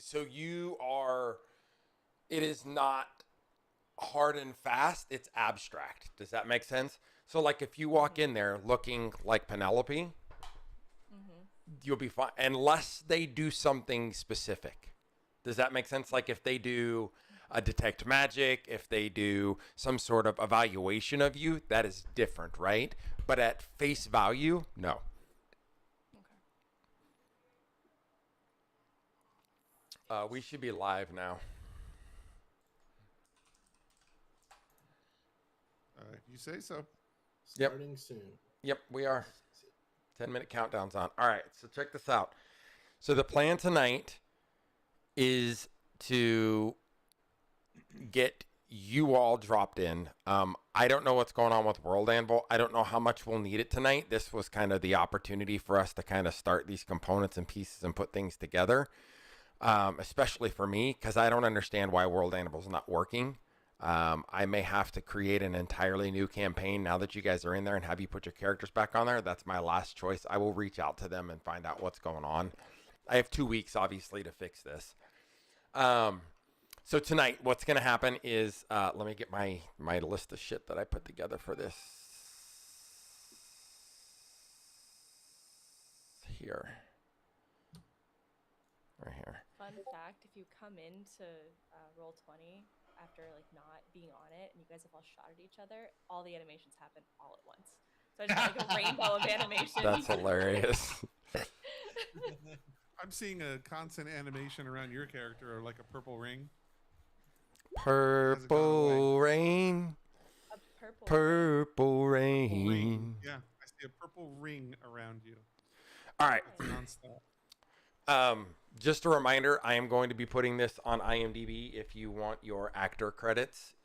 So you are. It is not hard and fast. It's abstract. Does that make sense? So like if you walk in there looking like Penelope, you'll be fine unless they do something specific. Does that make sense? Like if they do a detect magic, if they do some sort of evaluation of you, that is different, right? But at face value, no. We should be live now. You say so. Starting soon. Yep, we are. 10-minute countdown's on. All right, so check this out. So the plan tonight is to get you all dropped in. I don't know what's going on with World Anvil. I don't know how much we'll need it tonight. This was kind of the opportunity for us to kind of start these components and pieces and put things together, especially for me, because I don't understand why World Anvil is not working. I may have to create an entirely new campaign now that you guys are in there and have you put your characters back on there. That's my last choice. I will reach out to them and find out what's going on. I have 2 weeks, obviously, to fix this. So tonight, what's going to happen is, let me get my list of shit that I put together for this here. Right here. Fun fact, if you come into Roll20 after like not being on it and you guys have all shot at each other, all the animations happen all at once. So I just have like a rainbow of animations. That's hilarious. I'm seeing a constant animation around your character, or like a purple ring. Purple rain. A purple. Purple rain. Yeah, I see a purple ring around you. All right. It's nonstop. Just a reminder, I am going to be putting this on IMDb. If you want your actor credits,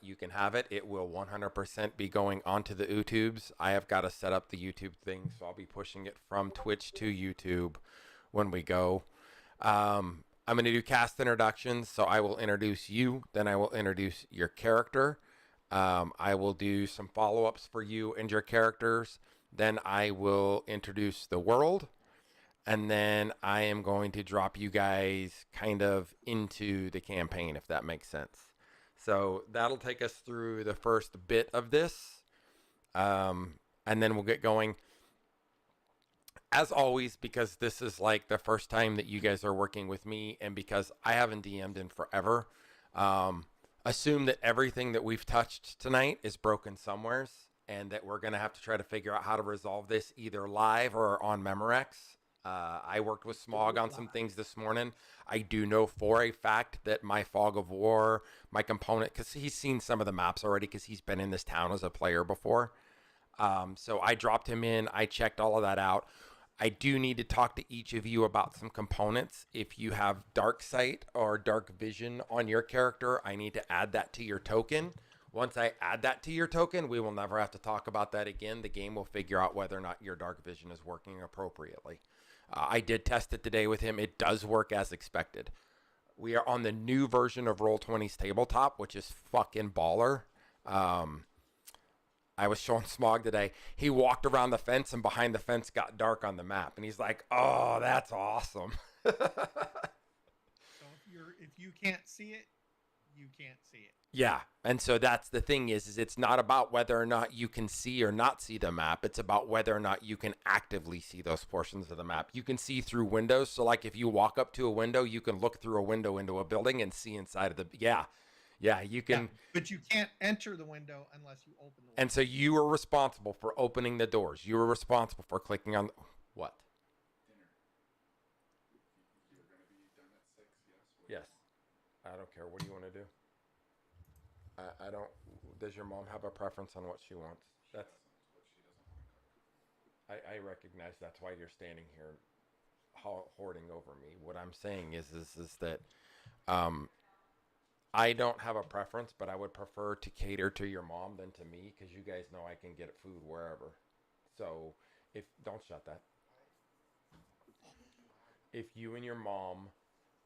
you can have it. It will 100% be going onto the YouTubes. I have got to set up the YouTube thing, so I'll be pushing it from Twitch to YouTube when we go. I'm going to do cast introductions, so I will introduce you, then I will introduce your character. I will do some follow-ups for you and your characters. Then I will introduce the world. And then I am going to drop you guys kind of into the campaign, if that makes sense. So that'll take us through the first bit of this. And then we'll get going. As always, because this is like the first time that you guys are working with me, and because I haven't DM'd in forever, assume that everything that we've touched tonight is broken somewheres, and that we're going to have to try to figure out how to resolve this either live or on Memorex. I worked with Smog on some things this morning. I do know for a fact that my Fog of War, my component, because he's seen some of the maps already because he's been in this town as a player before. So I dropped him in. I checked all of that out. I do need to talk to each of you about some components. If you have Dark Sight or Dark Vision on your character, I need to add that to your token. Once I add that to your token, we will never have to talk about that again. The game will figure out whether or not your Dark Vision is working appropriately. I did test it today with him. It does work as expected. We are on the new version of Roll20's tabletop, which is fucking baller. I was showing Smog today. He walked around the fence, and behind the fence got dark on the map. And he's like, oh, that's awesome. So if you can't see it, you can't see it. Yeah. And so that's the thing is it's not about whether or not you can see or not see the map. It's about whether or not you can actively see those portions of the map. You can see through windows. So like if you walk up to a window, you can look through a window into a building and see inside of the, yeah, you can. Yeah, but you can't enter the window unless you open the window. And so you are responsible for opening the doors. You are responsible for clicking on, what? Dinner. You're going to be done at 6, yes? Yes. I don't care. What do you want to do? I don't. Does your mom have a preference on what she wants? That's what she doesn't want to cook. I recognize that's why you're standing here hoarding over me. What I'm saying is that I don't have a preference, but I would prefer to cater to your mom than to me because you guys know I can get food wherever. So don't shut that. If you and your mom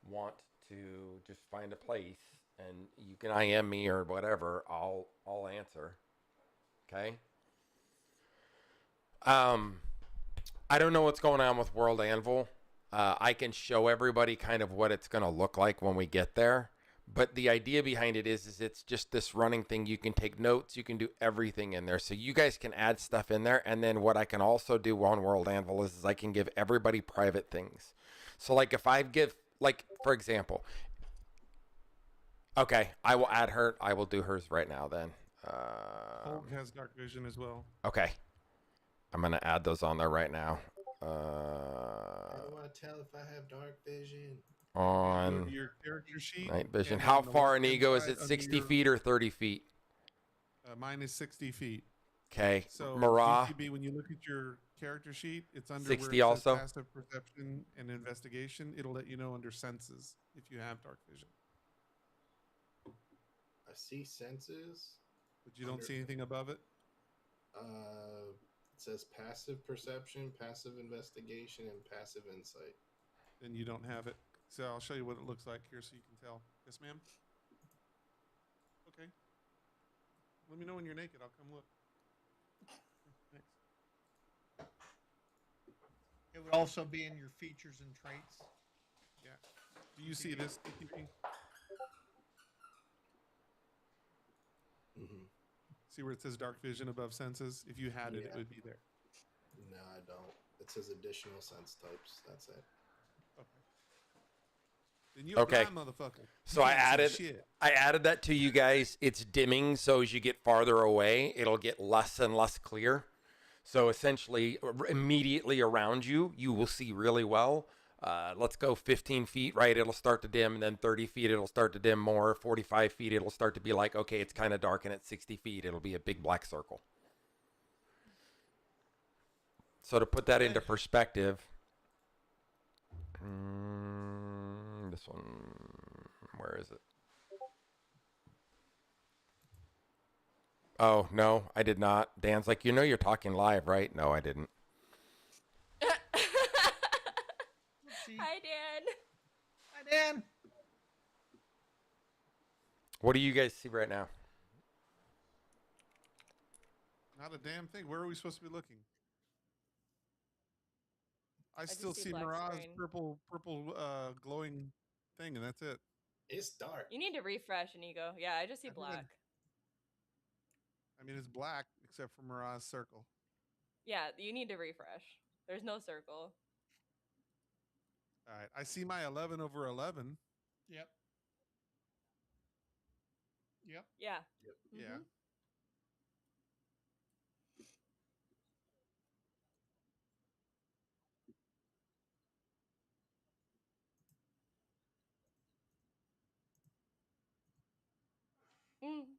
want to just find a place, and you can IM me or whatever, I'll answer. Okay? I don't know what's going on with World Anvil. I can show everybody kind of what it's going to look like when we get there. But the idea behind it is it's just this running thing. You can take notes. You can do everything in there. So you guys can add stuff in there. And then what I can also do on World Anvil is I can give everybody private things. So like if I give, like, for example, okay, I will add her. I will do hers right now then. Hulk has dark vision as well. Okay. I'm going to add those on there right now. How do I tell if I have dark vision? Go to On your character sheet. night vision. and How on the far an left-hand ego is side it? under 60 your- feet or 30 feet? Mine is 60 feet. Okay. So Marah, GTB, when you look at your character sheet, it's under 60 where it says also? passive perception and investigation. It'll let you know under senses if you have dark vision. I see senses. But you don't Under- see anything above it. It says passive perception, passive investigation, and passive insight. Then you don't have it. So I'll show you what it looks like here so you can tell. Yes, ma'am? Okay. Let me know when you're naked. I'll come look. Thanks. It would also be in your features and traits. Yeah. Do you see this, DTP? Mm-hmm. See where it says dark vision above senses? If you had it, it Yeah. would be there. No, I don't. It says additional sense types. That's it. Okay. Then you Okay. a blind motherfucker. So You I can't see added- shit. I added that to you guys. It's dimming, so as you get farther away, it'll get less and less clear. So essentially, immediately around you, you will see really well. Let's go 15 feet, right? It'll start to dim, and then 30 feet, it'll start to dim more. 45 feet, it'll start to be like, okay, it's kind of dark, and at 60 feet, it'll be a big black circle. So to put that into perspective, this one, where is it? Oh, no, I did not. Dan's like, you know you're talking live, right? No, I didn't. See, Hi, Dan. hi, Dan. What do you guys see right now? Not a damn thing. Where are we supposed to be looking? I just still see see black Mirage screen. purple glowing thing, and that's it. It's dark. You need to refresh, Inigo. Yeah, I just see I think black. I mean, it's black except for Mirage circle. Yeah, you need to refresh. There's no circle. All right, I see my 11 over 11. Yep. Yep. Yeah. Yeah. Mhm. Mm.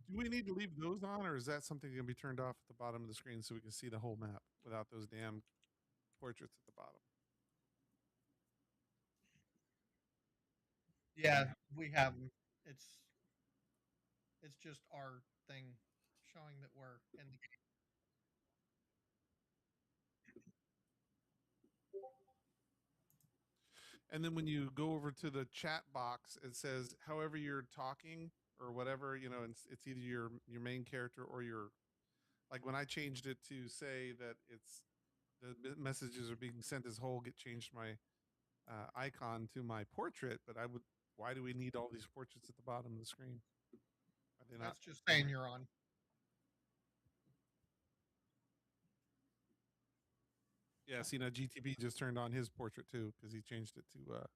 Do we need to leave those on, or is that something that can be turned off at the bottom of the screen so we can see the whole map without those damn portraits at the bottom? Yeah, we have 'em. It's just our thing showing that we're in the game. And then when you go over to the chat box, it says however you're talking or whatever, you know, it's either your main character or your, like when I changed it to say that it's the messages are being sent as whole, get changed my icon to my portrait, but why do we need all these portraits at the bottom of the screen? Are they not? That's just saying you're on. Yeah, see now GTB just turned on his portrait too because he changed it to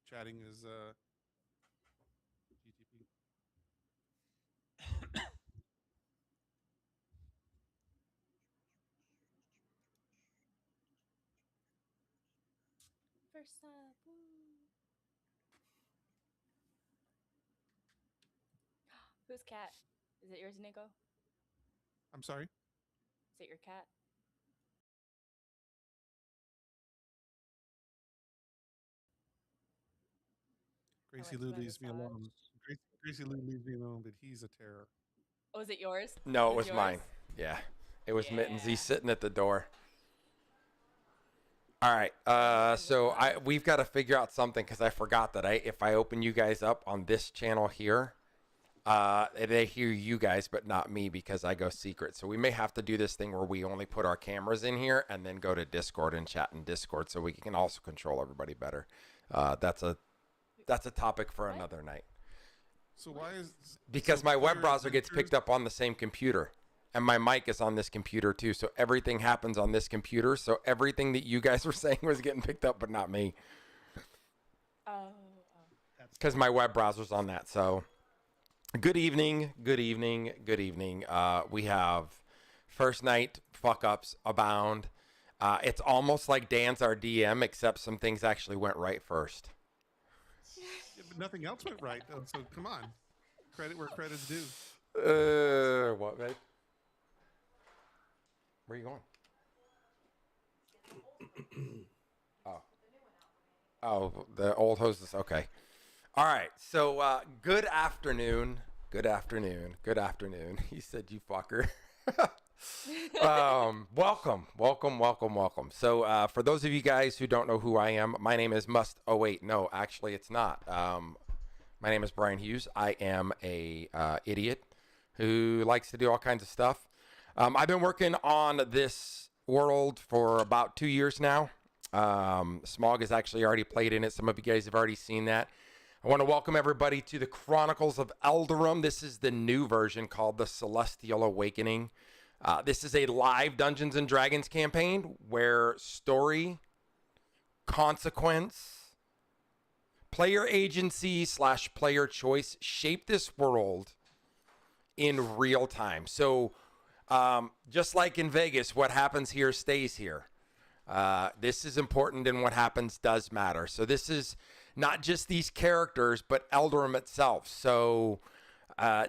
chatting as GTP. First up. Woo. Whose cat? Is it yours, Inigo? I'm sorry. Is it your cat? Gracie went Lou to my leaves me alone. massage. Gracie Lou leaves me alone, but he's a terror. Oh, is it yours? No, it Is was yours? mine. Yeah, it was Mittens. He's Yeah. sitting at the door. All right. So we've got to figure out something because I forgot that if I open you guys up on this channel here, they hear you guys but not me because I go secret. So we may have to do this thing where we only put our cameras in here and then go to Discord and chat in Discord so we can also control everybody better. That's a topic for another night. So why is Because my web browser gets picked up on the same computer. And my mic is on this computer too. So everything happens on this computer. So everything that you guys were saying was getting picked up, but not me. Oh. Because my web browser's on that. So good evening. Good evening. Good evening. We have first night fuck ups abound. It's almost like Dan's our DM, except some things actually went right first. Yeah, but nothing else went right, though, so come on. Credit where credit's due. What, babe? Where are you going? Oh, the old hostess. Okay. All right. So, good afternoon. Good afternoon. Good afternoon. He said, "You fucker." Welcome. So, for those of you guys who don't know who I am, my name is Oh, wait. No, actually, it's not. My name is Brian Hughes. I am a idiot who likes to do all kinds of stuff. I've been working on this world for about 2 years now. Smog has actually already played in it. Some of you guys have already seen that. I want to welcome everybody to the Chronicles of Eldarum. This is the new version called the Celestial Awakening. This is a live Dungeons & Dragons campaign where story, consequence, player agency / player choice shape this world in real time. So just like in Vegas, what happens here stays here. This is important, and what happens does matter. So this is not just these characters, but Eldarum itself. So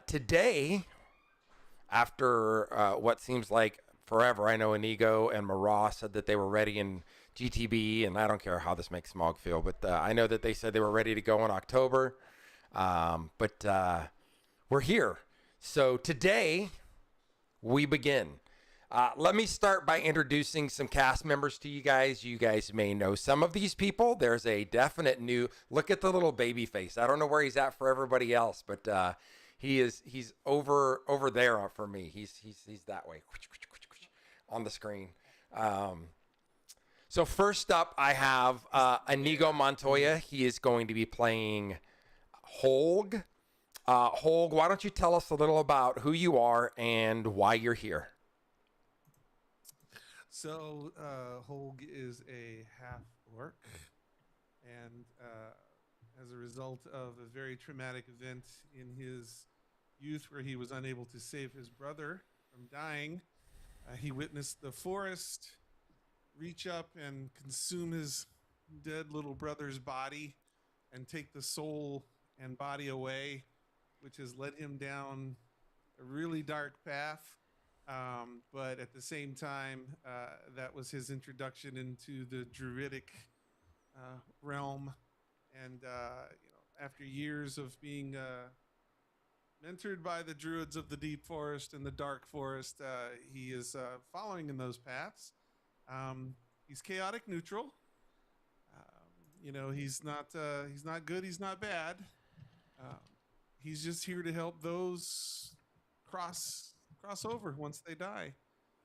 today, after what seems like forever, I know Inigo and Marah said that they were ready in GTB, and I don't care how this makes Smog feel, but I know that they said they were ready to go in October. But we're here. So today, we begin. Let me start by introducing some cast members to you guys. You guys may know some of these people. There's a definite new, look at the little baby face. I don't know where he's at for everybody else, but he's over there for me. He's that way on the screen. So first up, I have Inigo Montoya. He is going to be playing Holg. Holg, why don't you tell us a little about who you are and why you're here? So, Holg is a half-orc, and as a result of a very traumatic event in his youth where he was unable to save his brother from dying, he witnessed the forest reach up and consume his dead little brother's body and take the soul and body away, which has led him down a really dark path. But at the same time, that was his introduction into the druidic realm. And after years of being mentored by the druids of the deep forest and the dark forest, he is following in those paths. He's chaotic neutral. He's not good. He's not bad. He's just here to help those cross over once they die.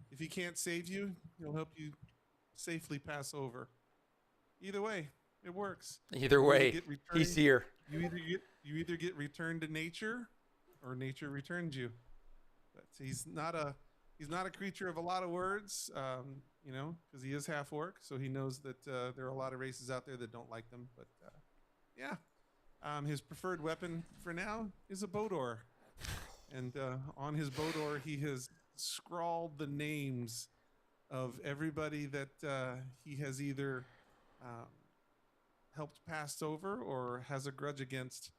If he can't save you, he'll help you safely pass over. Either way, it works. Either way, he's here. You either get returned to nature, or nature returns you. But he's not a creature of a lot of words, because he is half orc, so he knows that there are a lot of races out there that don't like them. But yeah. His preferred weapon for now is a Bodor. And on his Bodor, he has scrawled the names of everybody that he has either helped pass over or has a grudge against.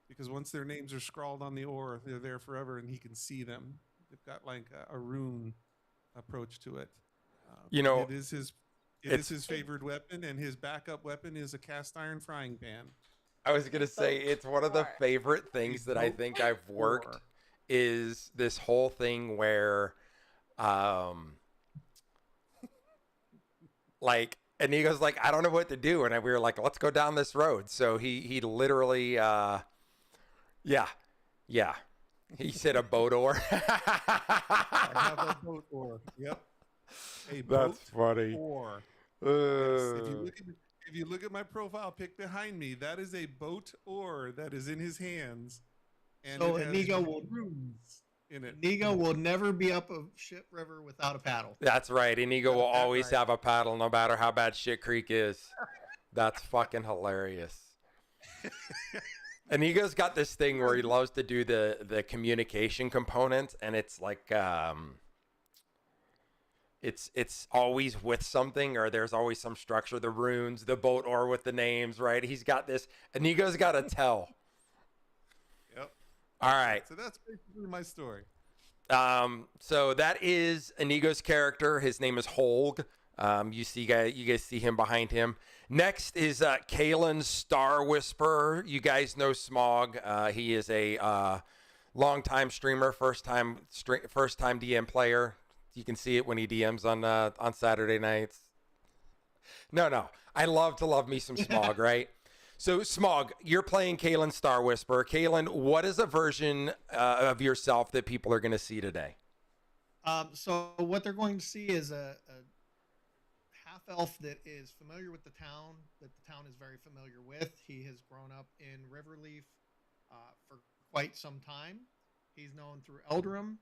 Because once their names are scrawled on the ore, they're there forever and he can see them. They've got like a rune approach to it. It is his favorite weapon, and his backup weapon is a cast iron frying pan. I was going to say, it's one of the favorite things that I think I've worked is this whole thing where, like Inigo's like, I don't know what to do. And we were like, let's go down this road. So he literally, yeah. He said a boat oar. I have a boat oar. Yep. A boat That's funny. oar. Uh, Yes. If you look at my profile pic behind me, that is a boat oar that is in his hands. And So it has Inigo will runes in it. Inigo will never be up a ship river without a paddle. That's right. Inigo will That's always right. have a paddle no matter how bad Shit Creek is. That's fucking hilarious. Inigo's got this thing where he loves to do the communication component, and it's like it's always with something, or there's always some structure, the runes, the boat oar with the names, right? He's got this. Inigo's got to tell. Yep. All right. So that's basically my story. So that is Inigo's character. His name is Holg. You guys see him behind him. Next is Kalen Star Whisperer. You guys know Smog. He is a longtime streamer, first time DM player. You can see it when he DMs on Saturday nights. No. I love me some Smog, right? So Smog, you're playing Kalen Star Whisperer. Kalen, what is a version of yourself that people are going to see today? So what they're going to see is a half elf that is familiar with the town, that the town is very familiar with. He has grown up in Riverleaf for quite some time. He's known through Eldrum.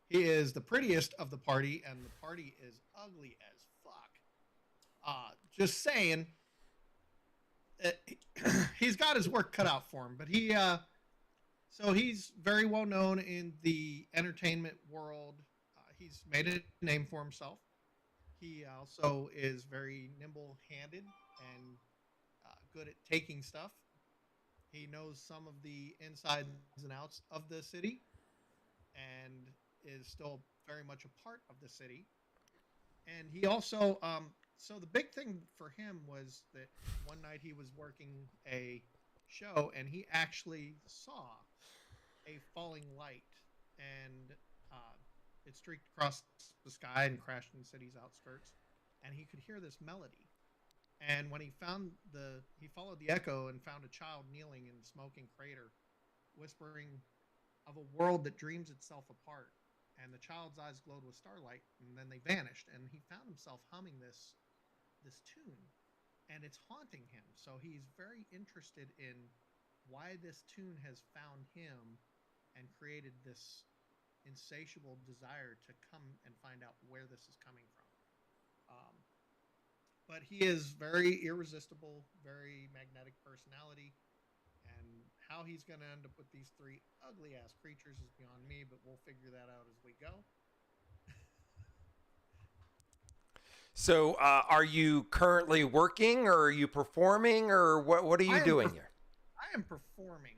He is the prettiest of the party, and the party is ugly as fuck. Just saying. He's got his work cut out for him, but so he's very well known in the entertainment world. He's made a name for himself. He also is very nimble-handed and good at taking stuff. He knows some of the insides and outs of the city, and is still very much a part of the city. And he also, so the big thing for him was that one night he was working a show, and he actually saw a falling light, and it streaked across the sky and crashed in the city's outskirts, and he could hear this melody. And when he followed the echo and found a child kneeling in the smoking crater, whispering of a world that dreams itself apart. And the child's eyes glowed with starlight, and then they vanished. And he found himself humming this tune, and it's haunting him. So he's very interested in why this tune has found him and created this insatiable desire to come and find out where this is coming from. But he is very irresistible, very magnetic personality, and how he's going to end up with these three ugly-ass creatures is beyond me, but we'll figure that out as we go. So, are you currently working, or are you performing, or what are you doing here? I am performing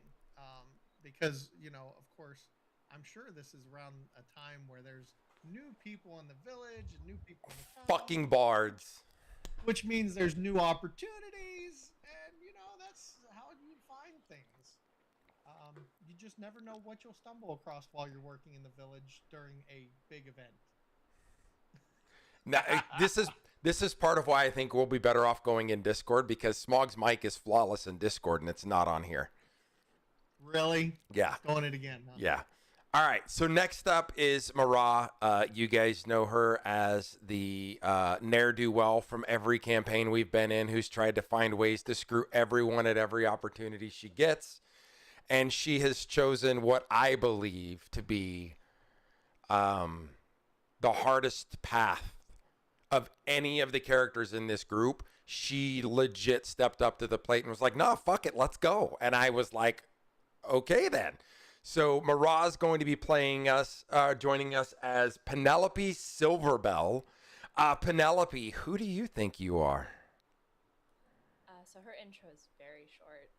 because, of course, I'm sure this is around a time where there's new people in the village and new people in the town. Fucking bards. Which means there's new opportunities, and, that's how you find things. You just never know what you'll stumble across while you're working in the village during a big event. Now, this is part of why I think we'll be better off going in Discord, because Smog's mic is flawless in Discord, and it's not on here. Really? Yeah. Going it again. Huh? Yeah. All right. So next up is Mara. You guys know her as the ne'er-do-well from every campaign we've been in, who's tried to find ways to screw everyone at every opportunity she gets. And she has chosen what I believe to be the hardest path of any of the characters in this group. She legit stepped up to the plate and was like, "No, fuck it, let's go." And I was like, "Okay then." So Mara's going to be joining us as Penelope Silverbell. Penelope, who do you think you are? So her intro is very short.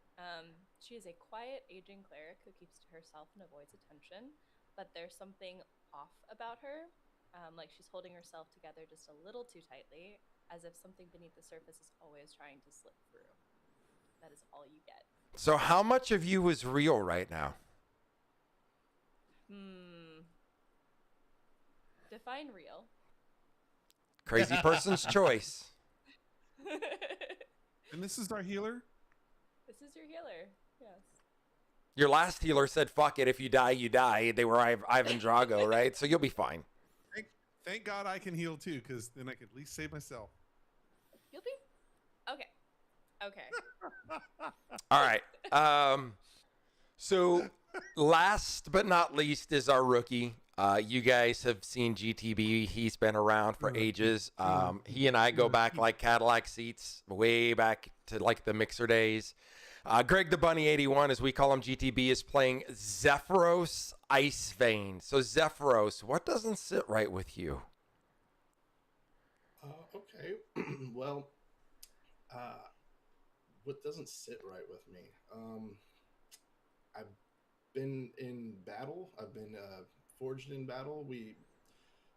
She is a quiet, aging cleric who keeps to herself and avoids attention, but there's something off about her. Like she's holding herself together just a little too tightly, as if something beneath the surface is always trying to slip through. That is all you get. So how much of you is real right now? Define real. Crazy person's choice. And this is our healer? This is your healer. Yes. Your last healer said, fuck it, if you die, you die. They were Ivan Drago, right? So you'll be fine. Thank God I can heal too, because then I can at least save myself. You'll be okay. Okay. All right. So last but not least is our rookie. You guys have seen GTB. He's been around for ages. He and I go back like Cadillac seats, way back to like the Mixer days. Greg the Bunny 81, as we call him, GTB, is playing Zephyros Ice Vein. So Zephyros, what doesn't sit right with you? Okay. Well, what doesn't sit right with me? I've been in battle. I've been forged in battle. We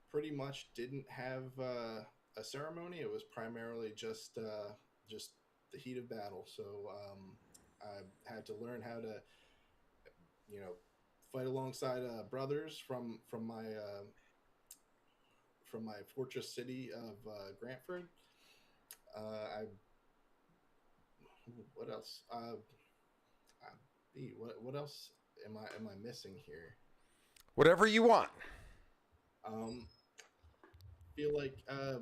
pretty much didn't have a ceremony. It was primarily just the heat of battle. So I had to learn how to, fight alongside brothers from my fortress city of Grantford. What else? What else am I missing here? Whatever you want. Feel like I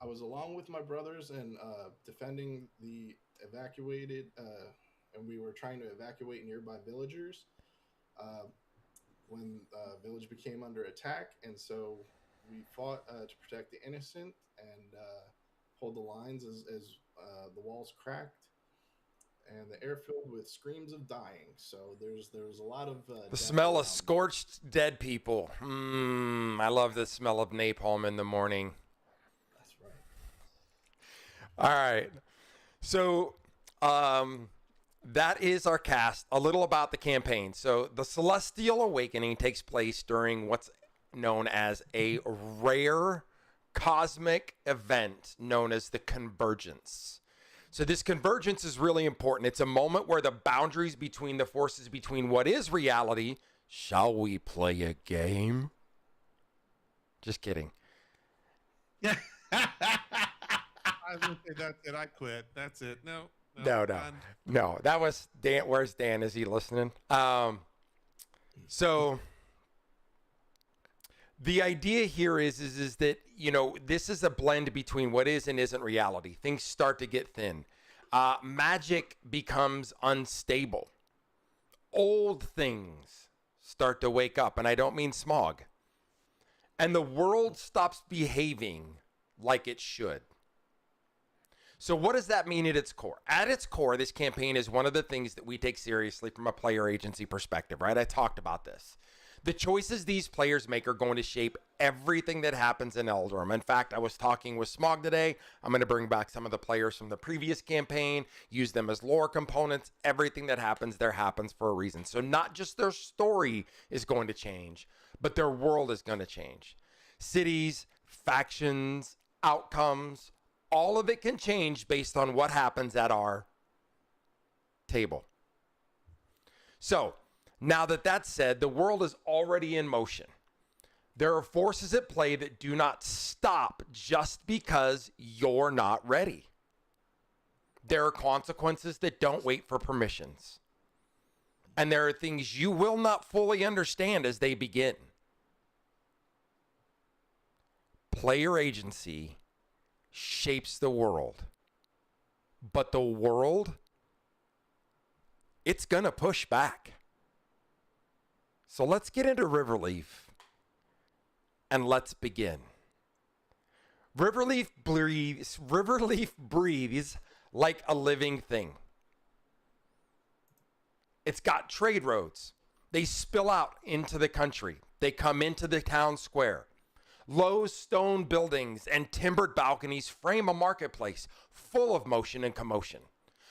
was along with my brothers and defending the evacuated, and we were trying to evacuate nearby villagers when village became under attack, and so we fought to protect the innocent and hold the lines as the walls cracked and the air filled with screams of dying. So there's a lot of the smell of scorched dead people. I love the smell of napalm in the morning. That's right. All right. So that is our cast. A little about the campaign. So the Celestial Awakening takes place during what's known as a rare cosmic event known as the Convergence. So this convergence is really important. It's a moment where the boundaries between the forces between what is reality, shall we play a game? Just kidding. Yeah. I was going to say that's it. I quit. That's it. No. No, that was Dan. Where's Dan? Is he listening? So the idea here is that, this is a blend between what is and isn't reality. Things start to get thin. Magic becomes unstable. Old things start to wake up, and I don't mean smog. And the world stops behaving like it should. So what does that mean at its core? At its core, this campaign is one of the things that we take seriously from a player agency perspective, right? I talked about this. The choices these players make are going to shape everything that happens in Eldorm. In fact, I was talking with Smog today. I'm going to bring back some of the players from the previous campaign, use them as lore components. Everything that happens there happens for a reason. So not just their story is going to change, but their world is going to change. Cities, factions, outcomes, all of it can change based on what happens at our table. So, now that that's said, the world is already in motion. There are forces at play that do not stop just because you're not ready. There are consequences that don't wait for permissions. And there are things you will not fully understand as they begin. Player agency shapes the world. But the world, it's going to push back. So let's get into Riverleaf and let's begin. Riverleaf breathes like a living thing. It's got trade roads. They spill out into the country. They come into the town square. Low stone buildings and timbered balconies frame a marketplace full of motion and commotion.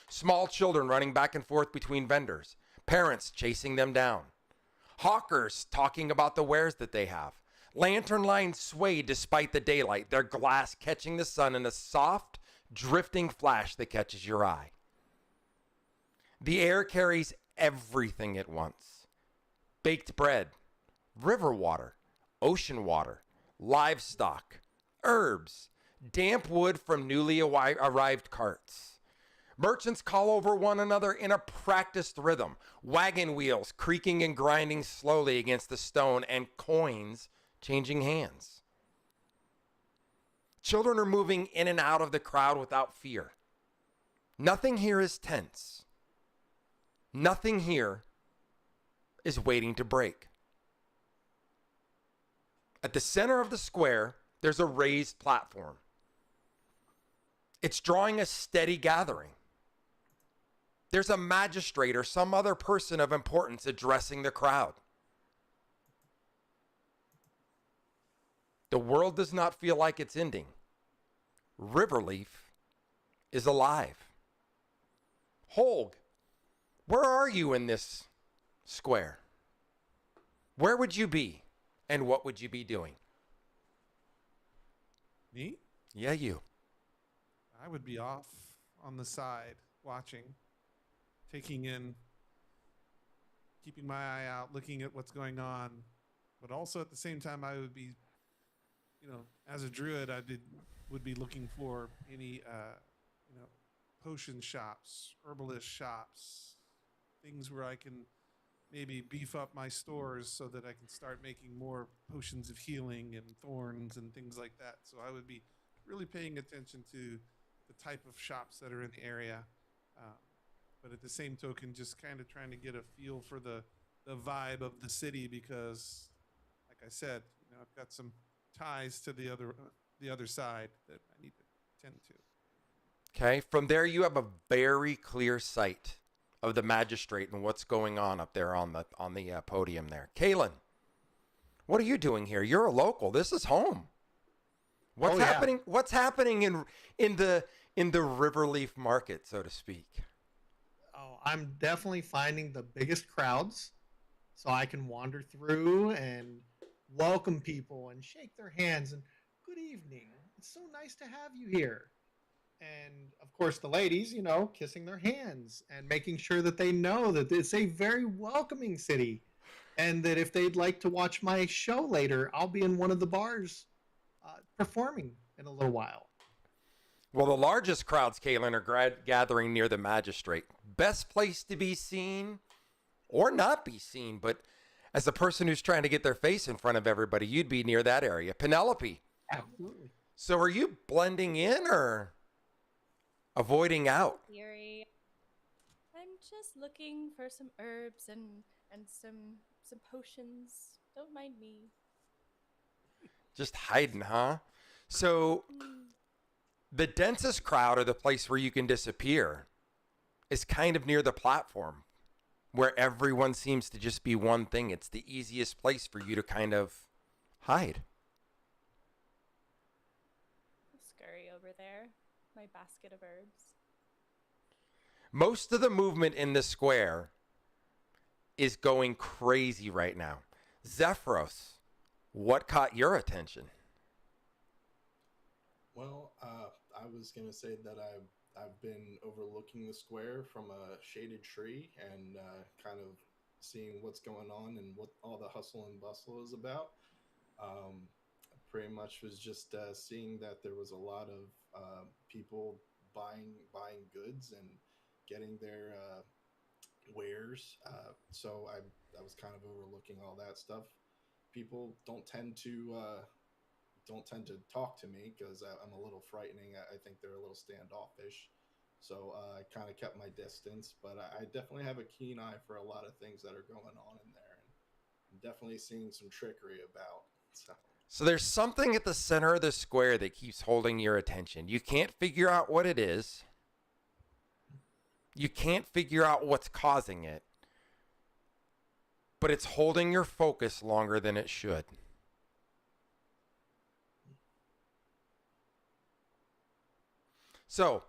Small children running back and forth between vendors. Parents chasing them down. Hawkers talking about the wares that they have. Lantern lines sway despite the daylight, their glass catching the sun in a soft, drifting flash that catches your eye. The air carries everything at once. Baked bread, river water, ocean water, livestock, herbs, damp wood from newly arrived carts. Merchants call over one another in a practiced rhythm, wagon wheels creaking and grinding slowly against the stone and coins changing hands. Children are moving in and out of the crowd without fear. Nothing here is tense. Nothing here is waiting to break. At the center of the square, there's a raised platform. It's drawing a steady gathering. There's a magistrate or some other person of importance addressing the crowd. The world does not feel like it's ending. Riverleaf is alive. Holg, where are you in this square? Where would you be, and what would you be doing? Me? Yeah, you. I would be off on the side, watching, taking in, keeping my eye out, looking at what's going on. But also at the same time, I would be, as a druid, would be looking for any, potion shops, herbalist shops, things where I can maybe beef up my stores so that I can start making more potions of healing and thorns and things like that. So I would be really paying attention to the type of shops that are in the area. But at the same token, just kind of trying to get a feel for the vibe of the city because, like I said, I've got some ties to the other side that I need to tend to. Okay, from there you have a very clear sight of the magistrate and what's going on up there on the podium there. Kaylin, what are you doing here? You're a local. This is home. What's happening? What's happening in the Riverleaf market, so to speak? Oh, I'm definitely finding the biggest crowds so I can wander through and welcome people and shake their hands and good evening. It's so nice to have you here. And of course, the ladies, kissing their hands and making sure that they know that it's a very welcoming city. And that if they'd like to watch my show later, I'll be in one of the bars performing in a little while. Well, the largest crowds, Kaylin, are gathering near the magistrate. Best place to be seen or not be seen, but as a person who's trying to get their face in front of everybody, you'd be near that area. Penelope. Absolutely. So are you blending in or avoiding out? Theory. I'm just looking for some herbs and some potions. Don't mind me. Just hiding, huh? So the densest crowd, or the place where you can disappear, is kind of near the platform where everyone seems to just be one thing. It's the easiest place for you to kind of hide. I'll scurry over there. My basket of herbs. Most of the movement in the square is going crazy right now. Zephyros, what caught your attention? Well, I was gonna say that I've been overlooking the square from a shaded tree and kind of seeing what's going on and what all the hustle and bustle is about. Pretty much was just seeing that there was a lot of people buying goods and getting their wares. So I was kind of overlooking all that stuff. People don't tend to talk to me because I'm a little frightening. I think they're a little standoffish. So I kind of kept my distance, but I definitely have a keen eye for a lot of things that are going on in there. And I'm definitely seeing some trickery about. So there's something at the center of the square that keeps holding your attention. You can't figure out what it is. You can't figure out what's causing it. But it's holding your focus longer than it should. So,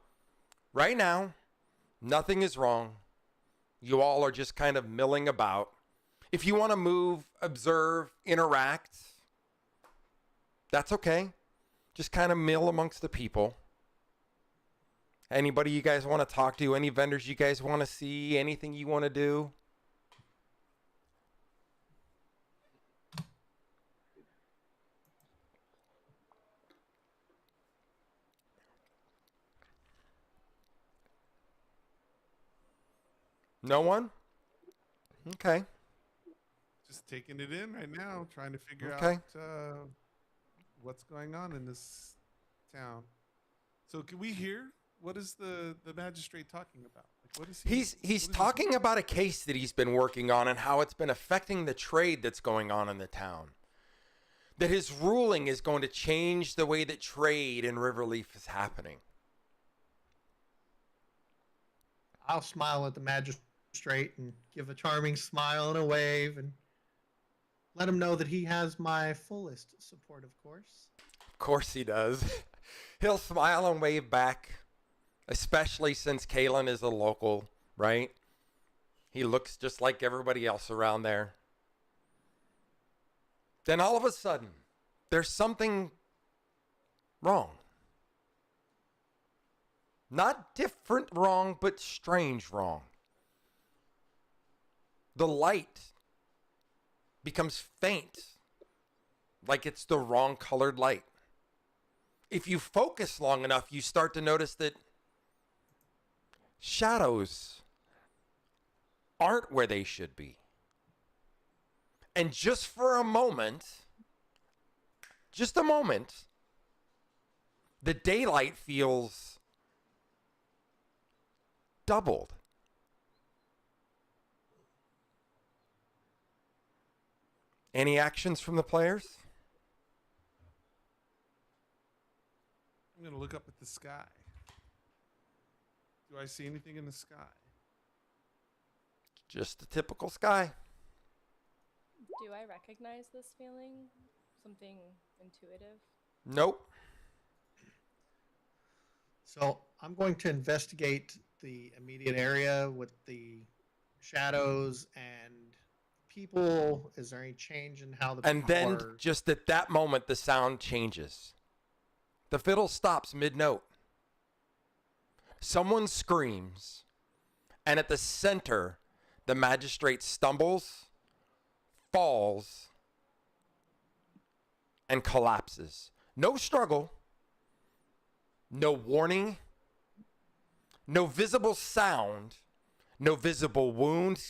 right now, nothing is wrong. You all are just kind of milling about. If you want to move, observe, interact, that's okay. Just kind of mill amongst the people. Anybody you guys want to talk to? Any vendors you guys want to see? Anything you want to do? No one? Okay. Just taking it in right now, trying to figure Okay. out what's going on in this town. So can we hear what is the magistrate talking about? Like, what is he? He's what is talking about a case that he's been working on and how it's been affecting the trade that's going on in the town. That his ruling is going to change the way that trade in Riverleaf is happening. I'll smile at the magistrate and give a charming smile and a wave and let him know that he has my fullest support, of course. Of course he does. He'll smile and wave back, especially since Kalen is a local, right? He looks just like everybody else around there. Then all of a sudden, there's something wrong. Not different wrong, but strange wrong. The light becomes faint, like it's the wrong colored light. If you focus long enough, you start to notice that shadows aren't where they should be. And just for a moment, the daylight feels doubled. Any actions from the players? I'm going to look up at the sky. Do I see anything in the sky? Just a typical sky. Do I recognize this feeling? Something intuitive? Nope. So I'm going to investigate the immediate area with the shadows and people. Is there any change in how the And people then are? just at that moment, the sound changes. The fiddle stops mid-note. Someone screams, and at the center, the magistrate stumbles, falls, and collapses. No struggle, no warning, no visible sound, no visible wound,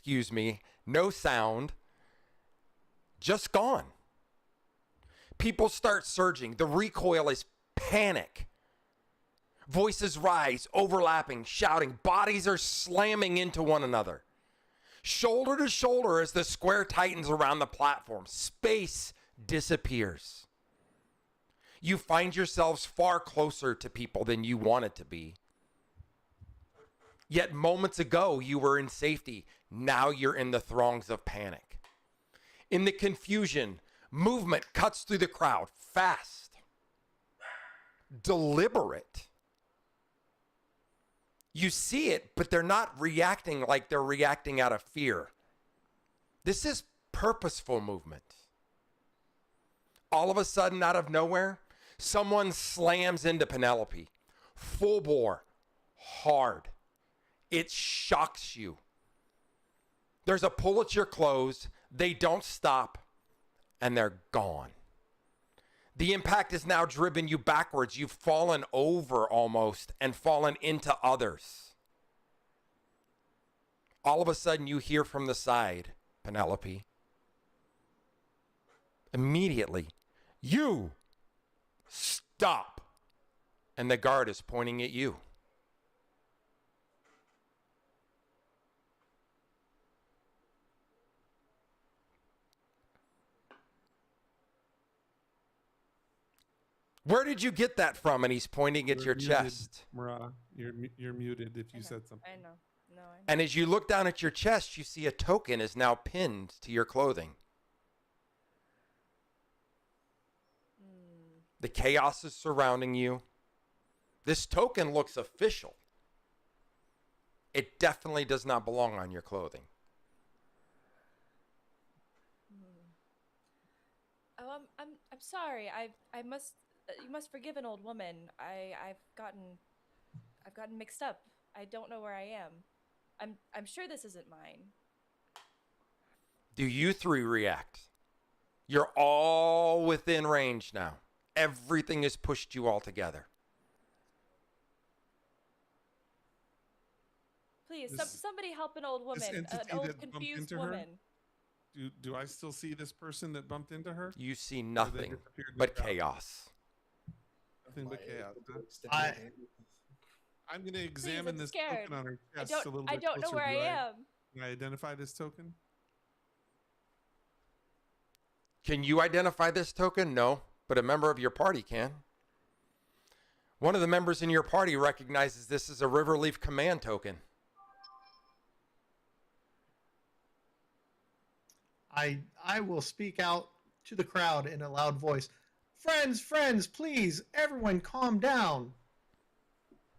no sound, just gone. People start surging. The recoil is panic. Voices rise, overlapping, shouting. Bodies are slamming into one another. Shoulder to shoulder as the square tightens around the platform. Space disappears. You find yourselves far closer to people than you wanted to be. Yet moments ago, you were in safety. Now you're in the throngs of panic. In the confusion, movement cuts through the crowd, fast, deliberate. You see it, but they're not reacting like they're reacting out of fear. This is purposeful movement. All of a sudden, out of nowhere, someone slams into Penelope. Full bore, hard. It shocks you. There's a pull at your clothes. They don't stop, and they're gone. The impact has now driven you backwards. You've fallen over almost and fallen into others. All of a sudden, you hear from the side, Penelope. Immediately, you stop. And the guard is pointing at you. Where did you get that from? And he's pointing at You're your muted, chest. Mara, you're muted if you said something. I know. No, I know. And as you look down at your chest, you see a token is now pinned to your clothing. The chaos is surrounding you. This token looks official. It definitely does not belong on your clothing. Oh, I'm sorry. I must. You must forgive an old woman. I've gotten mixed up. I don't know where I am. I'm sure this isn't mine. Do you three react? You're all within range now. Everything has pushed you all together. Please, This- somebody help an old woman, an entity old that bumped confused into her? woman. Do I still see this person that bumped into her? You see Or they nothing disappeared in but the crowd? chaos. Nothing but Am I chaos. able to huh? extend my I- hand? I'm going to examine I'm this scared. token on her I chest don't a little I bit don't know closer. where I Do am. Can I identify this token? Can you identify this token? No, but a member of your party can. One of the members in your party recognizes this as a Riverleaf Command Token. I will speak out to the crowd in a loud voice. Friends, please, everyone calm down.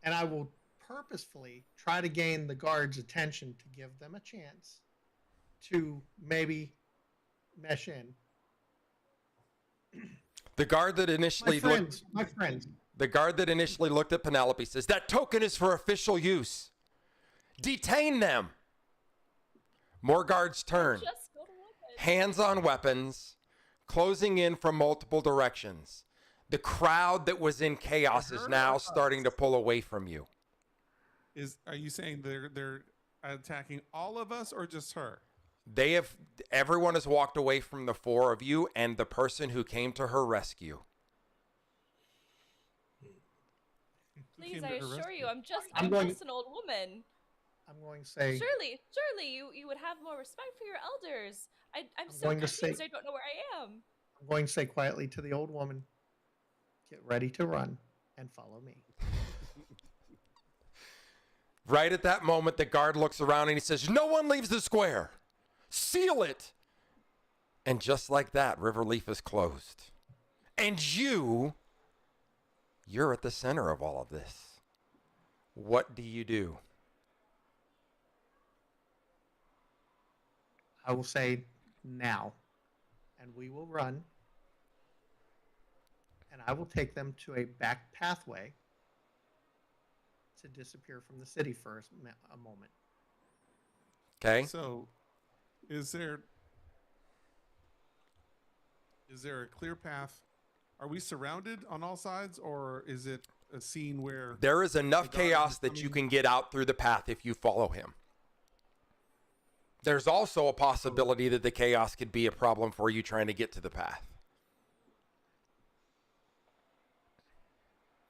And I will purposefully try to gain the guards' attention to give them a chance to maybe mesh in. The guard that My initially friends, the guard that initially looked at Penelope says, "That token is for official use. Detain them." More guards turn. Just go to woman. Hands on weapons, closing in from multiple directions. The crowd that was in chaos is now starting to pull away from you. Are you saying they're attacking all of us or just her? Everyone has walked away from the four of you and the person who came to her rescue. Please, came I to her assure rescue? you, I'm I'm going- just an old woman. I'm going to say, Surely you would have more respect for your elders. I'm so going to confused. say- I don't know where I am. I'm going to say quietly to the old woman, get ready to run and follow me. Right at that moment, the guard looks around and he says, "No one leaves the square. Seal it." And just like that, Riverleaf is closed. And you're at the center of all of this. What do you do? I will say now, and we will run, and I will take them to a back pathway to disappear from the city for a moment. Okay? So, is there a clear path? Are we surrounded on all sides, or is it a scene where There is enough The guard chaos is that you coming- can get out through the path if you follow him. There's also a possibility that the chaos could be a problem for you trying to get to the path.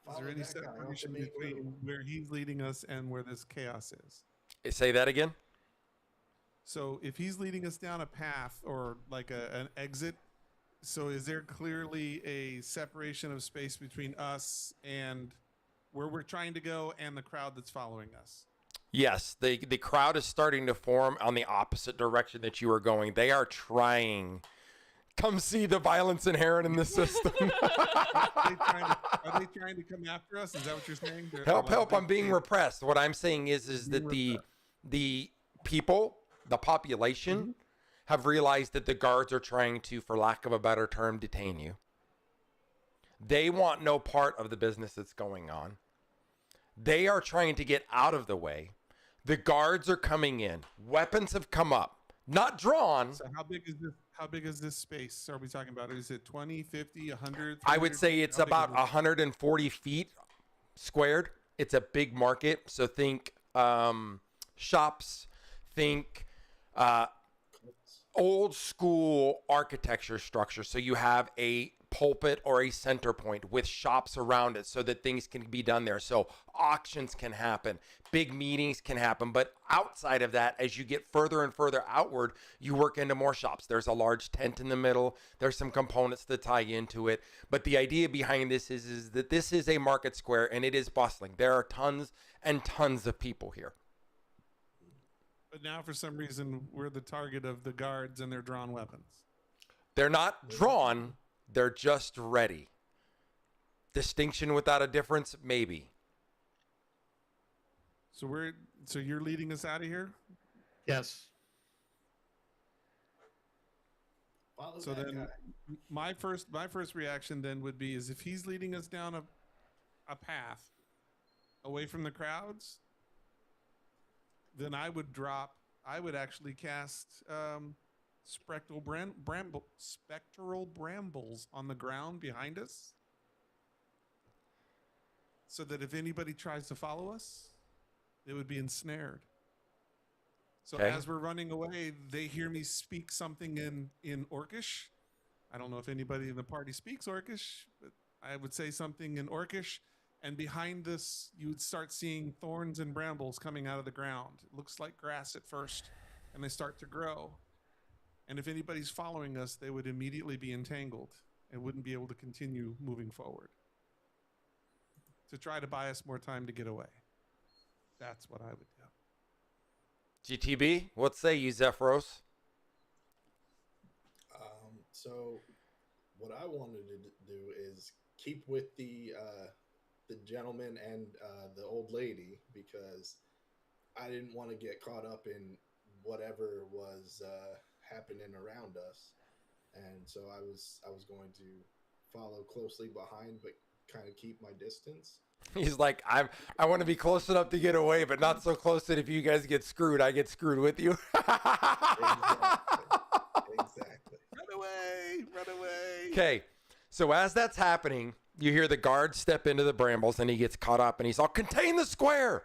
is there Follow any that guy, separation ultimate between blue. where he's leading us and where this chaos is? Say that again? So, if he's leading us down a path or like an exit, so is there clearly a separation of space between us and where we're trying to go and the crowd that's following us? Yes, the crowd is starting to form on the opposite direction that you are going. They are trying. Come see the violence inherent in the system. Are they trying to come after us? Is that what you're saying? Help, I'm being repressed. What I'm saying is that the people, the population, have realized that the guards are trying to, for lack of a better term, detain you. They want no part of the business that's going on. They are trying to get out of the way. The guards are coming in. Weapons have come up. Not drawn. So how big is this? How big is this space? Are we talking about? Is it 20, 50, 100? I would say it's about 140 feet squared. It's a big market. So think shops, think old school architecture structure. So you have a pulpit or a center point with shops around it so that things can be done there. So auctions can happen, big meetings can happen. But outside of that, as you get further and further outward, you work into more shops. There's a large tent in the middle. There's some components that tie into it. But the idea behind this is that this is a market square and it is bustling. There are tons and tons of people here. But now, for some reason, we're the target of the guards and their drawn weapons. They're not drawn. They're just ready. Distinction without a difference? Maybe. So you're leading us out of here. Yes. Follow So that then, guy. my first reaction then would be is if he's leading us down a path away from the crowds, then I would actually cast spectral brambles on the ground behind us, so that if anybody tries to follow us, they would be ensnared. So Okay. as we're running away, they hear me speak something in Orcish. I don't know if anybody in the party speaks Orcish, but I would say something in Orcish. And behind this, you would start seeing thorns and brambles coming out of the ground. It looks like grass at first, and they start to grow. And if anybody's following us, they would immediately be entangled and wouldn't be able to continue moving forward. To try to buy us more time to get away. That's what I would do. GTB, what say you, Zephyros? So what I wanted to do is keep with the gentleman and the old lady, because I didn't want to get caught up in whatever was happening around us, and so I was going to follow closely behind, but kind of keep my distance. He's like, I want to be close enough to get away, but not so close that if you guys get screwed, I get screwed with you. Exactly. Run away. Okay, so as that's happening, you hear the guard step into the brambles, and he gets caught up, and he's all, contain the square,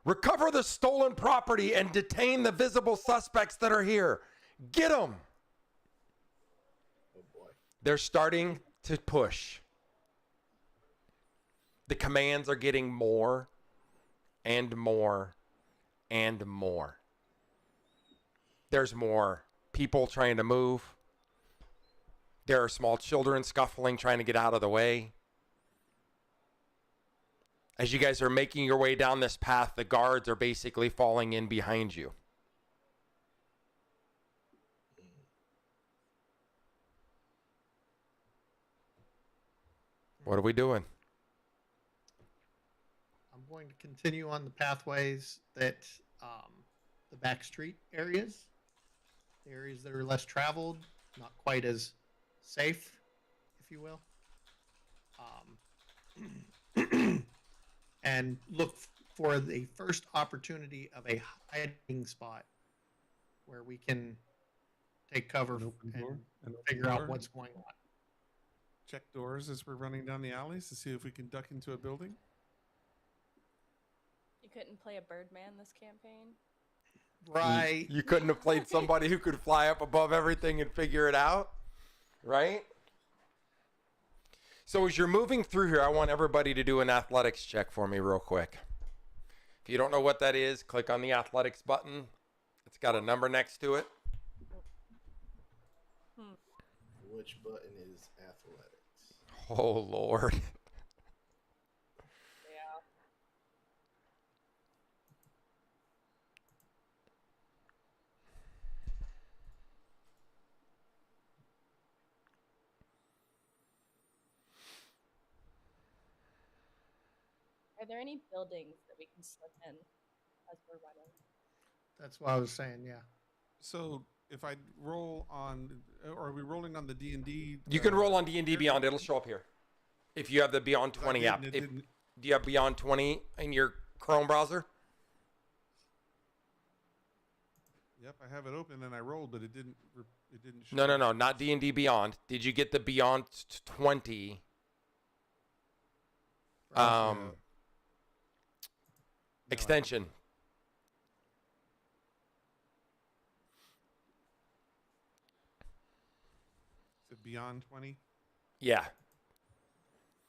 recover the stolen property, and detain the visible suspects that are here. Get them. Oh boy. They're starting to push. The commands are getting more and more and more. There's more people trying to move. There are small children scuffling, trying to get out of the way. As you guys are making your way down this path, the guards are basically falling in behind you. What are we doing? I'm going to continue on the pathways that the back street areas, the areas that are less traveled, not quite as safe, if you will, and look for the first opportunity of a hiding spot where we can take cover An open door, and an open figure out door. what's going on. Check doors as we're running down the alleys to see if we can duck into a building. You couldn't play a Birdman this campaign? Right. You couldn't have played somebody who could fly up above everything and figure it out, right? So as you're moving through here, I want everybody to do an athletics check for me real quick. If you don't know what that is, click on the athletics button. It's got a number next to it. Which button is athletics? Oh, Lord. Yeah. Are there any buildings that we can slip in as we're running? That's what I was saying. Yeah. So if I roll on, or are we rolling on the D&D? You can roll on D&D Beyond. It'll show up here. If you have the Beyond 20 app. Do you have Beyond 20 in your Chrome browser? Yep, I have it open and I rolled, but it didn't. It didn't show. No, not D&D Beyond. Did you get the Beyond 20? No, Extension. Is it Beyond 20? Yeah.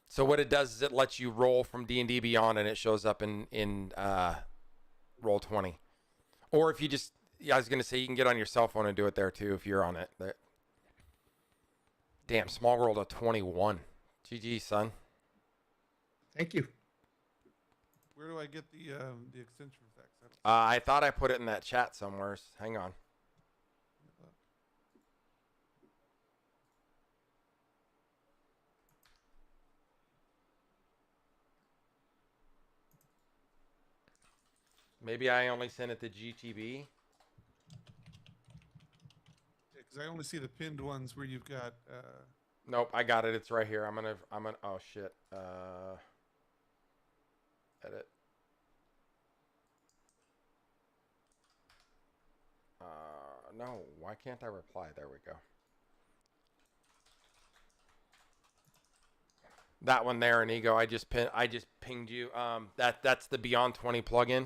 So what it does is it lets you roll from D&D Beyond, and it shows up in Roll 20. Or if you just, I was gonna say you can get on your cell phone and do it there too if you're on it. Damn, small rolled a 21. GG, son. Thank you. Where do I get the extension effects? I thought I put it in that chat somewhere. Hang on. Maybe I only sent it to GTB. Because I only see the pinned ones where you've got. Nope, I got it. It's right here. I'm gonna. Oh shit. Edit. No. Why can't I reply? There we go. That one there, Inigo. I just pinged you. That's the Beyond 20 plugin.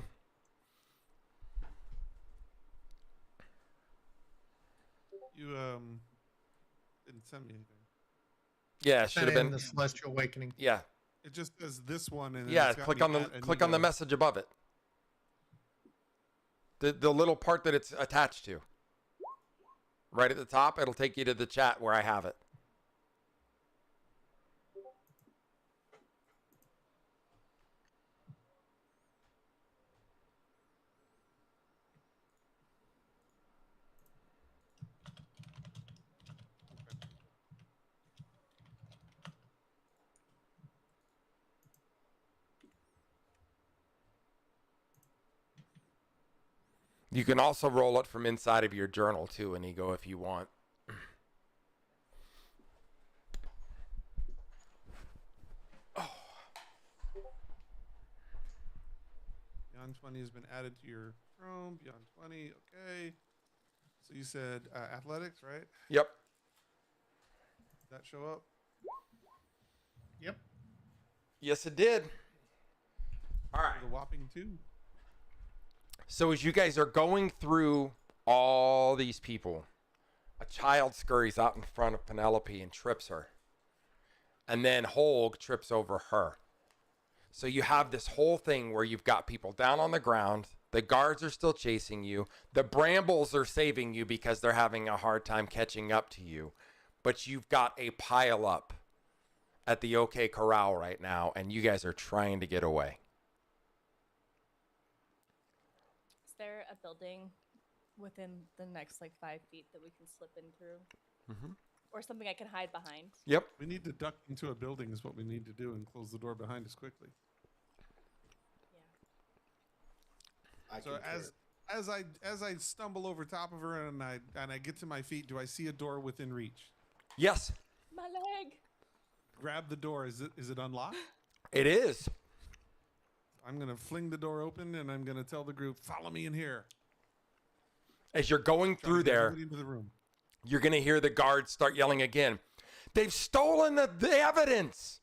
You didn't send me anything. Yeah, it should Sent have in been. the Celestial Awakening. Yeah, It just says this one, and then yeah. it's got Click me on the at click on the Anigo. message above it. The little part that it's attached to. Right at the top, it'll take you to the chat where I have it. You can also roll it from inside of your journal too, Inigo, if you want. Beyond 20 has been added to your Chrome. Beyond 20, okay. So you said athletics, right? Yep. Did that show up? Yep. Yes, it did. All right. The whopping 2. So as you guys are going through all these people, a child scurries out in front of Penelope and trips her. And then Holg trips over her. So you have this whole thing where you've got people down on the ground. The guards are still chasing you. The brambles are saving you because they're having a hard time catching up to you. But you've got a pile up at the OK Corral right now, and you guys are trying to get away. Is there a building within the next 5 feet that we can slip in through? Mm-hmm. Or something I can hide behind? Yep. We need to duck into a building is what we need to do and close the door behind us quickly. Yeah. So as I stumble over top of her and I get to my feet, do I see a door within reach? Yes, My leg! Grab the door. Is it unlocked? it is. I'm gonna fling the door open and I'm gonna tell the group, follow me in here. As you're going Try to through get there, everybody into the room. you're going to hear the guards start yelling again. They've stolen the evidence.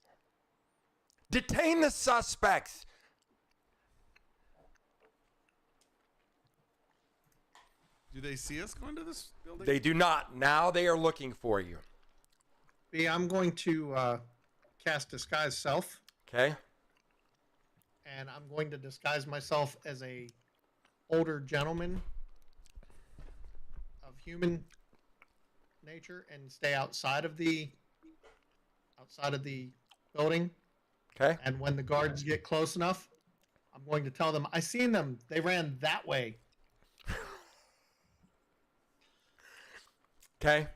Detain the suspects. Do they see us go into this building? They do not. Now they are looking for you. B, I'm going to cast Disguise Self, Okay. and I'm going to disguise myself as a older gentleman of human nature and stay outside of the building. Okay. And when the guards get close enough, I'm going to tell them, I seen them. They ran that way. Okay.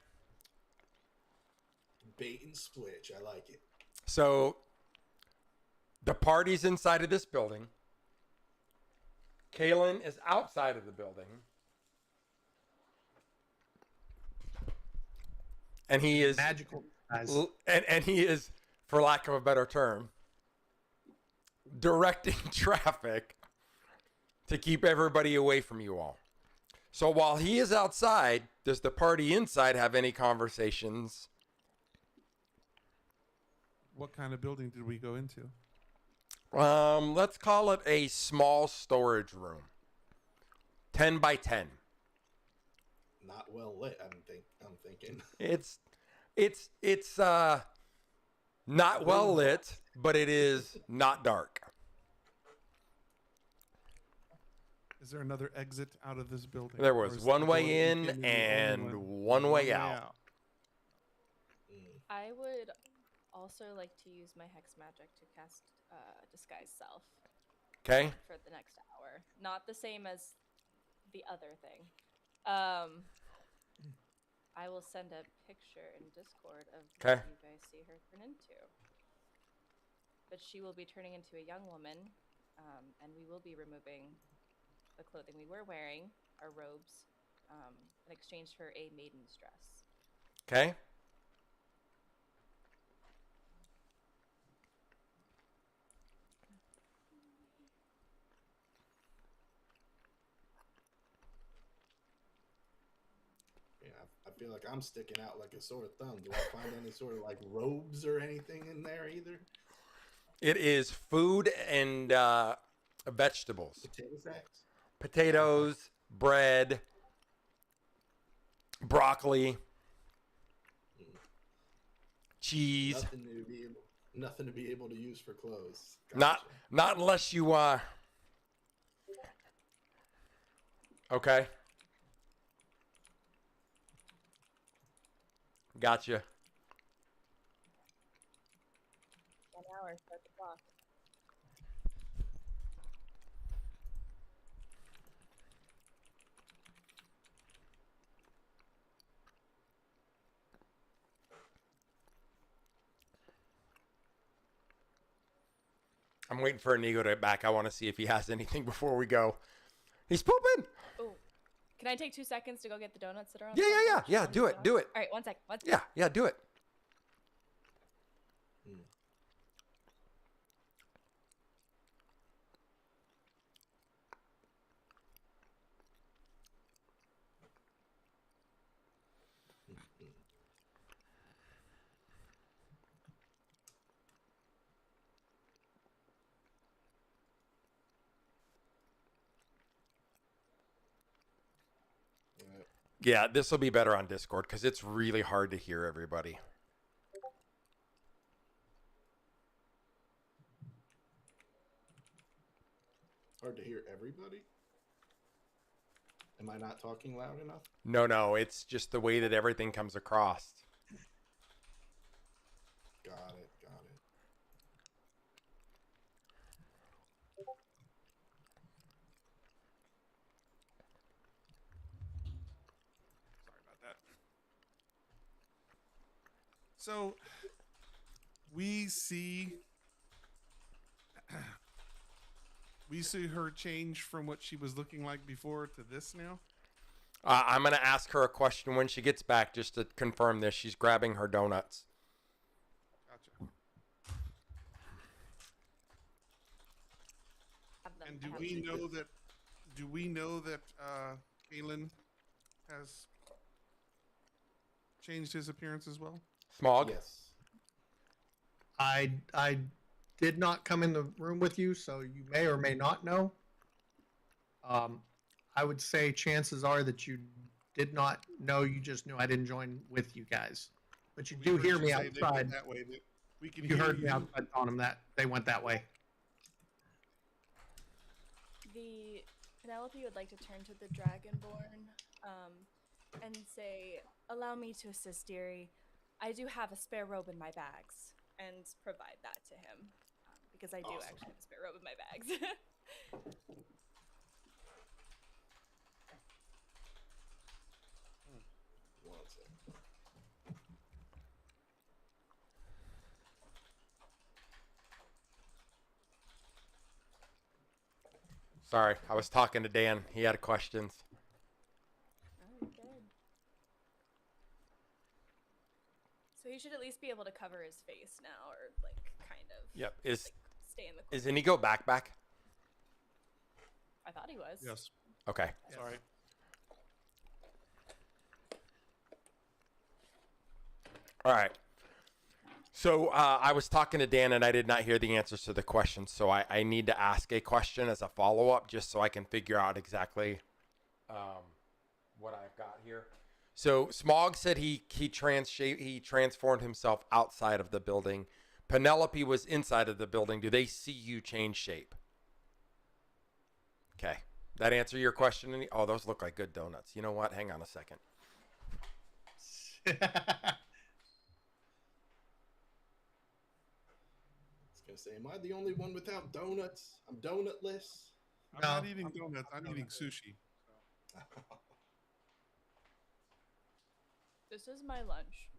Bait and switch. I like it. So the party's inside of this building. Kalen is outside of the building. And he is Magical disguise. and he is, for lack of a better term, directing traffic to keep everybody away from you all. So while he is outside, does the party inside have any conversations? What kind of building did we go into? Let's call it a small storage room. 10 by 10. Not well lit. I'm thinking. It's not well lit, but it is not dark. Is there another exit out of this building? There Or was is one the door way that in we came the and only one way out. I would also like to use my hex magic to cast Disguise Self Okay. for the next hour. Not the same as the other thing. I will send a picture in Discord of Okay. what you guys see her turn into. But she will be turning into a young woman, and we will be removing the clothing we were wearing, our robes, in exchange for a maiden's dress. Okay. Yeah, I feel like I'm sticking out like a sore thumb. Do I find any sort of robes or anything in there either? It is food and vegetables. Potato sacks? Potatoes, bread, broccoli, cheese. Nothing to be able to use for clothes. Not unless you okay. Gotcha. 1 hour, start the clock. I'm waiting for Inigo to get back. I want to see if he has anything before we go. He's pooping. Oh, can I take 2 seconds to go get the donuts that are on? Yeah, the yeah, yeah, bench? yeah. Do it, do it. All right, 1 sec. 1 sec. Yeah, yeah, do it. Yeah, this will be better on Discord because it's really hard to hear everybody. Hard to hear everybody? Am I not talking loud enough? No, it's just the way that everything comes across. Got it. Sorry about that. So we see her change from what she was looking like before to this now. I'm going to ask her a question when she gets back just to confirm this. She's grabbing her donuts. Gotcha. And do we know that Kalen has changed his appearance as well? Smog? Yes. I did not come in the room with you, so you may or may not know. I would say chances are that you did not know. You just knew I didn't join with you guys, but you do hear me outside. That way, that we can. You heard me outside on them that they went that way. The Penelope would like to turn to the Dragonborn and say, "Allow me to assist, dearie. I do have a spare robe in my bags," and provide that to him because I do actually have a spare robe in my bags. One second. Sorry, I was talking to Dan. He had questions. Oh, good. So he should at least be able to cover his face now, or like kind of. Yep. Like, stay in the. Is Inigo back? I thought he was. Yes. Okay. Sorry. All right. So I was talking to Dan and I did not hear the answers to the questions. So I need to ask a question as a follow-up just so I can figure out exactly what I've got here. So Smog said he transformed himself outside of the building. Penelope was inside of the building. Do they see you change shape? Okay. That answer your question? Oh, those look like good donuts. You know what? Hang on a second. Gonna say, am I the only one without donuts? I'm donutless. I'm not eating donuts. I'm eating sushi. This is my lunch.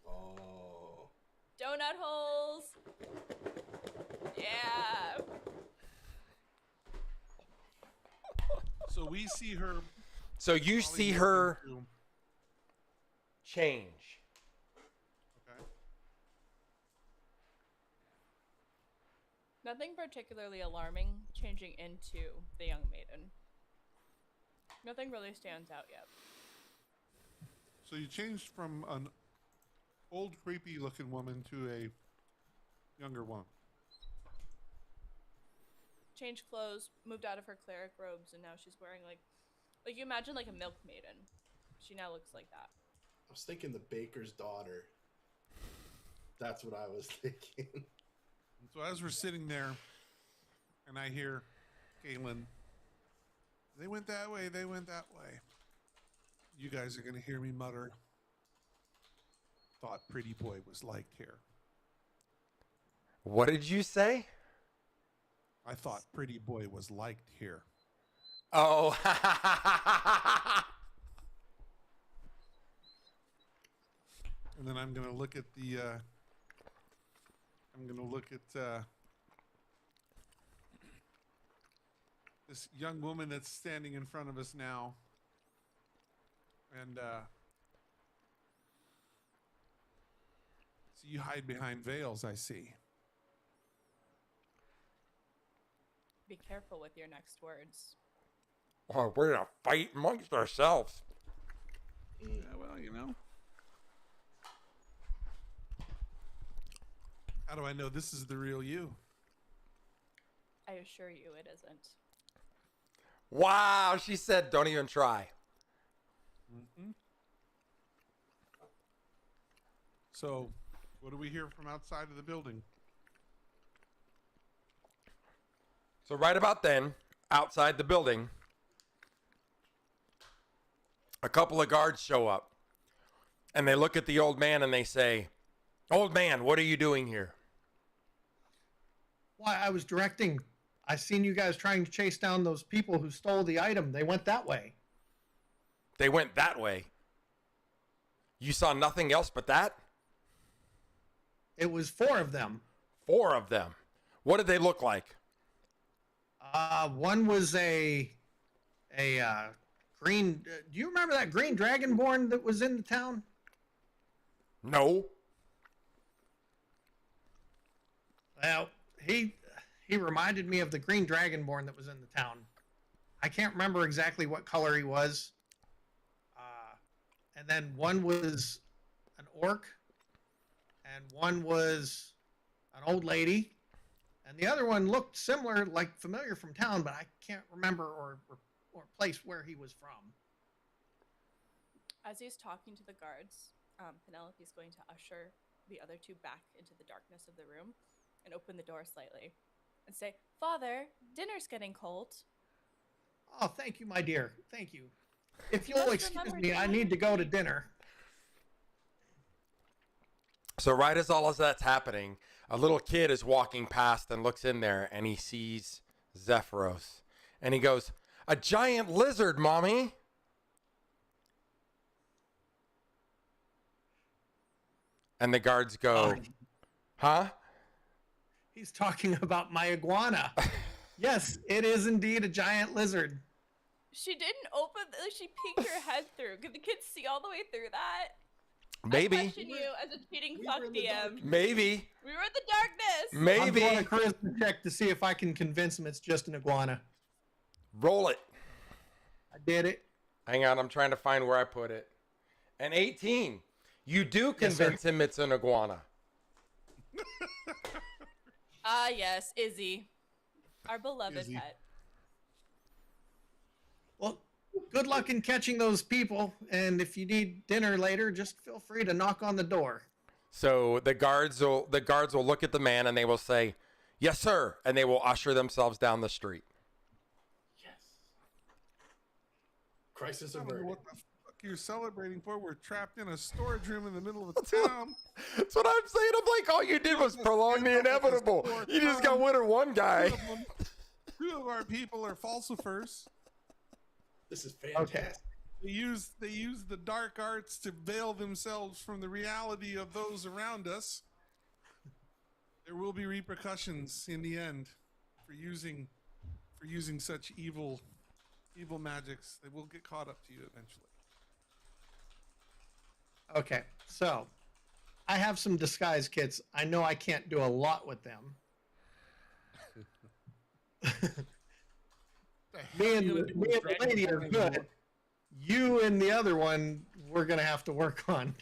Oh. Donut holes. Yeah. So we see her. So you see her change. Okay. Nothing particularly alarming changing into the young maiden. Nothing really stands out yet. So you changed from an old, creepy-looking woman to a younger one. Changed clothes, moved out of her cleric robes, and now she's wearing like Like you imagine like a milk maiden. She now looks like that. I was thinking the baker's daughter. That's what I was thinking. And so as we're sitting there, and I hear Galen, they went that way, they went that way. You guys are going to hear me mutter, thought Pretty Boy was liked here. What did you say? I thought Pretty Boy was liked here. Oh. And then I'm going to look at the, this young woman that's standing in front of us now. And, so you hide behind veils, I see. Be careful with your next words. Oh, we're gonna fight amongst ourselves. Yeah, well, you know. How do I know this is the real you? I assure you it isn't. Wow, she said, don't even try. Mm-hmm. So, what do we hear from outside of the building? So right about then, outside the building, a couple of guards show up. And they look at the old man and they say, "Old man, what are you doing here?" Why, I was directing. I seen you guys trying to chase down those people who stole the item. They went that way. They went that way. You saw nothing else but that? It was 4 of them. 4 of them. What did they look like? One was a green. Do you remember that green dragonborn that was in the town? No. Well, he reminded me of the green dragonborn that was in the town. I can't remember exactly what color he was. And then one was an orc, and one was an old lady, and the other one looked similar, like familiar from town, but I can't remember or place where he was from. As he's talking to the guards, Penelope's going to usher the other 2 back into the darkness of the room and open the door slightly and say, "Father, dinner's getting cold." Oh, thank you, my dear. Thank you. If you'll Just excuse remember me, to I eat. need to go to dinner. So right as all of that's happening, a little kid is walking past and looks in there and he sees Zephyros. And he goes, "A giant lizard, Mommy." And the guards go, "Huh?" He's talking about my iguana. Yes, it is indeed a giant lizard. She didn't open. She peeked her head through. Could the kids see all the way through that? I Maybe. question you as a cheating we fuck were in the dark. DM. Maybe. We were in the darkness. I'm Maybe. doing a charisma check to see if I can convince him it's just an iguana. Roll it. I did it. Hang on, I'm trying to find where I put it. An 18. You do Yes, sir. convince him it's an iguana. Ah, yes, Izzy, our beloved Izzy. pet. Well, good luck in catching those people, and if you need dinner later, just feel free to knock on the door. So the guards will look at the man and they will say, "Yes, sir," and they will usher themselves down the street. Yes. Crisis I don't know averted. what the fuck you're celebrating for. We're trapped in a storage room in the middle of a town. That's what I'm saying. I'm like, all you did was prolong the inevitable. You just got rid of one guy. 2 of our people are falsifers. This is fantastic. Okay. They use the dark arts to veil themselves from the reality of those around us. There will be repercussions in the end for using such evil magics. They will get caught up to you eventually. Okay, so I have some disguise kits. I know I can't do a lot with them. Me and the lady are good. You and the other one, we're gonna have to work on.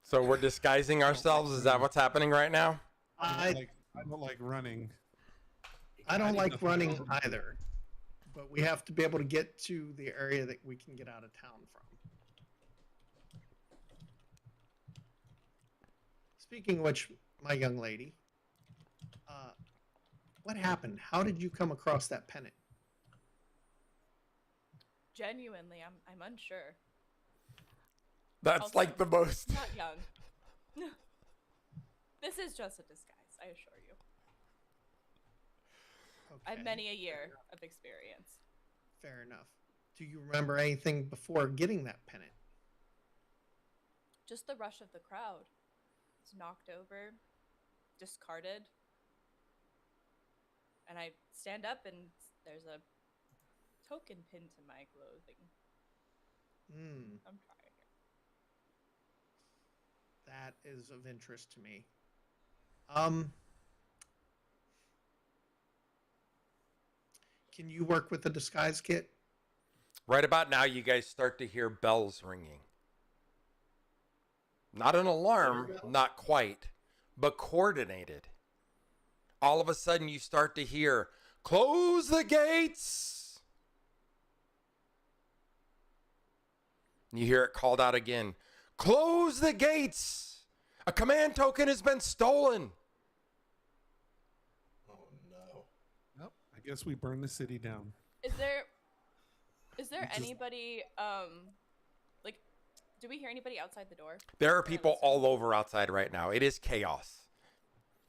So we're disguising ourselves. Is that what's happening right now? I I don't like running. I don't need like nothing running else. either, but we have to be able to get to the area that we can get out of town from. Speaking of which, my young lady, what happened? How did you come across that pennant? Genuinely, I'm unsure. That's Also, like the most. Not young. This is just a disguise, I assure you. I have Okay, many a year of experience. fair enough. Do you remember anything before getting that pennant? Just the rush of the crowd. It's knocked over, discarded. And I stand up and there's a token pinned to my clothing. Hmm, I'm trying here. that is of interest to me. Can you work with the disguise kit? Right about now, you guys start to hear bells ringing. Not an alarm, not quite, but coordinated. All of a sudden, you start to hear, "Close the gates!" You hear it called out again, "Close the gates! A command token has been stolen!" Oh no. Nope. I guess we burn the city down. Is there Just- anybody like do we hear anybody outside the door? There are Can I people listen? all over outside right now. It is chaos.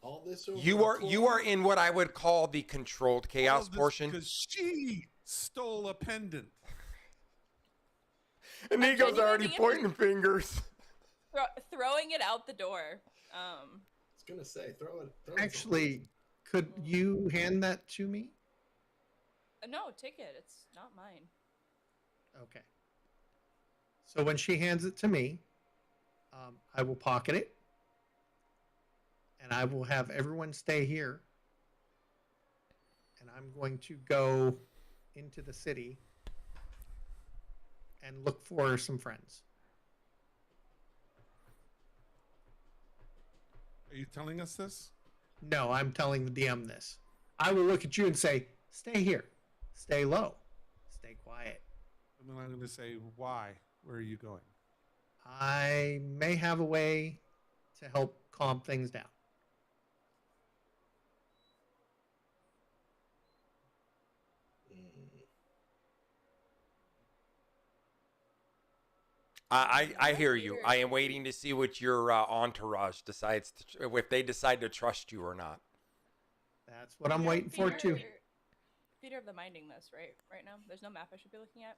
All this over You a are coin? in what I would call the controlled chaos portion. Because she stole a pendant. And I'm Nico's already genuinely pointing fingers. Throwing it out the door. I was gonna say, throw it. Actually, could you hand that to me? No, take it. It's not mine. Okay. So when she hands it to me, I will pocket it, and I will have everyone stay here. And I'm going to go into the city and look for some friends. Are you telling us this? No, I'm telling the DM this. I will look at you and say, stay here, stay low, stay quiet. And then I'm going to say, why? Where are you going? I may have a way to help calm things down. I hear you. I am waiting to see what your entourage decides to, if they decide to trust you or not. That's what I'm Yeah, waiting for too. Theater of the Minding this, right now? There's no map I should be looking at?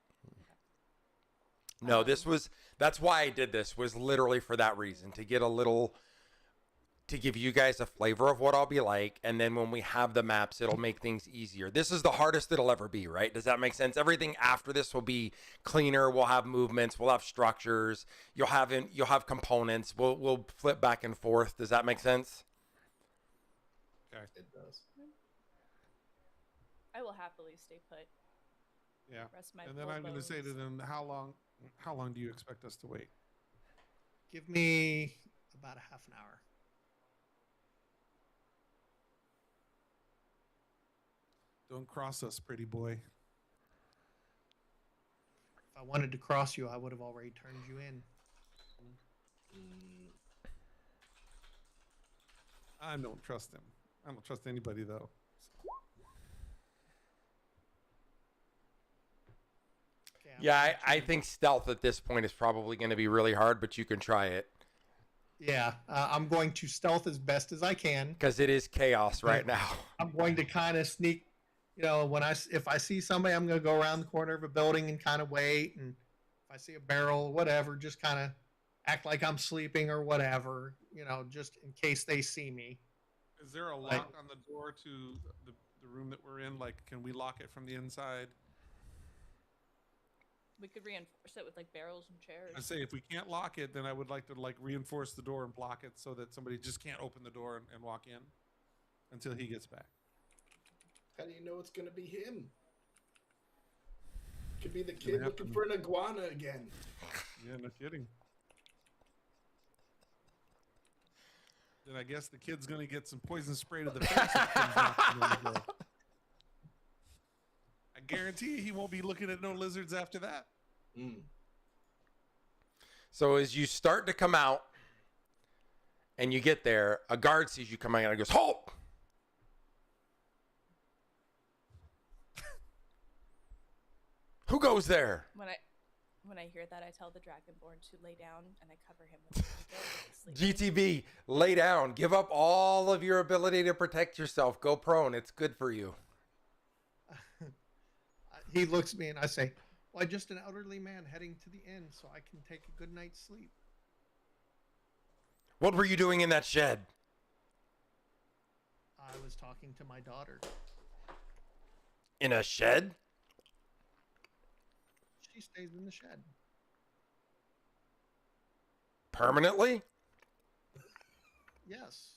No, that's why I did this, was literally for that reason, to get a little, to give you guys a flavor of what I'll be like, and then when we have the maps, it'll make things easier. This is the hardest it'll ever be, right? Does that make sense? Everything after this will be cleaner. We'll have movements, we'll have structures, you'll have components. We'll flip back and forth. Does that make sense? It does. I will happily stay put. Yeah. Rest my And then I'm going to say to bones. them, how long do you expect us to wait? Give me about a half an hour. Don't cross us, pretty boy. If I wanted to cross you, I would have already turned you in. I don't trust him. I don't trust anybody, though. Okay, Yeah, I think stealth at this point is probably going to be really hard, but you can try it. Yeah, I'm going to stealth as best as I can. Because it is chaos right now. I'm going to kind of sneak, if I see somebody, I'm going to go around the corner of a building and kind of wait. And if I see a barrel, whatever, just kind of act like I'm sleeping or whatever, just in case they see me. Is there a lock on the door to the room that we're in? Like, can we lock it from the inside? We could reinforce it with like barrels and chairs. I say if we can't lock it, then I would like to reinforce the door and block it so that somebody just can't open the door and walk in until he gets back. How do you know it's gonna be him? Could be the kid looking for an iguana again. Yeah, no kidding. then I guess the kid's going to get some poison spray to the face. If he comes knocking on the door. I guarantee he won't be looking at no lizards after that. Mm. So as you start to come out and you get there, a guard sees you coming out and goes, "Halt!" Who goes there? When I hear that, I tell the Dragonborn to lay down, and I cover him with a blanket. GTB, lay down. Give up all of your ability to protect yourself. Go prone. It's good for you. He looks at me and I say, "Well, I'm just an elderly man heading to the inn so I can take a good night's sleep." What were you doing in that shed? I was talking to my daughter. In a shed? She stays in the shed. Permanently? Yes.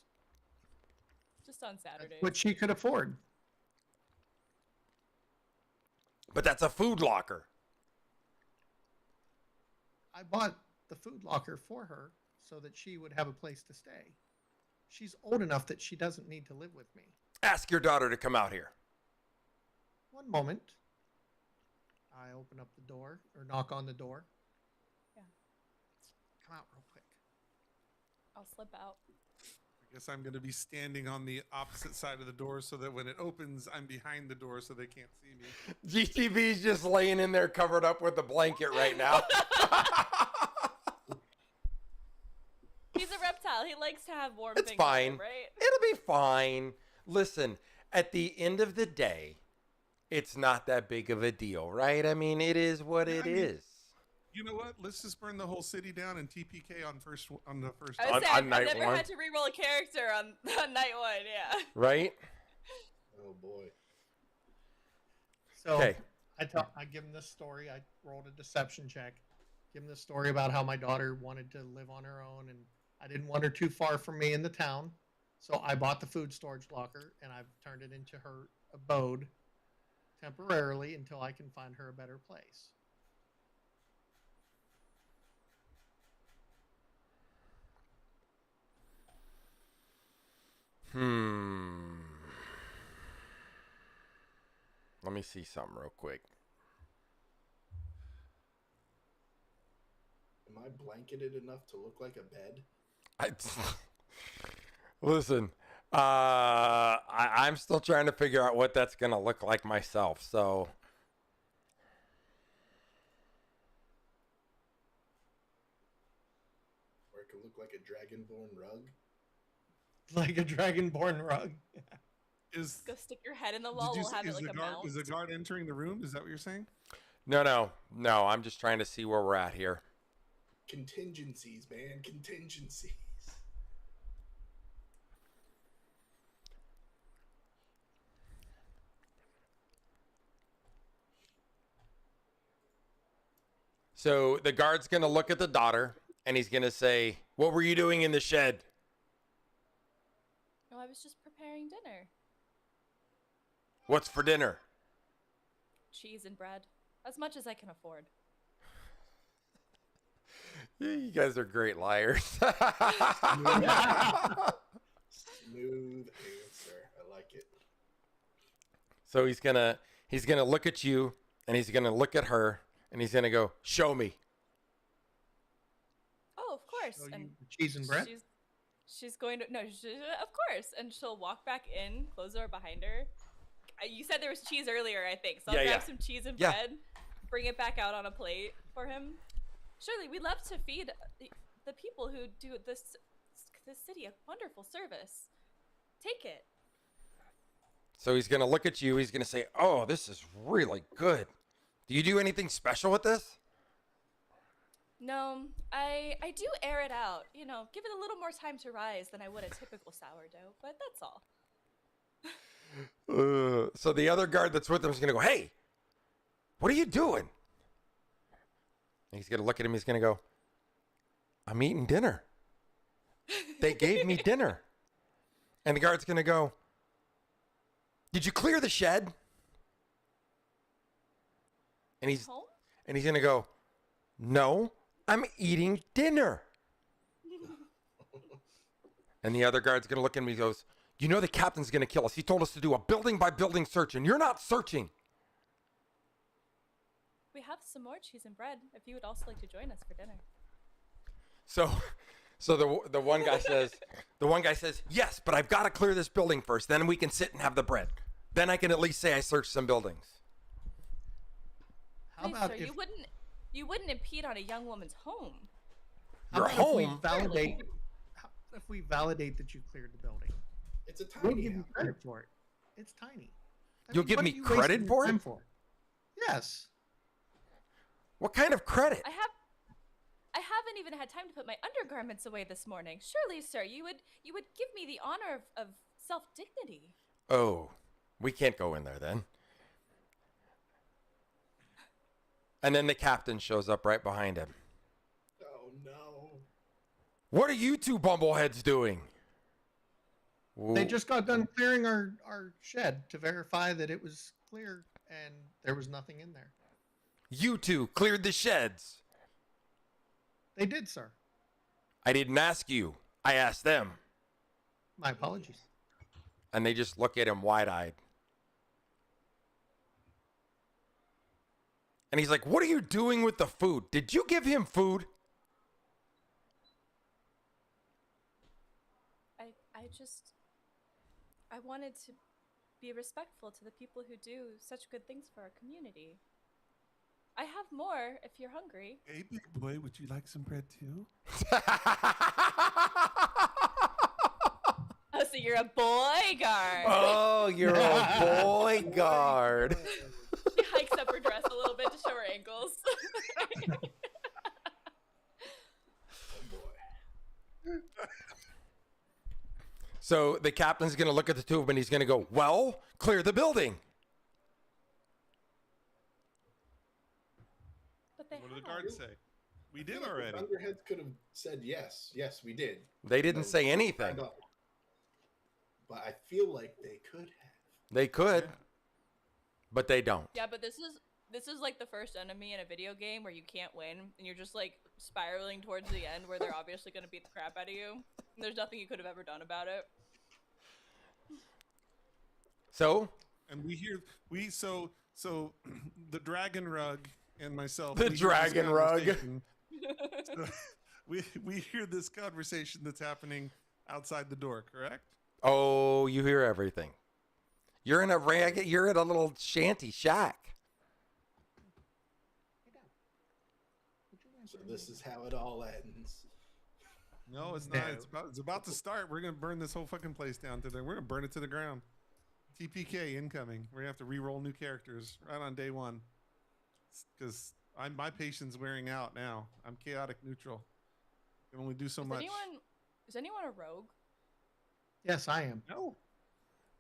Just on Saturdays. That's what she could afford. But that's a food locker. I bought the food locker for her so that she would have a place to stay. She's old enough that she doesn't need to live with me. Ask your daughter to come out here. One moment. I open up the door or knock on the door. Yeah. Come out real quick. I'll slip out. I guess I'm going to be standing on the opposite side of the door so that when it opens, I'm behind the door so they can't see me. GTB's just laying in there covered up with a blanket right now. He's a reptile. He likes to have warm It's things on fine. him, right? It'll be fine. Listen, at the end of the day, it's not that big of a deal, right? I mean, it is what it is. You know what? Let's just burn the whole city down and TPK on the first. I was On- saying, on I've night never one. had to reroll a character on night one, yeah. Right? Oh boy. So Okay. I give him this story. I rolled a deception check. Give him this story about how my daughter wanted to live on her own, and I didn't want her too far from me in the town. So I bought the food storage locker, and I've turned it into her abode temporarily until I can find her a better place. Let me see something real quick. Am I blanketed enough to look like a bed? Listen, I'm still trying to figure out what that's going to look like myself. So, Or it could look like a dragonborn rug? Like a dragonborn rug. Is Go stick your head in the wall. We'll have it like a mount. is the guard entering the room? Is that what you're saying? no. I'm just trying to see where we're at here. Contingencies, man. Contingencies. So the guard's going to look at the daughter and he's going to say, "What were you doing in the shed?" No, I was just preparing dinner. "What's for dinner?" Cheese and bread. As much as I can afford. You guys are great liars. Smooth answer. I like it. So he's gonna look at you and he's gonna look at her and he's gonna go, "Show me." Oh, of course. So you, And cheese and bread? she's going to, no, of course. And she'll walk back in, close the door behind her. You said there was cheese earlier, I think. So I'll grab some cheese and bread, bring it back out on a plate for him. Surely, we love to feed the people who do this city a wonderful service. Take it. So he's gonna look at you. He's gonna say, "Oh, this is really good. Do you do anything special with this?" No, I do air it out. You know, give it a little more time to rise than I would a typical sourdough, but that's all. So the other guard that's with him is gonna go, "Hey, what are you doing?" And he's gonna look at him. He's gonna go, "I'm eating dinner. They gave me dinner." And the guard's gonna go, "Did you clear the shed?" And he's Home? gonna go, "No, I'm eating dinner." And the other guard's going to look at me and goes, you know the captain's going to kill us. He told us to do a building-by-building search, and you're not searching. We have some more cheese and bread if you would also like to join us for dinner. So the one guy says, yes, but I've got to clear this building first. Then we can sit and have the bread. Then I can at least say I searched some buildings. How Please, about sir, if, you wouldn't impede on a young woman's home. Your how about if we home? validate? How about if we validate that you cleared the building? It's a We'll tiny give you house. credit for it. It's tiny. You'll give what me are you credit wasting for time it? Yes. What kind of credit? I haven't even had time to put my undergarments away this morning. Surely, sir, you would give me the honor of self-dignity. Oh, we can't go in there then. And then the captain shows up right behind him. Oh no. What are you two bumbleheads doing? They just got done clearing our shed to verify that it was clear and there was nothing in there. You two cleared the sheds. They did, sir. I didn't ask you. I asked them. My apologies. And they just look at him wide-eyed. And he's like, what are you doing with the food? Did you give him food? I wanted to be respectful to the people who do such good things for our community. I have more if you're hungry. Hey, big boy, would you like some bread too? Oh, so you're a boy guard. Oh, you're a boy guard. She hikes up her dress a little bit to show her ankles. So the captain's going to look at the two of them and he's going to go, well, clear the building. But they What do the have. guards say? We I did feel like already. The Thunderheads could have said yes. Yes, we did. They didn't say anything. But I feel like they could have. They could, Yeah. but they don't. Yeah, but this is like the first enemy in a video game where you can't win and you're just like spiraling towards the end where they're obviously going to beat the crap out of you. And there's nothing you could have ever done about it. So And so the dragon rug and myself. The we hear this dragon rug. conversation. So we hear this conversation that's happening outside the door, correct? Oh, you hear everything. You're in you're at a little shanty shack. So this is how it all ends. No, it's No. not. It's about to start. We're gonna burn this whole fucking place down today. We're gonna burn it to the ground. TPK incoming. We're gonna have to re-roll new characters right on day one. Because my patience wearing out now. I'm chaotic neutral. Can only do so much. Is anyone a rogue? Yes, I am. No,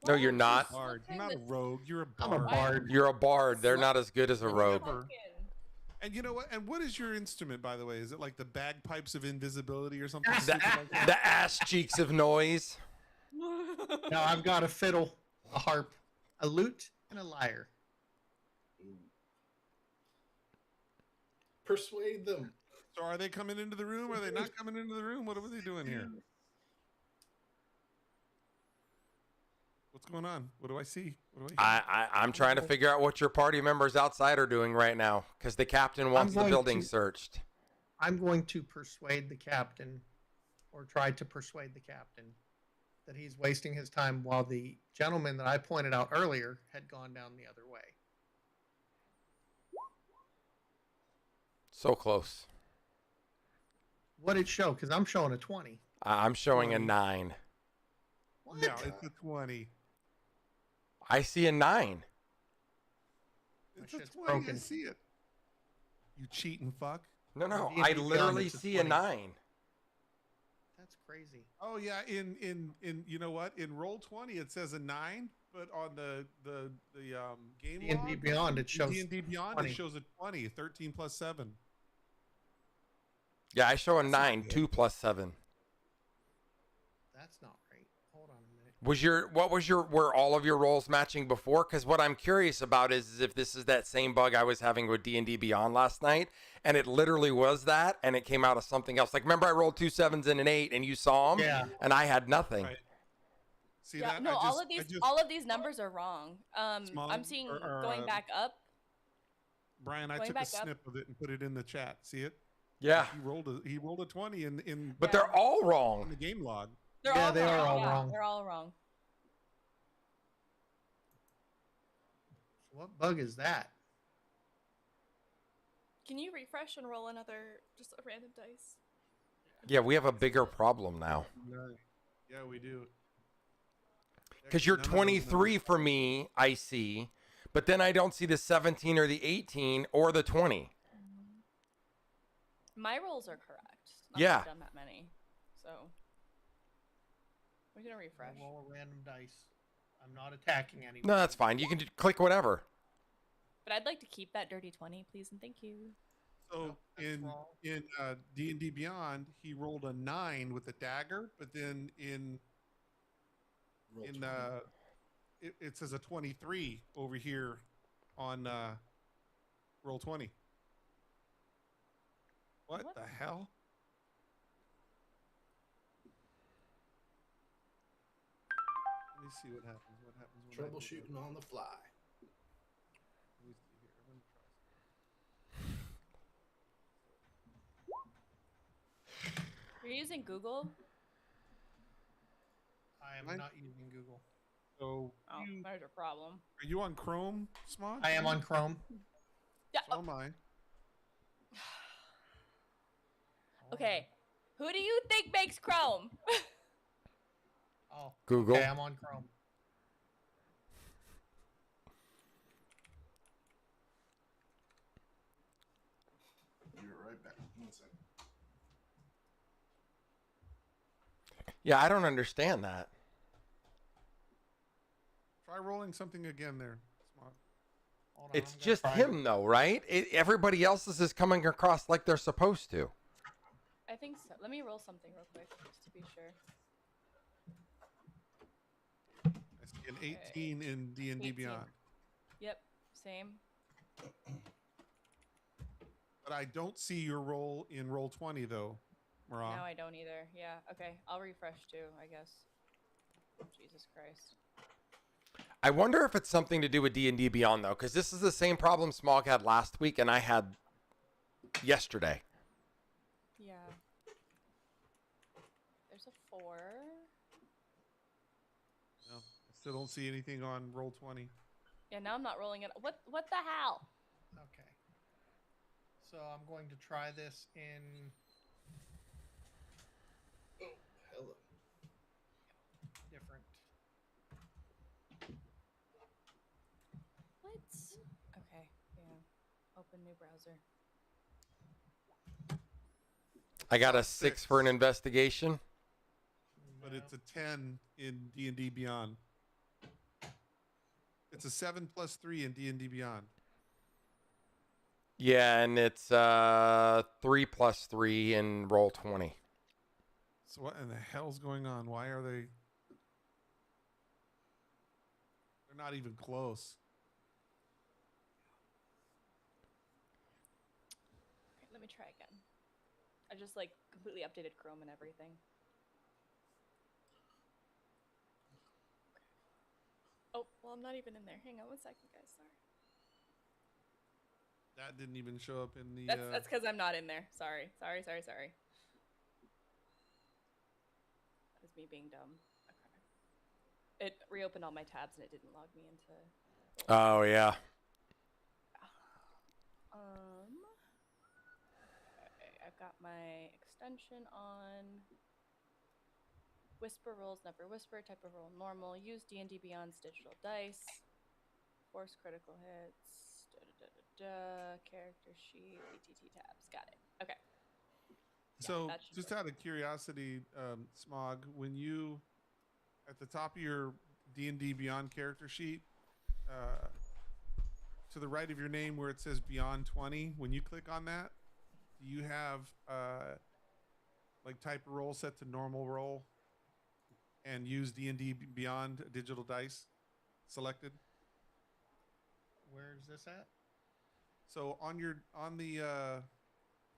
No, you're not. bard. You're not a rogue. You're a I'm bard. a bard. You're a bard. They're not as good as a rogue. Whatever. And you know what? And what is your instrument, by the way? Is it like the bagpipes of invisibility or something? The, stupid like that? the ass cheeks of noise. No, I've got a fiddle, a harp, a lute, and a lyre. Ooh. Persuade them. So are they coming into the room? Are they not coming into the room? What are they doing here? What's going on? What do I see? What do I hear? I'm trying to figure out what your party members outside are doing right now because the captain wants the going building to- searched. I'm going to persuade the captain, or try to persuade the captain, that he's wasting his time while the gentleman that I pointed out earlier had gone down the other way. So close. What did it show? Because I'm showing a 20. I'm showing a 9. What? No, it's a 20. I see a 9. It's a shit's 20. I broken. see it. You cheating fuck. No, D&D I Beyond, literally it's a see a 20. 9. That's crazy. Oh yeah, in you know what? In roll 20 it says a 9, but on the game D&D log, Beyond, it shows D&D Beyond 20. it shows a 20, 13 plus 7. Yeah, I show a That's 9, good. 2 plus 7. That's not right. Hold on a minute. Were all of your rolls matching before? Because what I'm curious about is if this is that same bug I was having with D&D Beyond last night, and it literally was that, and it came out of something else. Like, remember I rolled 2 7s and an 8, and you saw them, Yeah. and I had nothing. Right. See Yeah, that? no, I just, all of these numbers are wrong. Small I'm seeing or, going back up. Brian, I Going took a back up. snip of it and put it in the chat. See it? Yeah, He rolled a 20 in but Yeah. they're all in wrong. the game log. They're Yeah, all they wrong. are all Yeah, wrong. They're all wrong. What bug is that? Can you refresh and roll another, just a random dice? Yeah, we have a bigger problem now. Yeah, we do. Because you're 23 for me, I see, but then I don't see the 17 or the 18 or the 20. My rolls are correct. Not that Yeah. I've done that many, so we're gonna refresh. I'll roll a random dice. I'm not attacking anyone. No, that's fine. You can click whatever. But I'd like to keep that dirty 20, please, and thank you. So Nope, that's in wrong. D&D Beyond, he rolled a 9 with a dagger, but then Roll in 20. it says a 23 over here on roll 20. What What? the hell? Let me see what happens. What happens when I do Troubleshooting that? on the fly. Let me see here. I'm gonna try something. You're using Google? I am Mine- not using Google. So Oh, there's a problem. are you on Chrome, Smog? I am on Chrome. Yeah. So am I. Okay. Who do you think makes Chrome? Oh, Google. okay, I'm on Chrome. Be right back. 1 second. Yeah, I don't understand that. Try rolling something again there, Smog. Hold on, It's I'm gonna just try him, though, right? Everybody else's is coming across like they're supposed to. I think so. Let me roll something real quick, just to be sure. I see an 18 in D&D 18. Beyond. Yep, same. But I don't see your roll in roll 20 though, Marah. Now I don't either. Yeah, okay. I'll refresh too, I guess. Jesus Christ. I wonder if it's something to do with D&D Beyond, though, because this is the same problem Smog had last week and I had yesterday. Yeah. There's a 4. No, I still don't see anything on roll 20. Yeah, now I'm not rolling it. What the hell? Okay. So I'm going to try this in Hello. different. What? Okay, yeah. Open new browser. I got a 6 for an investigation. But No. it's a 10 in D&D Beyond. It's a 7 plus 3 in D&D Beyond. Yeah, and it's 3 plus 3 in roll 20. So what in the hell's going on? Why are they? They're not even close. Okay, let me try again. I just like completely updated Chrome and everything. Oh, well, I'm not even in there. Hang on 1 second, guys. Sorry. That didn't even show up in the. That's because I'm not in there. Sorry. That was me being dumb. Okay. It reopened all my tabs and it didn't log me into. Oh, yeah. Okay, I've got my extension on. Whisper rolls, never whisper. Type of roll normal. Use D&D Beyond's digital dice. Force critical hits. Character sheet. BTT tabs. Got it. Okay. So, that should just work. out of curiosity, Smog, when you at the top of your D&D Beyond character sheet, to the right of your name where it says Beyond 20, when you click on that, do you have like type of roll set to normal roll? and use D&D Beyond digital dice selected. Where's this at? So on the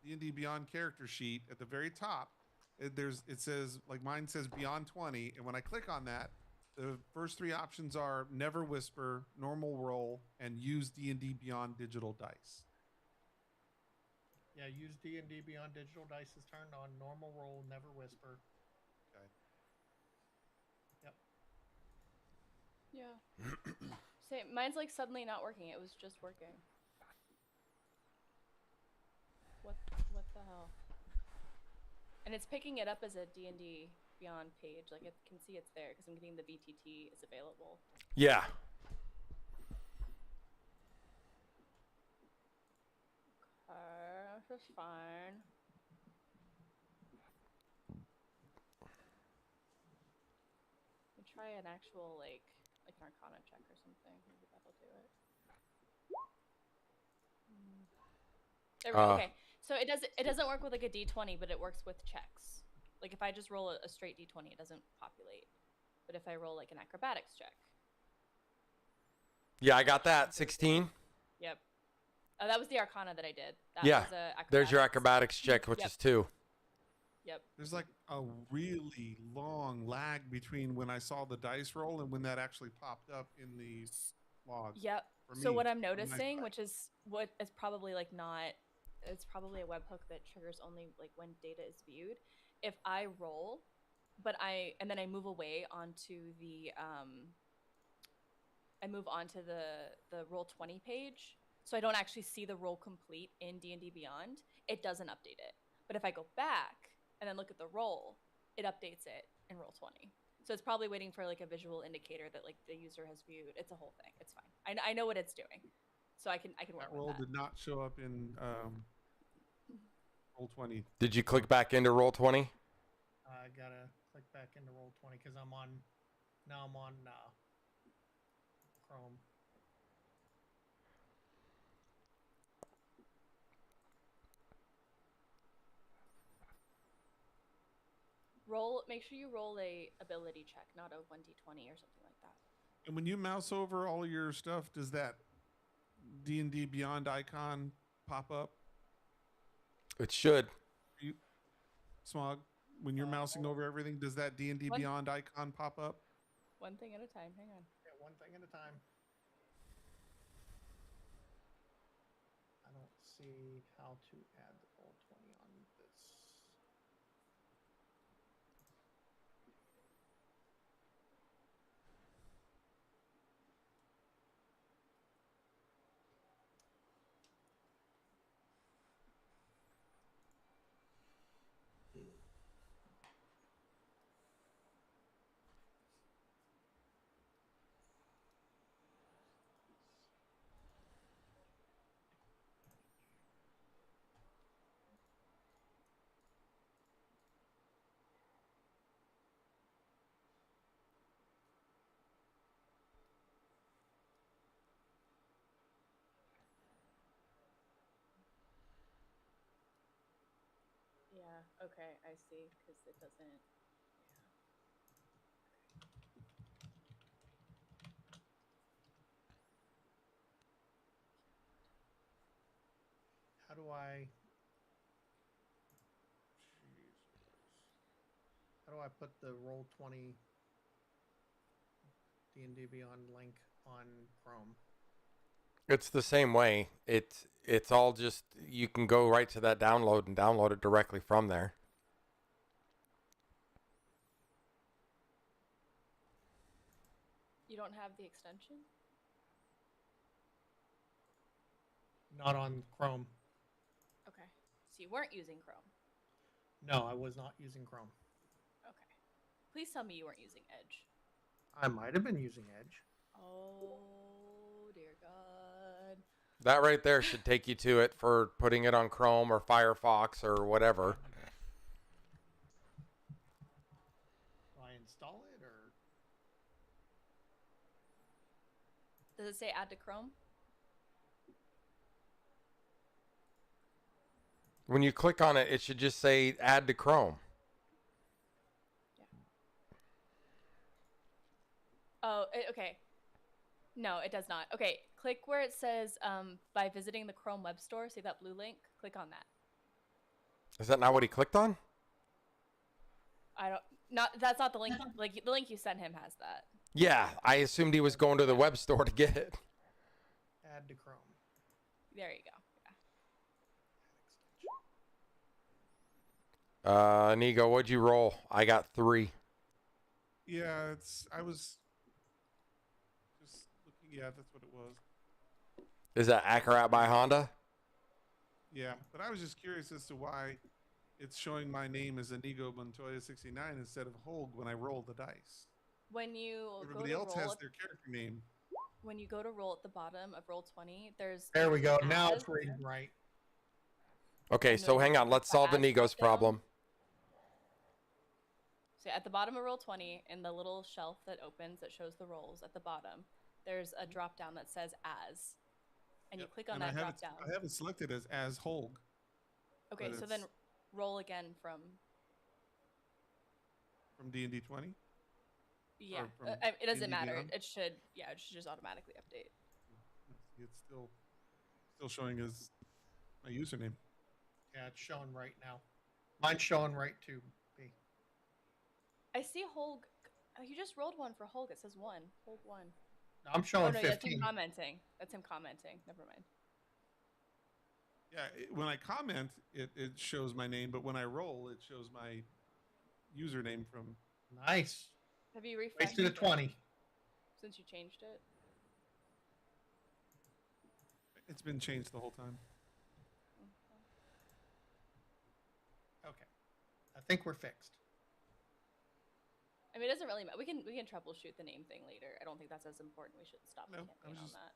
D&D Beyond character sheet at the very top, it says, like mine says Beyond 20, and when I click on that, the first three options are Never Whisper, Normal Roll, and Use D&D Beyond digital dice. Yeah, use D&D Beyond digital dice is turned on. Normal roll, never whisper. Okay. Yep. Yeah. Same. Mine's like suddenly not working. It was just working. What the hell? And it's picking it up as a D&D Beyond page. Like, I can see it's there because I'm getting the VTT is available. Yeah. That's fine. We try an actual like an Arcana check or something. Maybe that'll do it. There we go. Okay, so it doesn't work with like a D20, but it works with checks. Like if I just roll a straight D20, it doesn't populate. But if I roll like an acrobatics check. Yeah, I got that. 16. Yep. Oh, that was the Arcana that I did. That Yeah. was There's your acrobatics check, which is 2. Yep. There's like a really long lag between when I saw the dice roll and when that actually popped up in the log. Yep. So what I'm noticing, which is what is probably like not, it's probably a webhook that triggers only like when data is viewed. If I roll, and then I move away onto the the roll 20 page, so I don't actually see the roll complete in D&D Beyond. It doesn't update it. But if I go back and then look at the roll, it updates it in roll 20. So it's probably waiting for like a visual indicator that like the user has viewed. It's a whole thing. It's fine. I know what it's doing, so I can work That with roll that. did not show up in roll 20. Did you click back into roll 20? I gotta click back into roll 20 because I'm on Chrome. Make sure you roll a ability check, not a 1d20 or something like that. And when you mouse over all your stuff, does that D&D Beyond icon pop up? It should. Smog, when you're mousing over everything, does that D&D Beyond icon pop up? One thing at a time. Hang on. Yeah, one thing at a time. I don't see how to add the roll 20 on this. Yeah. Okay. I see. Because it doesn't. How do I? How do I put the roll 20 D&D Beyond link on Chrome? It's the same way. It's all just, you can go right to that download and download it directly from there. You don't have the extension? Not on Chrome. Okay. So you weren't using Chrome. No, I was not using Chrome. Okay. Please tell me you weren't using Edge. I might have been using Edge. Oh, dear God. That right there should take you to it for putting it on Chrome or Firefox or whatever. Do I install it or? Does it say add to Chrome? When you click on it, it should just say add to Chrome. Yeah. Oh, okay. No, it does not. Okay, click where it says by visiting the Chrome Web Store. See that blue link? Click on that. Is that not what he clicked on? I don't. Not that's not the link. Like the link you sent him has that. Yeah, I assumed he was going to the web store to get it. Add to Chrome. There you go. Yeah. Nigo, what'd you roll? I got 3. Yeah, I was just looking. Yeah, that's what it was. Is that Accurat by Honda? Yeah, but I was just curious as to why it's showing my name as Inigo Montoya 69 instead of Holg when I roll the dice. When you Everybody go to else roll has at, their character name. when you go to roll at the bottom of roll 20, there's There we go. as, Now it's reading right. Okay, And so there's hang on. Let's solve as Inigo's drop-down. problem. So at the bottom of roll 20, in the little shelf that opens that shows the rolls at the bottom, there's a drop down that says as, and you Yep, click on and that I have drop it, down. I have it selected as Holg. Okay, but so then it's roll again from D&D 20. yeah. from It doesn't D&D matter. Beyond? It should just automatically update. It's still showing as my username. Yeah, it's showing right now. Mine's showing right too. B. I see Holg. Oh, you just rolled one for Holg. It says 1. Holg 1. I'm showing Oh no, that's him 15. commenting. That's him commenting. Never mind. Yeah, when I comment, it shows my name, but when I roll, it shows my username from. Nice. Have you refreshed Wasted a it 20. since you changed it? It's been changed the whole time. Okay. I think we're fixed. I mean, it doesn't really matter. We can troubleshoot the name thing later. I don't think that's as important. We shouldn't stop the No, I campaign was on just- that.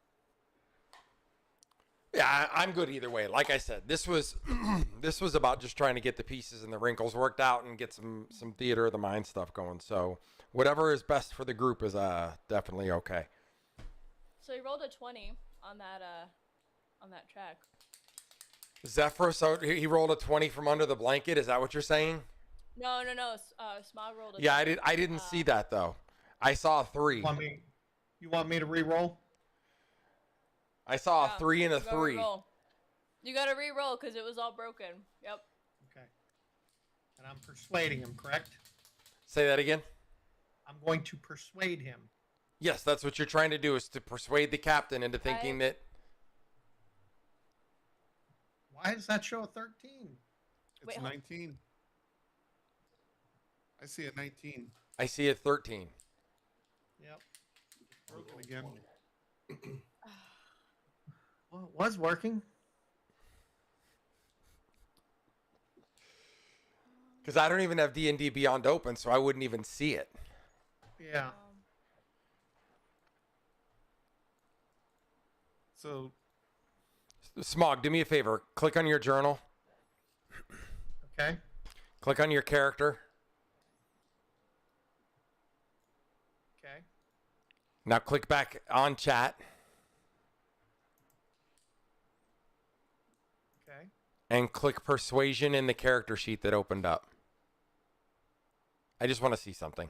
Yeah, I'm good either way. Like I said, this was this was about just trying to get the pieces and the wrinkles worked out and get some theater of the mind stuff going. So whatever is best for the group is definitely okay. So he rolled a 20 on that track. Zephyr, so he rolled a 20 from under the blanket. Is that what you're saying? No. Smog rolled a Yeah, 20. I didn't see that though. I saw a 3. You want me to re-roll? I saw Yeah, a 3 and a you gotta 3. re-roll. You gotta re-roll because it was all broken. Yep. Okay. And I'm persuading him, correct? Say that again. I'm going to persuade him. Yes, that's what you're trying to do, is to persuade the captain into thinking that. Why does that show a 13? It's Wait, hold- 19. I see a 19. I see a 13. Yep. Broken again. Well, it was working. Because I don't even have D&D Beyond open, so I wouldn't even see it. Yeah. So Smog, do me a favor. Click on your journal. Okay. Click on your character. Okay. Now click back on chat Okay. and click persuasion in the character sheet that opened up. I just want to see something.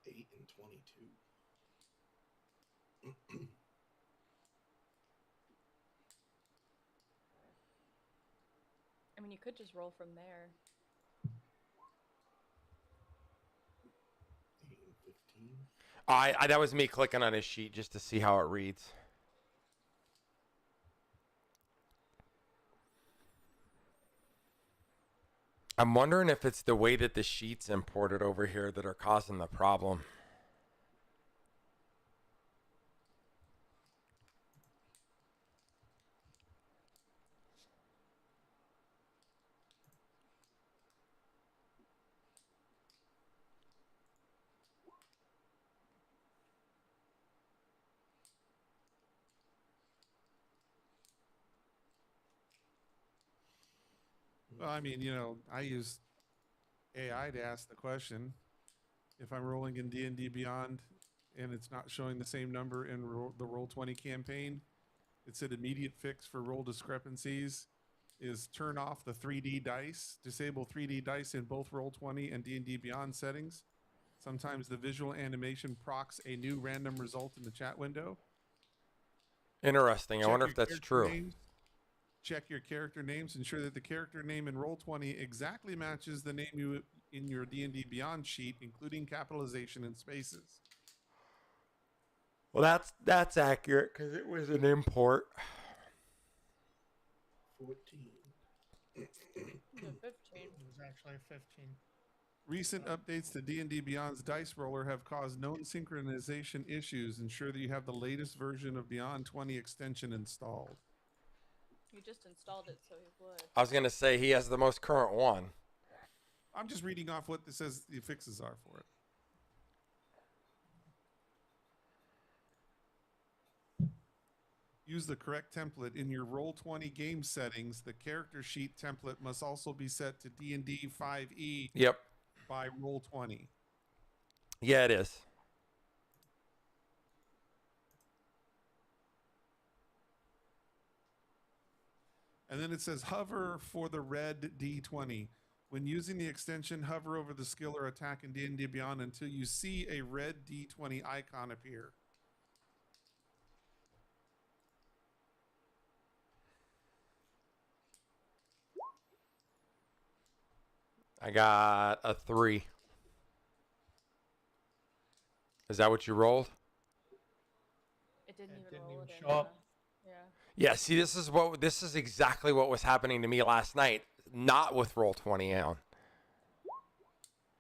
8 and 22. I mean, you could just roll from there. 8 and 15. I that was me clicking on his sheet just to see how it reads. I'm wondering if it's the way that the sheets imported over here that are causing the problem. Well, I mean, I use AI to ask the question. If I'm rolling in D&D Beyond and it's not showing the same number in the Roll20 campaign, it's an immediate fix for roll discrepancies. is turn off the 3D dice. Disable 3D dice in both Roll20 and D&D Beyond settings. Sometimes the visual animation procs a new random result in the chat window. Interesting. I Check wonder your if that's character true. names. Check your character names. Ensure that the character name in Roll20 exactly matches the name you in your D&D Beyond sheet, including capitalization and spaces. Well, that's accurate because it was an import. 14. No, 15. It was actually 15. Recent updates to D&D Beyond's Dice Roller have caused known synchronization issues. Ensure that you have the latest version of Beyond 20 extension installed. You just installed it, so he would. I was gonna say he has the most current one. I'm just reading off what this says the fixes are for it. Use the correct template in your Roll20 game settings. The character sheet template must also be set to D&D 5e Yep. by Roll20. Yeah, it is. And then it says hover for the red D20. When using the extension, hover over the skill or attack in D&D Beyond until you see a red D20 icon appear. I got a 3. Is that what you rolled? It didn't It even didn't roll even it in. show up. Yeah. Yeah. See, this is exactly what was happening to me last night. Not with Roll20 on.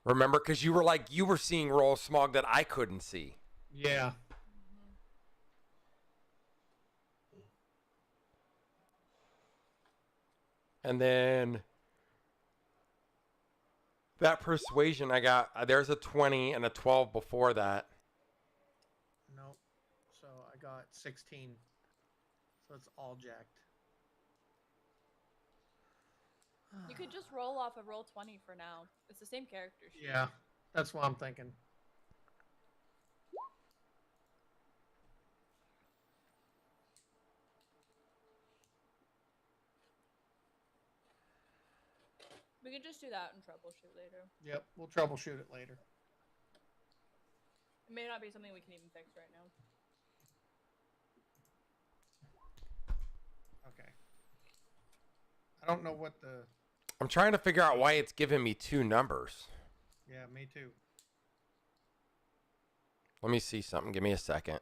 Remember, because you were seeing roll smog that I couldn't see. Yeah. And then that persuasion I got, there's a 20 and a 12 before that. Nope. So I got 16. So it's all jacked. You could just roll off of Roll20 for now. It's the same character sheet. Yeah, that's what I'm thinking. We could just do that and troubleshoot later. Yep, we'll troubleshoot it later. It may not be something we can even fix right now. Okay. I don't know what the... I'm trying to figure out why it's giving me 2 numbers. Yeah, me too. Let me see something. Give me a second.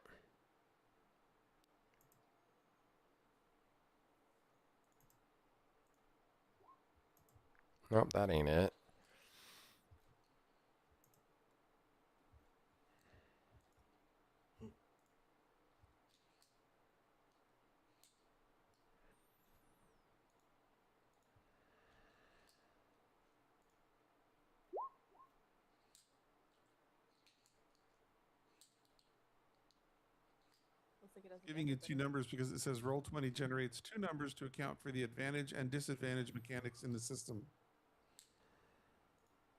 Nope, that ain't it. Looks like it doesn't Giving make you it 2 better. numbers because it says Roll20 generates 2 numbers to account for the advantage and disadvantage mechanics in the system.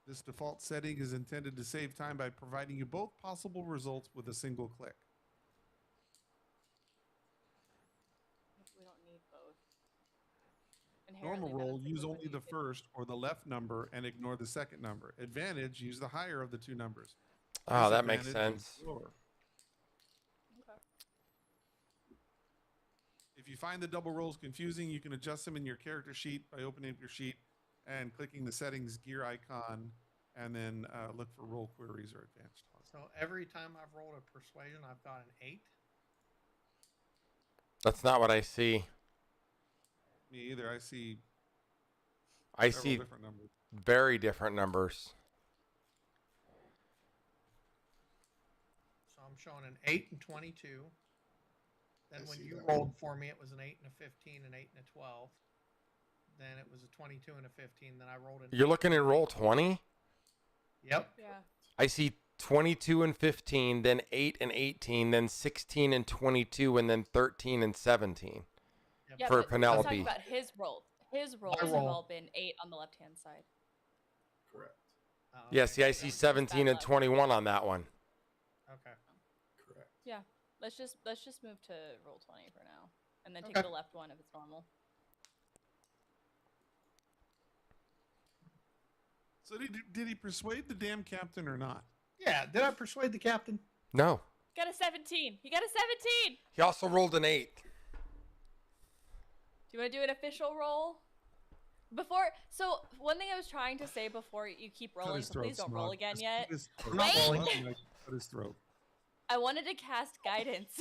This default setting is intended to save time by providing you both possible results with a single click. We don't need both. Normal Inherently, roll, that's use like only the first or the left number and ignore the second number. Advantage, use the higher of the 2 numbers. Oh, that makes Disadvantage, use sense. the lower. Okay. If you find the double rolls confusing, you can adjust them in your character sheet by opening up your sheet and clicking the settings gear icon, and then look for roll queries or advanced ones. So every time I've rolled a persuasion, I've got an 8. That's not what I see. Me either. I see I several see different numbers. very different numbers. So I'm showing an 8 and 22. Then I when see you that. rolled for me, it was an 8 and a 15, an 8 and a 12. Then it was a 22 and a 15. Then I rolled an You're 8 looking and at a roll 19. 20? Yep. Yeah. I see 22 and 15, then 8 and 18, then 16 and 22, and then 13 and 17. Yeah, For but I'm Penelope. talking about his roll. His rolls have roll. all been 8 on the left-hand side. Correct. Oh, Yeah, okay. see, I see Just 17 bad and luck. 21 on that one. Okay. Correct. Yeah. Let's just move to Roll20 for now, and then take Okay. the left one if it's normal. So did he persuade the damn captain or not? Yeah, did I persuade the captain? No. Got a 17. He got a 17. He also rolled an 8. Do you want to do an official roll? So one thing I was trying to say before you keep Cut rolling, his so throat, please don't Smog. roll again Just yet. cut his throat. I'm not Wait. rolling. Cut his throat. I wanted to cast guidance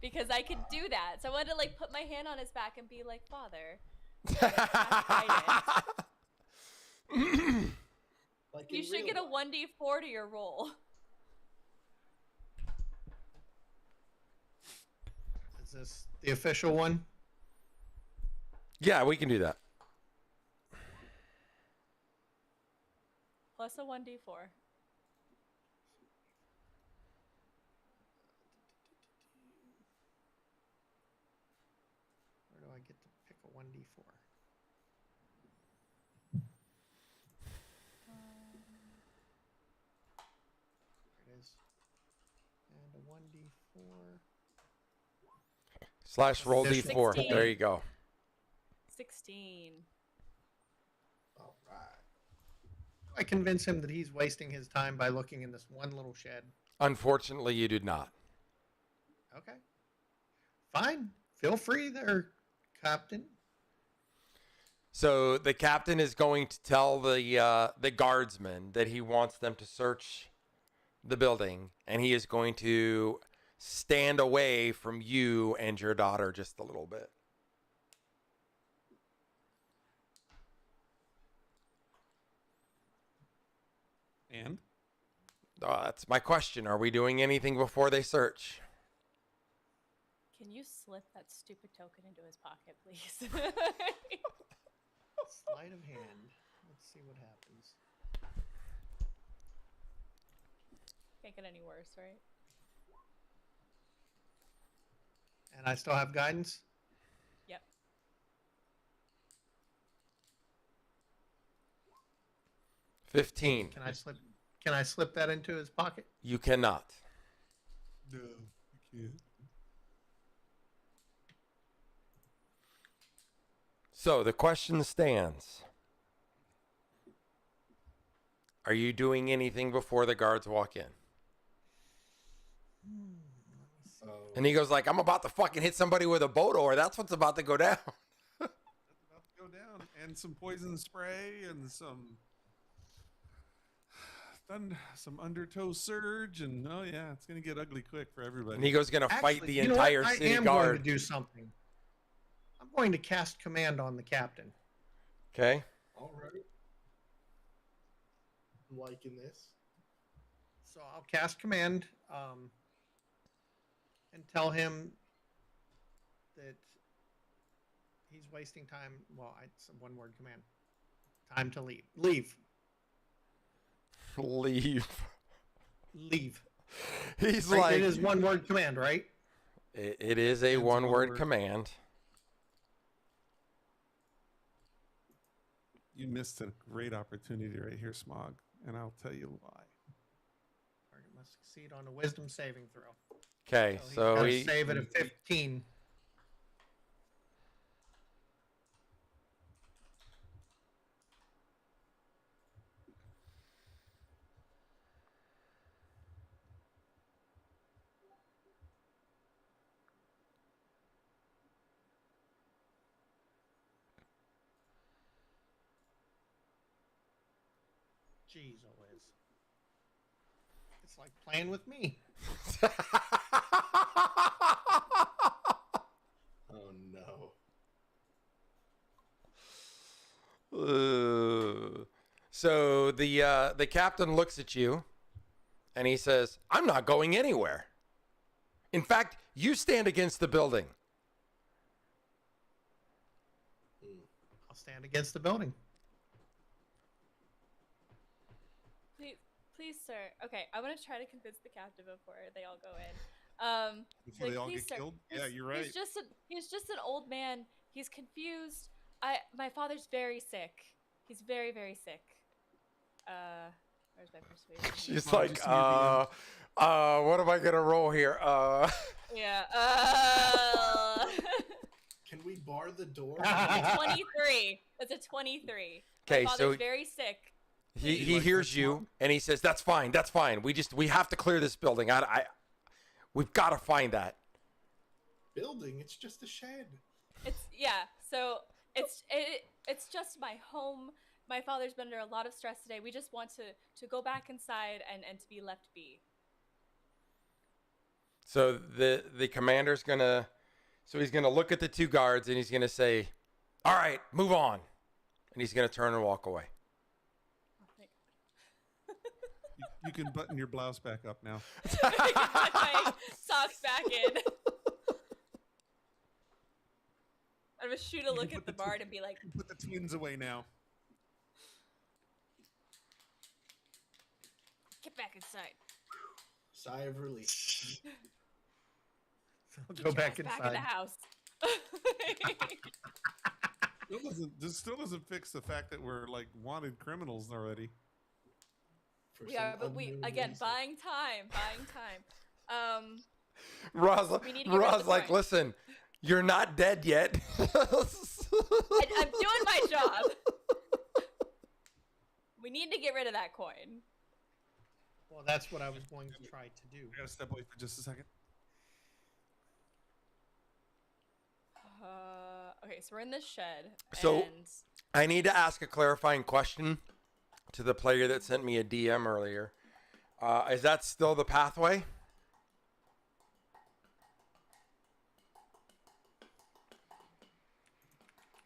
because I could do that. So I wanted to like put my hand on his back and be like, Father, Like you in should real get a life. 1d4 to your roll. Is this the official one? Yeah, we can do that. Plus a 1d4. Where do I get to pick a 1d4? There it is. And a 1d4. Slash roll Additional D4. 16. There you go. 16. All right. I convince him that he's wasting his time by looking in this one little shed. Unfortunately, you did not. Okay. Fine. Feel free there, Captain. So the captain is going to tell the guardsmen that he wants them to search the building, and he is going to stand away from you and your daughter just a little bit. And That's my question. Are we doing anything before they search? Can you slip that stupid token into his pocket, please? Sleight of hand. Let's see what happens. Can't get any worse, right? And I still have guidance? Yep. 15. Can I slip that into his pocket? You cannot. no, you can't. So the question stands. Are you doing anything before the guards walk in? So And he goes like, I'm about to fucking hit somebody with a boat oar. That's what's about to go down. That's about to go down. And some poison spray and some undertow surge, and oh yeah, it's gonna get ugly quick for everybody. And he goes going to fight Actually, the you know what? entire city I am guard. going to do something. I'm going to cast command on the captain. Okay. all right. I'm liking this. So I'll cast command and tell him that he's wasting time. Well, it's a one-word command. Time to leave. Leave. Leave. Leave. He's Right? like, It is one-word command, right? it is a It's one-word one-word. command. You missed a great opportunity right here, Smog, and I'll tell you why. Target must succeed on a wisdom saving throw. Okay, He's so gotta he save it at 15. Jeez, Liz. It's like playing with me. Oh no. So the captain looks at you and he says, I'm not going anywhere. In fact, you stand against the building. I'll stand against the building. Please, sir. Okay, I want to try to convince the captain before they all go in. Before they all "Please, get sir, killed? Yeah, he's- you're right. He's just an old man. He's confused. My father's very sick. He's very, very sick. Where's my persuasion? She's Mom, like, just near the what am I gonna roll here? Yeah. Can we bar the door? 23. That's a 23. Okay, My so father's very sick. He like hears that you smog? and he says, "That's fine. That's fine. We have to clear this building. We've got to find that." Building? It's just a shed. So it's just my home. My father's been under a lot of stress today. We just want to go back inside and to be left be. So the commander's gonna, he's gonna look at the two guards and he's gonna say, "All right, move on," and he's gonna turn and walk away. Oh, thank You can button your blouse back up now. God. I can put my socks back in. I'm gonna shoot a You look can at put the the bard and be like, Put the twins away now. "Get back inside. Sigh of relief. Go Your back ass inside. Back in the house." This still doesn't fix the fact that we're like wanted criminals already. For We some are, but we unknown again reason. buying time. Roz, We need to get rid of Roz, the like, coin. listen, you're not dead yet. I'm doing my job. We need to get rid of that coin. Well, that's what I was going to try to do. I gotta step away for just a second. Okay, so we're in this shed. So- and I need to ask a clarifying question to the player that sent me a DM earlier. Is that still the pathway?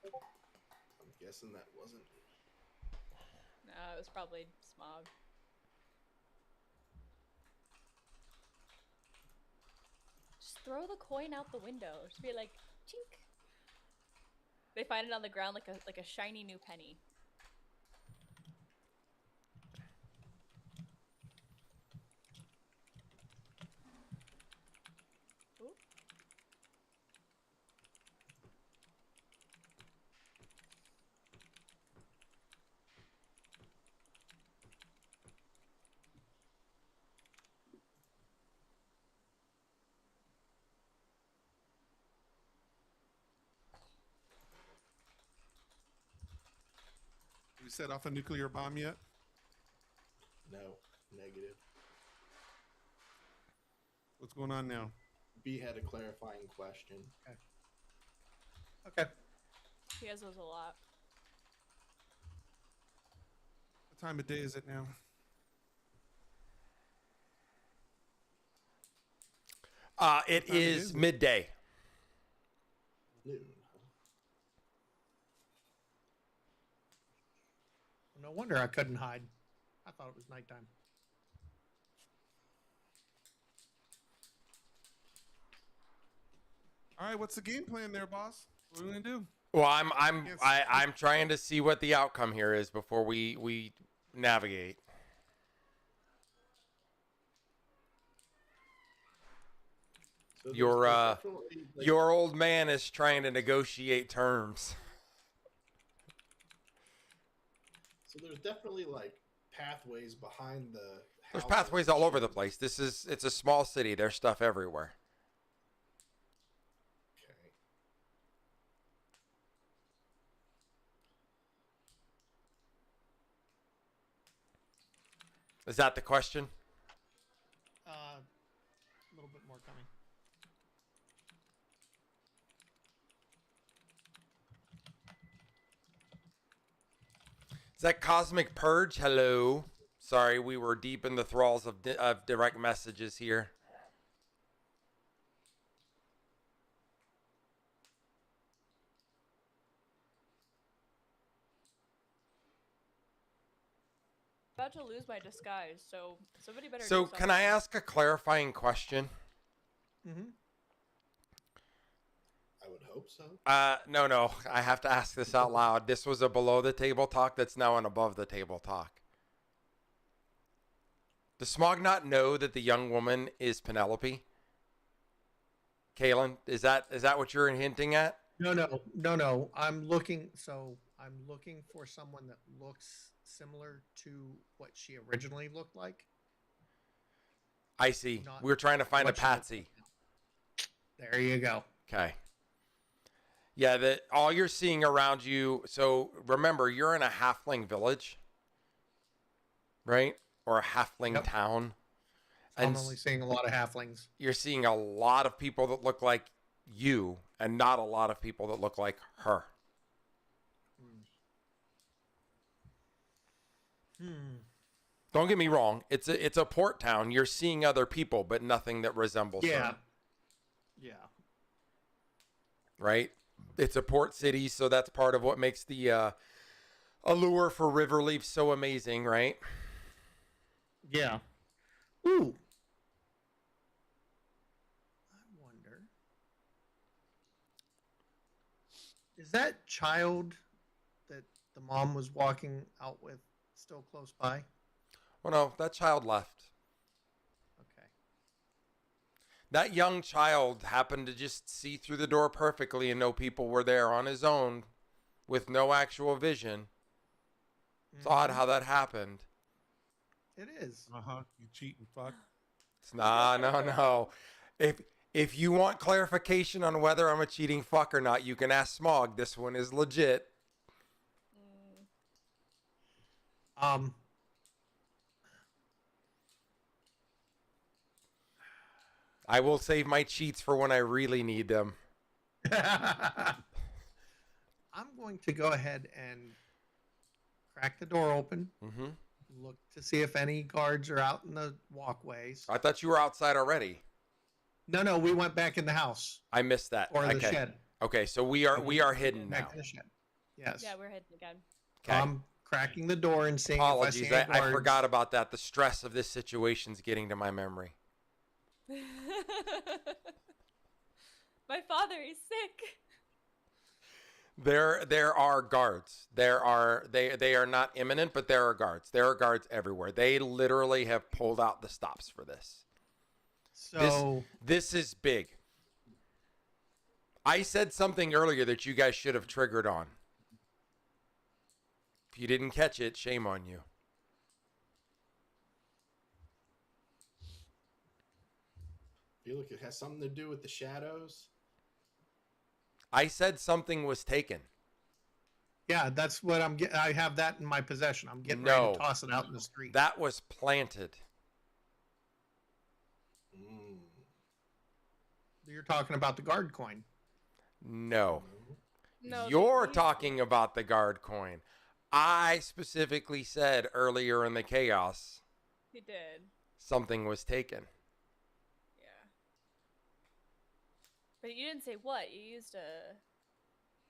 I'm guessing that wasn't. no, it was probably smog. Just throw the coin out the window. Just be like, chink. They find it on the ground like a shiny new penny. Ooh. Have you set off a nuclear bomb yet? No, negative. What's going on now? B had a clarifying question. Okay. He has those a lot. What time of day is it now? It time is is it? midday. Noon. No wonder I couldn't hide. I thought it was nighttime. All right, what's the game plan there, boss? What are we gonna do? Well, I'm Yes. I'm trying to see what the outcome here is before we navigate. So Your definitely, like, your old man is trying to negotiate terms. So there's definitely like pathways behind the. There's houses pathways and all over the shit. place. It's a small city. There's stuff everywhere. Okay. Is that the question? A little bit more coming. Is that Cosmic Purge? Hello. Sorry, we were deep in the thralls of direct messages here. About to lose my disguise, so somebody better. So, do can I something. ask a clarifying question? Mm-hmm. I would hope so. No. I have to ask this out loud. This was a below the table talk. That's now an above the table talk. Does Smog not know that the young woman is Penelope? Kalen, is that what you're hinting at? No. I'm looking for someone that looks similar to what she originally looked like. I see. Not We're trying to find a what she looks patsy. like now. There you go. Okay. Yeah, all you're seeing around you. So remember, you're in a halfling village. right? Or a halfling Yep. town. I'm And only seeing a lot of halflings. you're seeing a lot of people that look like you and not a lot of people that look like her. Don't get me wrong. It's a port town. You're seeing other people, but nothing that resembles Yeah. her, Yeah. right? It's a port city, so that's part of what makes the allure for Riverleaf so amazing, right? Yeah. Ooh. I wonder. Is that child that the mom was walking out with still close by? Well, no, that child left. Okay. That young child happened to just see through the door perfectly and know people were there on his own with no actual vision. It's odd how that happened. It is. You cheating fuck. It's no. If you want clarification on whether I'm a cheating fuck or not, you can ask Smog. This one is legit. I will save my cheats for when I really need them. I'm going to go ahead and crack the door open. Mm-hmm. Look to see if any guards are out in the walkways. I thought you were outside already. No, we went back in the house I missed that. or the Okay. shed. Okay, so we are hidden Back now. in the shed. Yes. Yeah, we're hidden again. Okay. I'm cracking the door and seeing Apologies, if I see any I guards. forgot about that. The stress of this situation's getting to my memory. My father is sick. There are guards. They are not imminent, but there are guards. There are guards everywhere. They literally have pulled out the stops for this. So This is big. I said something earlier that you guys should have triggered on. If you didn't catch it, shame on you. I feel like it has something to do with the shadows. I said something was taken. yeah, that's what I'm getting. I have that in my possession. I'm getting ready No. to toss it out in the street. That was planted. Mm. You're talking about the guard coin. No. No, You're these- talking about the guard coin. I specifically said earlier in the chaos He did. something was taken. Yeah. But you didn't say what. You used a.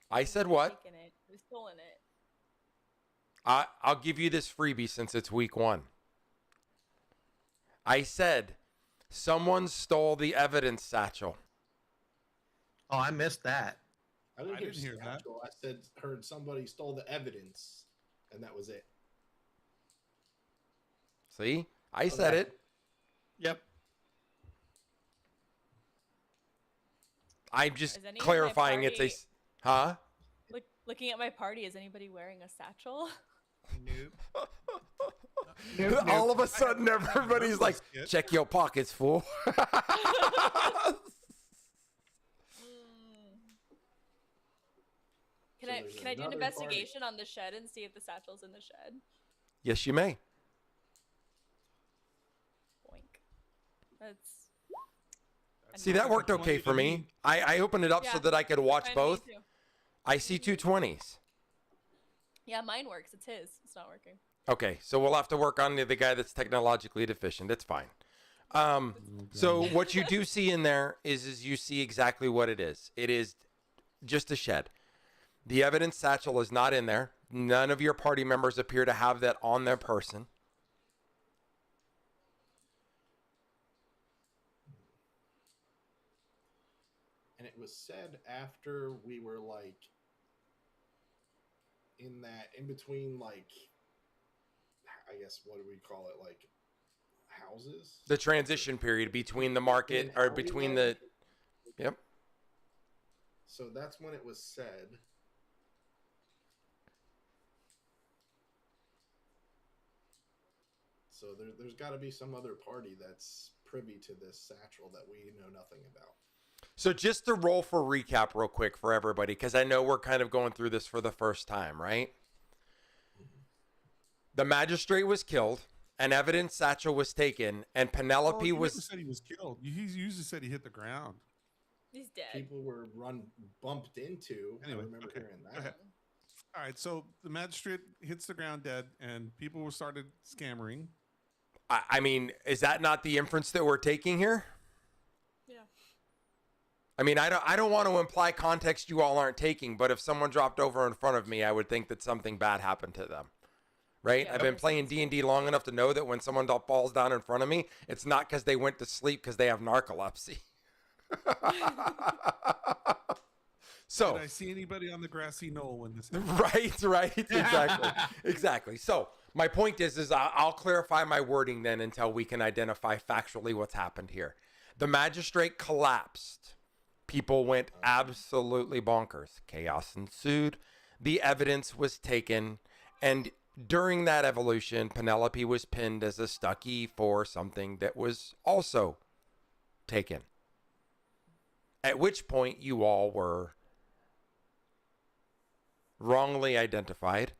I said what? Taken it. You stolen it. I'll give you this freebie since it's week 1. I said someone stole the evidence satchel. Oh, I missed that. I didn't, I didn't hear that. satchel. I said heard somebody stole the evidence, and that was it. See? I said Okay. it. Yep. I'm just Is any of my clarifying it's party- Huh? Looking at my party, is anybody wearing a satchel? Nope. Nope. All of a sudden everybody's like, Shit. check your pockets, fool. Can So I there's can I do an another party. investigation on the shed and see if the satchel's in the shed? Yes, you may. Boink. That's See, that worked That's a okay 20 for to me. I opened it up so Yeah. that I could watch fine, me both. too. I see 220s. Yeah, mine works. It's his. It's not working. Okay, so we'll have to work on the guy that's technologically deficient. It's fine. So what you do see in there is you see exactly what it is. It is just a shed. The evidence satchel is not in there. None of your party members appear to have that on their person. And it was said after we were like in between, like, I guess, what do we call it, like houses? The transition period between the market or between the Yep. So that's when it was said. So there's got to be some other party that's privy to this satchel that we know nothing about. So just to roll for recap real quick for everybody, because I know we're kind of going through this for the first time, right? The magistrate was killed. an evidence satchel was taken, and Penelope He never was. said he was killed. He usually said he hit the ground. He's dead. People were bumped into. Anyway, I remember okay, hearing go that. ahead. All right, so the magistrate hits the ground dead, and people were started scammering. I mean, is that not the inference that we're taking here? Yeah. I mean, I don't want to imply context you all aren't taking, but if someone dropped over in front of me, I would think that something bad happened to them. Right? Yeah, I've been that playing makes D&D long enough to know that when someone falls down in front of me, it's not because they went to sleep because they have narcolepsy. So, Did I see anybody on the grassy knoll when this happened? right, exactly. So my point is I'll clarify my wording then until we can identify factually what's happened here. The magistrate collapsed. People went absolutely bonkers. Chaos ensued. The evidence was taken, and during that evolution, Penelope was pinned as a Stucky for something that was also taken. At which point you all were wrongly identified.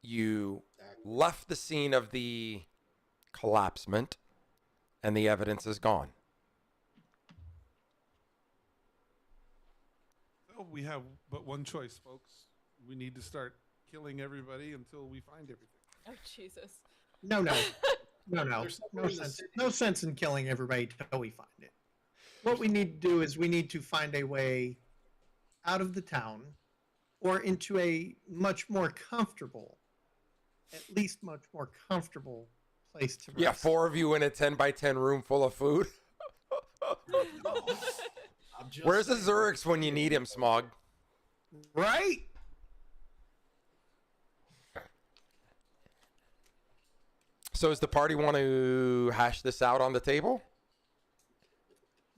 You left the scene of the collapsement, and the evidence is gone. So we have but one choice, folks. We need to start killing everybody until we find everything. Oh Jesus. No. There's somewhere No in the sense. city. No sense in killing everybody till we find it. What we need to do is we need to find a way out of the town or into a much more comfortable, at least much more comfortable place to rest. Yeah, 4 of you in a 10 by 10 room full of food. I'm just Where's the saying, Zurix when you need him, Smog? Right? So does the party want to hash this out on the table?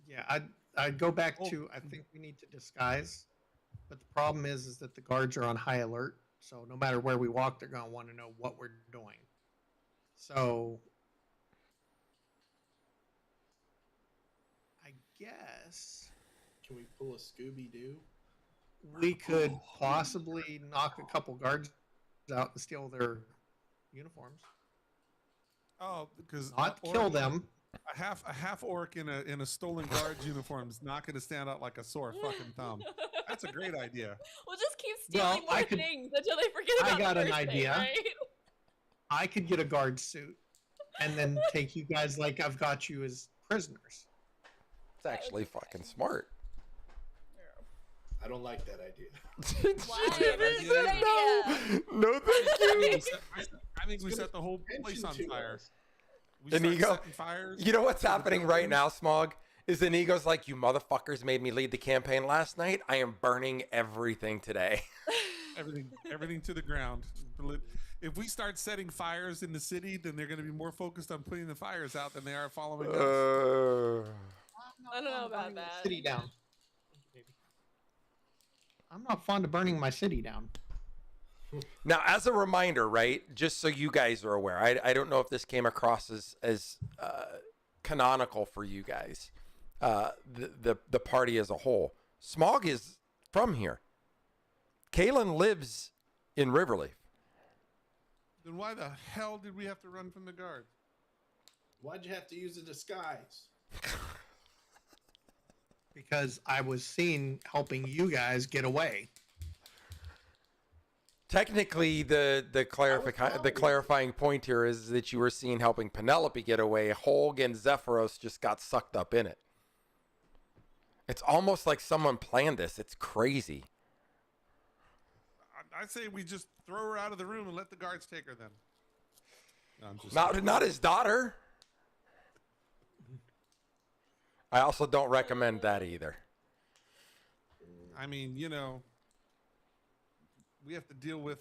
Yeah, I'd go back Oh. to I think we need to disguise. But the problem is that the guards are on high alert. So no matter where we walk, they're gonna want to know what we're doing. So I guess Can we pull a Scooby Doo? we could possibly knock a couple guards out and steal their uniforms. Oh, because Not kill them. A half orc in a stolen guard's uniform is not going to stand out like a sore fucking thumb. That's a great idea. We'll just keep Well, stealing more I could- things until they forget I about got the an first thing, idea. right? I could get a guard suit and then take you guys like I've got you as prisoners. It's actually fucking smart. I don't like that idea. Why? Yeah, That's a yeah, good yeah. idea. No, thank you. I think we It's set the whole place on attention to fire. us. We start Inigo, setting fires. You know what's to the happening right now, Smog? Is Inigo's like, you motherfuckers made me lead the campaign last night. I am burning everything today. Everything to the ground. If we start setting fires in the city, then they're going to be more focused on putting the fires out than they are following us. I don't know about that. City down. I'm not fond of burning my city down. Now, as a reminder, right, just so you guys are aware, I don't know if this came across as canonical for you guys, the party as a whole. Smog is from here. Kalen lives in Riverleaf. Then why the hell did we have to run from the guards? Why'd you have to use a disguise? Because I was seen helping you guys get away. Technically, the clarifying point here is that you were seen helping Penelope get away. Holg and Zephyros just got sucked up in it. It's almost like someone planned this. It's crazy. I'd say we just throw her out of the room and let the guards take her then. No, I'm just Not his daughter. I also don't recommend that either. I mean, we have to deal with,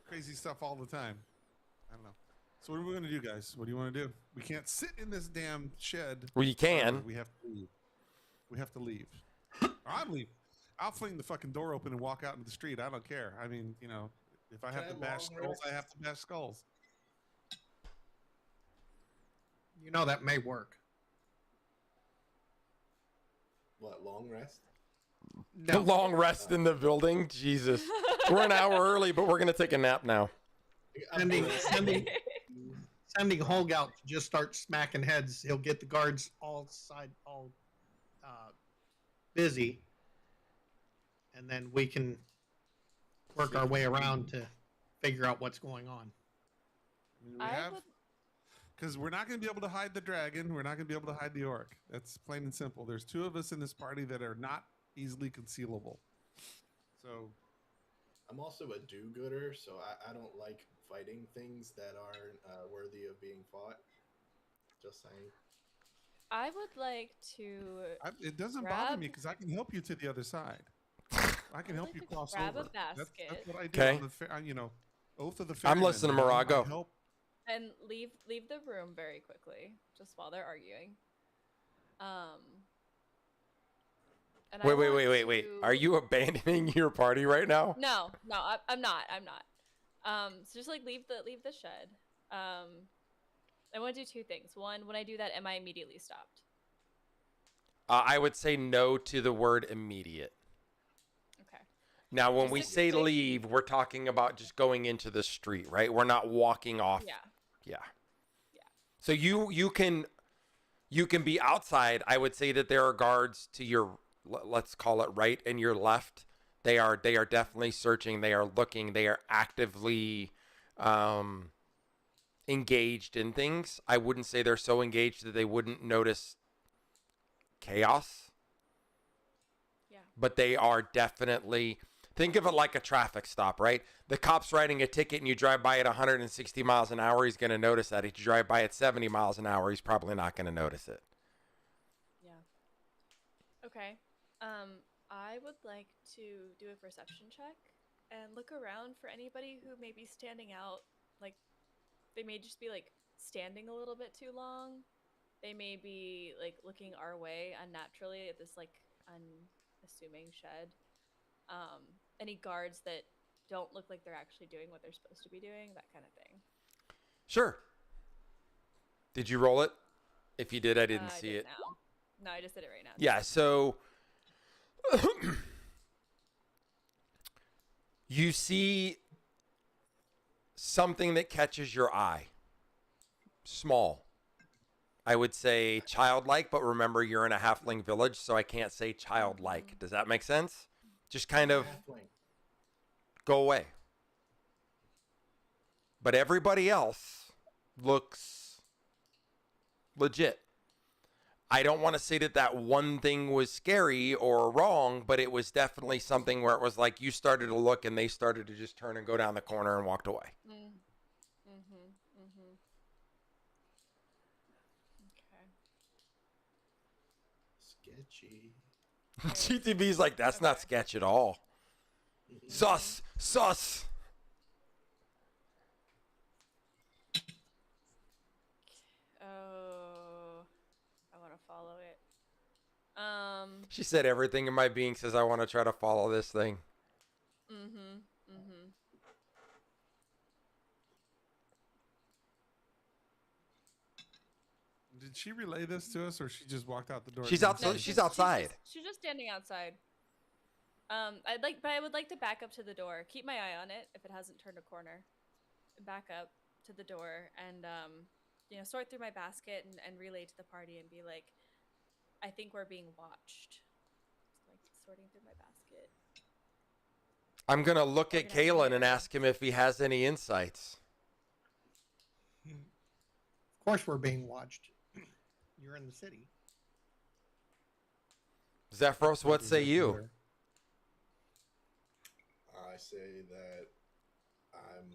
crazy stuff all the time. I don't know. So what are we going to do, guys? What do you want to do? We can't sit in this damn shed. Well, you can. We have to leave. We have to leave. I'm leaving. I'll fling the fucking door open and walk out into the street. I don't care. I mean, if I have to bash skulls, I have to bash skulls. You know that may work. What, long rest? No. Long rest in the building. Jesus. We're an hour early, but we're going to take a nap now. Sending Holg out to just start smacking heads. He'll get the guards all busy, and then we can work our way around to figure out what's going on. I mean, we I have would. because we're not going to be able to hide the dragon. We're not going to be able to hide the orc. That's plain and simple. There's 2 of us in this party that are not easily concealable. So I'm also a do-gooder, so I don't like fighting things that aren't worthy of being fought. Just saying. I would like to it doesn't bother me because I can help you to the other side. I can I'd help like you to cross grab a over. That's basket. what I do. Okay. On the Oath of the I'm Ferryman, listening, Mara, go. I help. and leave the room very quickly, just while they're arguing. And I want Wait. Are to- you abandoning your party right now? No, I'm not. I'm not. So just like leave the shed. I want to do 2 things. One, when I do that, am I immediately stopped? I would say no to the word immediate. Okay. Now, when Just we a say quick- leave, we're talking about just going into the street, right? We're not walking off. Yeah. Yeah. Yeah. So you can be outside. I would say that there are guards to your, let's call it right, and your left. They are definitely searching. They are looking. They are actively engaged in things. I wouldn't say they're so engaged that they wouldn't notice chaos. Yeah. But they are definitely, think of it like a traffic stop, right? The cop's writing a ticket and you drive by at 160 miles an hour, he's going to notice that. If you drive by at 70 miles an hour, he's probably not going to notice it. Yeah. Okay. I would like to do a perception check and look around for anybody who may be standing out. Like, they may just be like standing a little bit too long. They may be like looking our way unnaturally at this like unassuming shed. Any guards that don't look like they're actually doing what they're supposed to be doing, that kind of thing. Sure. Did you roll it? If you did, I didn't see it. Now. No, I just did it right now. Yeah, so you see something that catches your eye. Small. I would say childlike, but remember you're in a halfling village, so I can't say childlike. Does that make sense? Just kind of Halfling. go away. But everybody else looks legit. I don't want to say that one thing was scary or wrong, but it was definitely something where it was like you started to look and they started to just turn and go down the corner and walked away. Okay. Sketchy. GTB's like, that's not sketch at all. Sus. Oh, I want to follow it. She said everything in my being says I want to try to follow this thing. Did she relay this to us, or she just walked out the door? She's and outside. said- She's outside. She's just standing outside. I would like to back up to the door. Keep my eye on it if it hasn't turned a corner. Back up to the door and sort through my basket and relay to the party and be like, I think we're being watched. Just like sorting through my basket. I'm going to look at Okay. Kalen and ask him if he has any insights. Of course, we're being watched. You're in the city. Zephyros, what say you? I say that I'm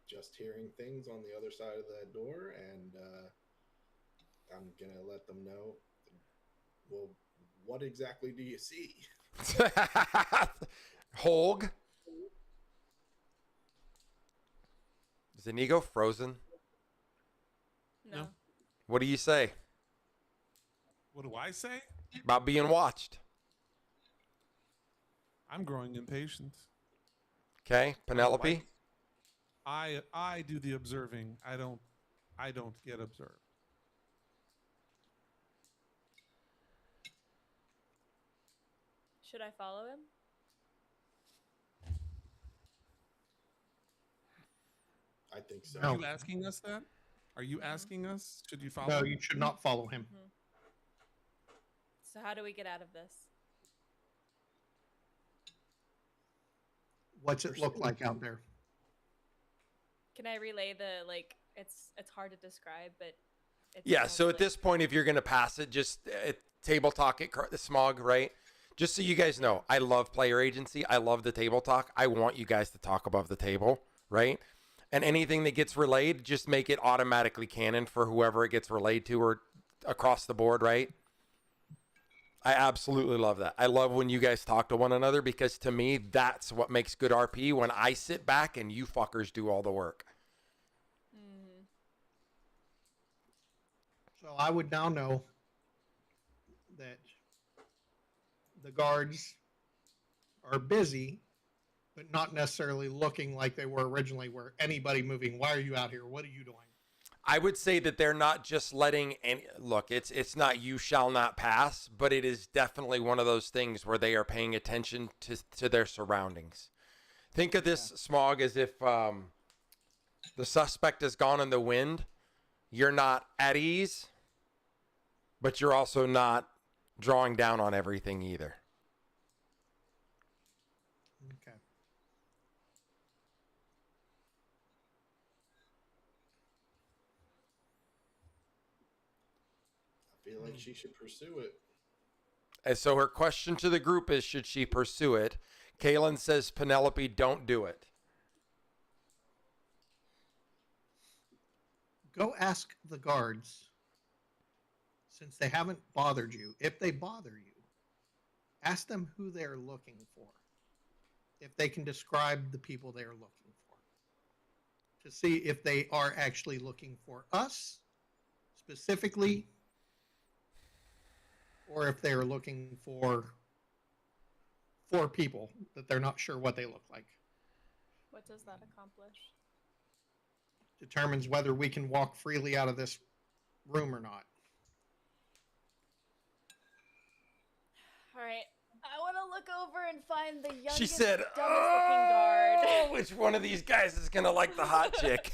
just hearing things on the other side of that door, and I'm gonna let them know. Well, what exactly do you see? Holg? Is Inigo frozen? No. What do you say What do I say? about being watched? I'm growing impatient. Okay, Penelope? I do the observing. I don't get observed. Should I follow him? I think so. Are No. you asking us that? Are you asking us? Should you follow? No, you should not follow him. Mm-hmm. So how do we get out of this? What's it look like out there? Can I relay the like? It's hard to describe, but it's Yeah, almost so at like- this point, if you're going to pass it, just table talk it, the smog, right? Just so you guys know, I love player agency. I love the table talk. I want you guys to talk above the table, right? And anything that gets relayed, just make it automatically canon for whoever it gets relayed to or across the board, right? I absolutely love that. I love when you guys talk to one another because to me, that's what makes good RP when I sit back and you fuckers do all the work. Mhm. So I would now know that the guards are busy, but not necessarily looking like they were originally, where anybody moving. Why are you out here? What are you doing? I would say that they're not just letting any look. It's not you shall not pass, but it is definitely one of those things where they are paying attention to their surroundings. Think of this smog as if the suspect is gone in the wind. You're not at ease, but you're also not drawing down on everything either. Okay. I feel like she should pursue it. And so her question to the group is, should she pursue it? Kaylin says, Penelope, don't do it. Go ask the guards, since they haven't bothered you. If they bother you, ask them who they're looking for. If they can describe the people they're looking for, to see if they are actually looking for us specifically, or if they are looking for people that they're not sure what they look like. What does that accomplish? Determines whether we can walk freely out of this room or not. All right. I want to look over and find the youngest, She said, dumbest looking guard. oh, which one of these guys is going to like the hot chick?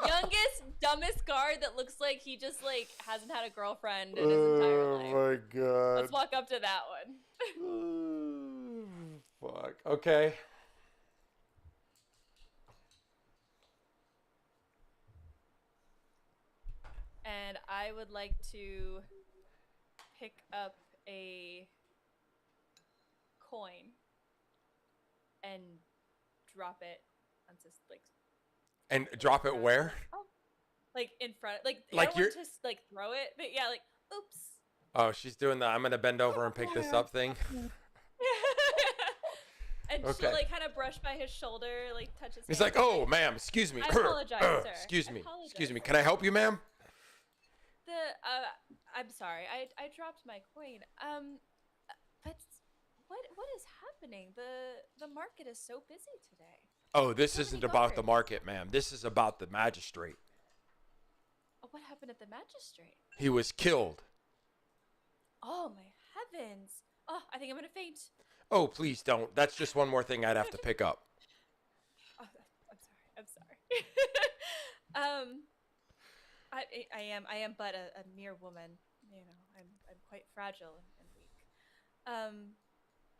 Youngest, dumbest guard that looks like he just like hasn't had a girlfriend in his entire life. Oh my God. Let's walk up to that one. Fuck. Okay. And I would like to pick up a coin and drop it onto like And drop it where? like in front, like I Like don't want to just like throw it, but yeah, like oops. Oh, she's doing the I'm going to bend over and pick this up thing. And Okay. she'll like kind of brush by his shoulder, like touch his. He's hand, like, oh, ma'am, excuse me. I apologize, sir. Excuse I me. apologize. Excuse me. Can I help you, ma'am? I'm sorry. I dropped my coin. But what is happening? The market is so busy today. Oh, this So isn't many about the guards. market, ma'am. This is about the magistrate. Oh, what happened at the magistrate? He was killed. Oh my heavens! Oh, I think I'm gonna faint. Oh, please don't. That's just one more thing I'd have to pick up. Oh, I'm sorry. I am but a mere woman. You know, I'm quite fragile and weak.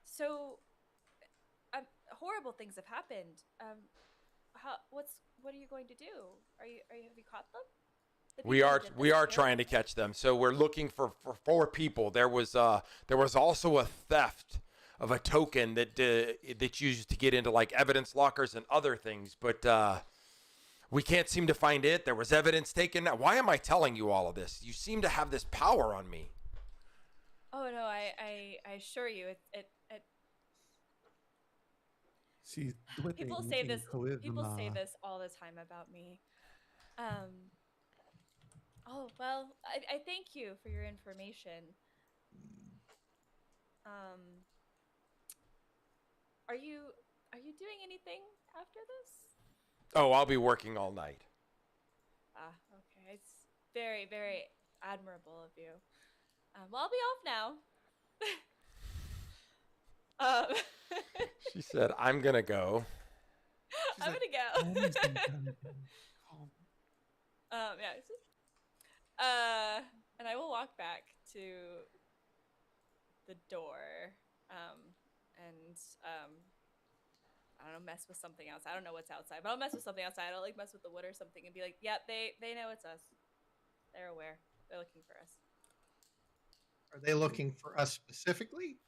So, horrible things have happened. What are you going to do? Have you caught them? The We people who are did we this, are yeah? trying to catch them. So we're looking for 4 people. There was also a theft of a token that's used to get into like evidence lockers and other things, but we can't seem to find it. There was evidence taken. Why am I telling you all of this? You seem to have this power on me. Oh no, I assure you, it She's people say this. People say this all the time about me. Oh well, I thank you for your information. Are you doing anything after this? Oh, I'll be working all night. Ah, okay. It's very, very admirable of you. Well, I'll be off now. Um, She said, "I'm gonna go." She's I'm like, gonna go. Yeah. It's just, and I will walk back to the door, and I don't know, mess with something else. I don't know what's outside, but I'll mess with something outside. I'll like mess with the wood or something and be like, "Yeah, they know it's us. They're aware. They're looking for us." Are they looking for us specifically?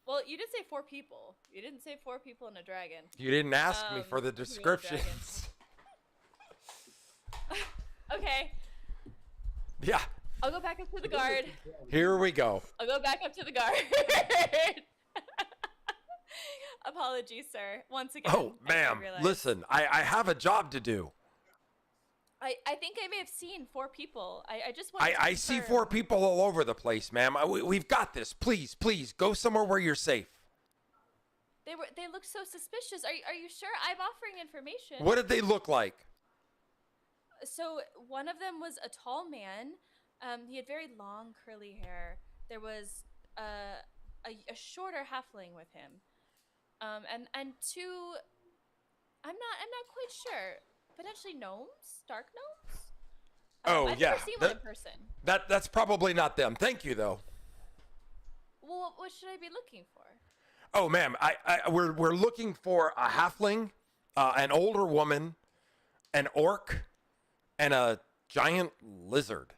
Well, you did say 4 people. You didn't say 4 people and a dragon. You didn't ask me for the Real dragon. descriptions. Okay, Yeah, I'll go back up to the guard. here we go. I'll go back up to the guard. Apologies, sir. Once again. Oh, I ma'am, realized. listen, I have a job to do. I think I may have seen 4 people. I just want to I see confirm. 4 people all over the place, ma'am. We've got this. Please, please, go somewhere where you're safe. They look so suspicious. Are you sure? I'm offering information. What did they look like? So one of them was a tall man. He had very long curly hair. There was a shorter halfling with him. And 2, I'm not quite sure. Potentially gnomes, dark gnomes. Oh, I've yeah, never seen one in person. That's probably not them. Thank you, though. Well, what should I be looking for? Oh, ma'am, we're looking for a halfling, an older woman, an orc, and a giant lizard.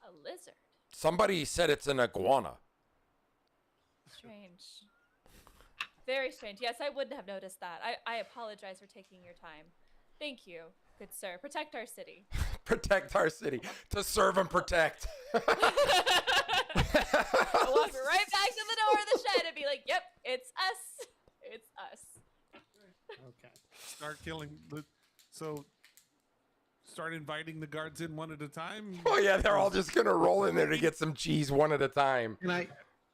A lizard. Somebody said it's an iguana. Strange. Very strange. Yes, I wouldn't have noticed that. I apologize for taking your time. Thank you, good sir. Protect our city. Protect our city. To serve and protect. I'll walk right back to the door of the shed and be like, "Yep, it's us. It's us." Okay. Start killing. Start inviting the guards in one at a time. Oh, yeah, they're all just going to roll in there to get some cheese one at a time. Can I?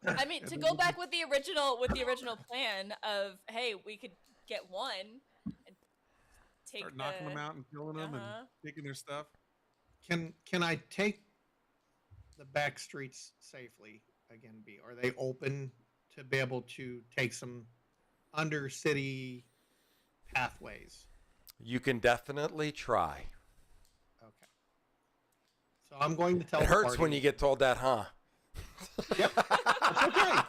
I mean, to go back with the original plan of, hey, we could get one and take Start knocking them out and killing them Uh-huh. and taking their stuff. Can I take the back streets safely again? Are they open to be able to take some under city pathways? You can definitely try. Okay. So I'm going to tell. It the hurts party- when you get told that, huh? Yep. It's okay.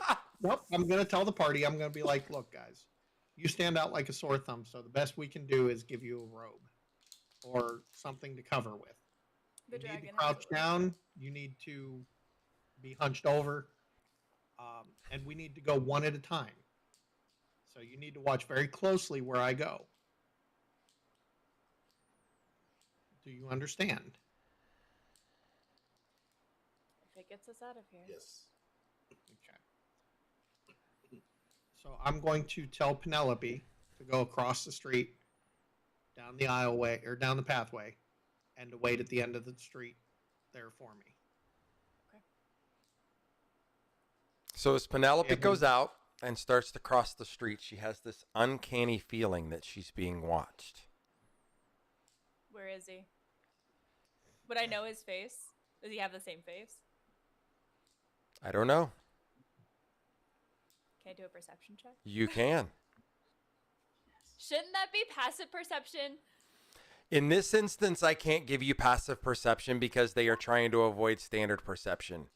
Nope. I'm going to tell the party. I'm going to be like, look, guys, you stand out like a sore thumb. So the best we can do is give you a robe or something to cover with. The You need to dragon. crouch down. You need to be hunched over. And we need to go one at a time. So you need to watch very closely where I go. Do you understand? If it gets us out of here. Yes. Okay. So I'm going to tell Penelope to go across the street, down the aisleway or down the pathway, and to wait at the end of the street there for me. So as Penelope Yeah, goes out and starts to cross the street, she has this uncanny feeling that she's being watched. Where is he? Would I know his face? Does he have the same face? I don't know. Can I do a perception check? You can. Shouldn't that be passive perception? In this instance, I can't give you passive perception because they are trying to avoid standard perception.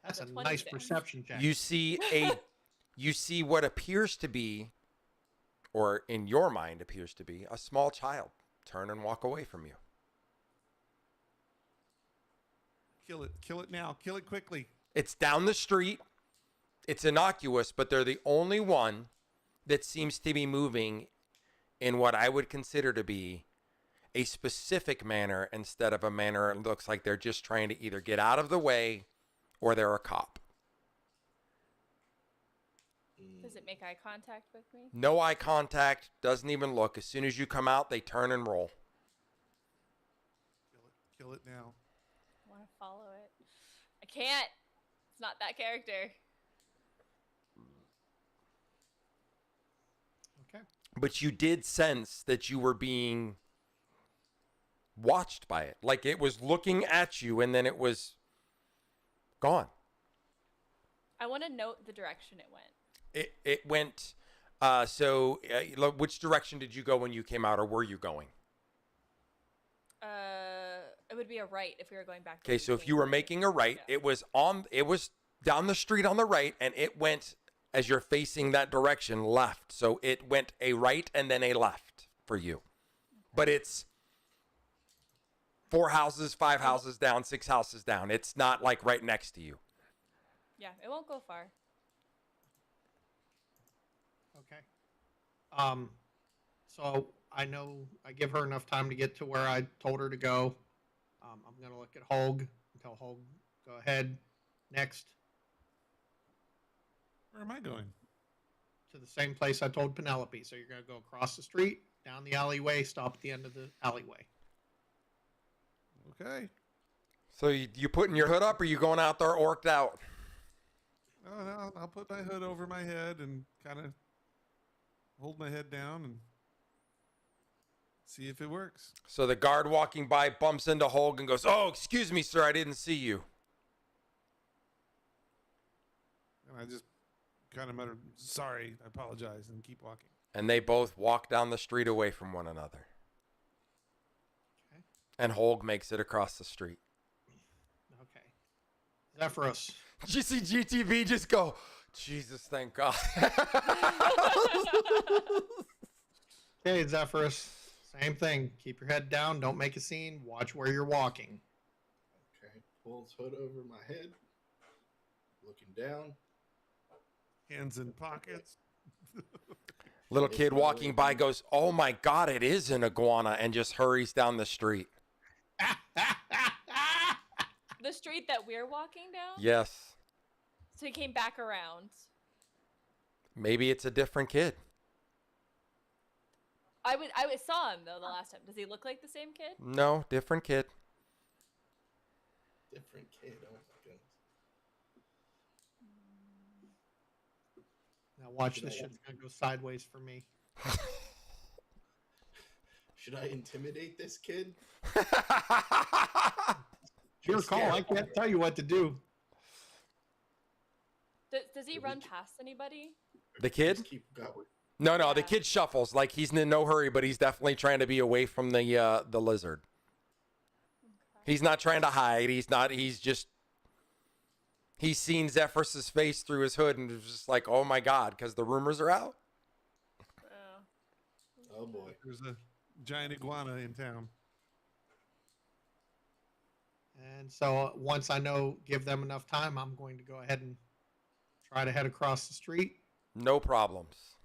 That's a The nice 26. perception check. You see what appears to be, or in your mind appears to be, a small child turn and walk away from you. Kill it. Kill it now. Kill it quickly. It's down the street. It's innocuous, but they're the only one that seems to be moving in what I would consider to be a specific manner instead of a manner it looks like they're just trying to either get out of the way or they're a cop. Does it make eye contact with me? No eye contact, doesn't even look. As soon as you come out, they turn and roll. Kill it. Kill it now. I want to follow it. I can't. It's not that character. Okay. But you did sense that you were being watched by it. Like it was looking at you and then it was gone. I want to note the direction it went. It went. Which direction did you go when you came out, or were you going? It would be a right if we were going back. Okay, so if you were making a right, Yeah. it was down the street on the right, and it went as you're facing that direction left. So it went a right and then a left for you. But it's 4 houses, 5 houses down, 6 houses down. It's not like right next to you. Yeah, it won't go far. Okay. So I know I give her enough time to get to where I told her to go. I'm gonna look at Holg and tell Holg, go ahead. Next, Where am I going? to the same place I told Penelope. So you're gonna go across the street, down the alleyway, stop at the end of the alleyway. Okay. So you putting your hood up, or you going out there orked out? Oh, no, I'll put my hood over my head and kind of hold my head down and see if it works. So the guard walking by bumps into Holg and goes, "Oh, excuse me, sir, I didn't see you." And I just kind of mutter, sorry, I apologize, and keep walking. And they both walk down the street away from one another. Okay. And Holg makes it across the street. Okay. Zephyrus. You see GTV just go, Jesus, thank God. Okay, Zephyrus. Same thing. Keep your head down. Don't make a scene. Watch where you're walking. Okay. Pulls hood over my head. Looking down. Hands in pockets. Little kid walking by goes, "Oh my God, it is an iguana," and just hurries down the street. The street that we're walking down? Yes. So he came back around. Maybe it's a different kid. I saw him though the last time. Does he look like the same kid? No, different kid. Different kid. Oh my goodness. Now watch this shit's gonna go sideways for me. Should I intimidate this kid? It's your call. I can't tell you what to do. Does he run past anybody? The kid? Just keep going. No, the Yeah. kid shuffles. Like he's in no hurry, but he's definitely trying to be away from the lizard. He's not trying to hide. He's just he's seen Zephyrus's face through his hood and is just like, "Oh my God," because the rumors are out. Oh. Oh boy. There's a giant iguana in town. And so once I know, give them enough time, I'm going to go ahead and try to head across the street. No problems.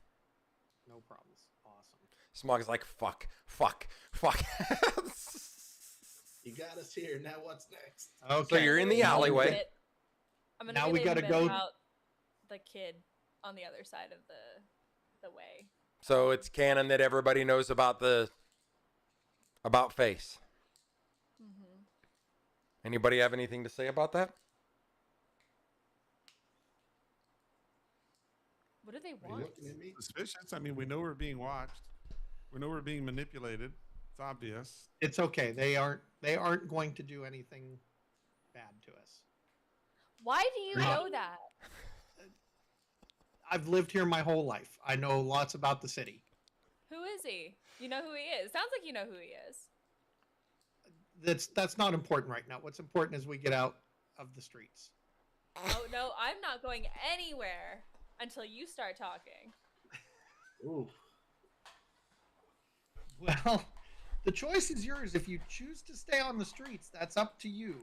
No problems. Awesome. Smog's like, fuck. You got us here. Now what's next? Okay. So you're in the alleyway. I'm gonna Now relay we gotta a bit go- about the kid on the other side of the way. So it's canon that everybody knows about Face. Mm-hmm. Anybody have anything to say about that? What do they Are you want? looking at me? Suspicious. I mean, we know we're being watched. We know we're being manipulated. It's obvious. It's okay. They aren't going to do anything bad to us. Why do you know that? I've lived here my whole life. I know lots about the city. Who is he? You know who he is. Sounds like you know who he is. That's not important right now. What's important is we get out of the streets. Oh no, I'm not going anywhere until you start talking. Ooh. Well, the choice is yours. If you choose to stay on the streets, that's up to you.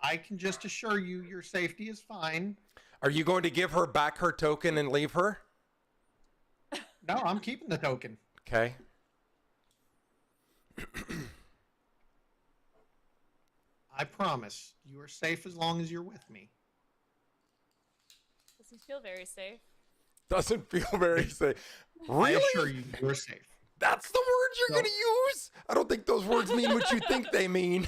I can just assure you your safety is fine. Are you going to give her back her token and leave her? No, I'm keeping the token. Okay. I promise you are safe as long as you're with me. Doesn't feel very safe. Doesn't feel very safe. I Really? assure you, you're safe. That's the words you're No. going to use? I don't think those words mean what you think they mean.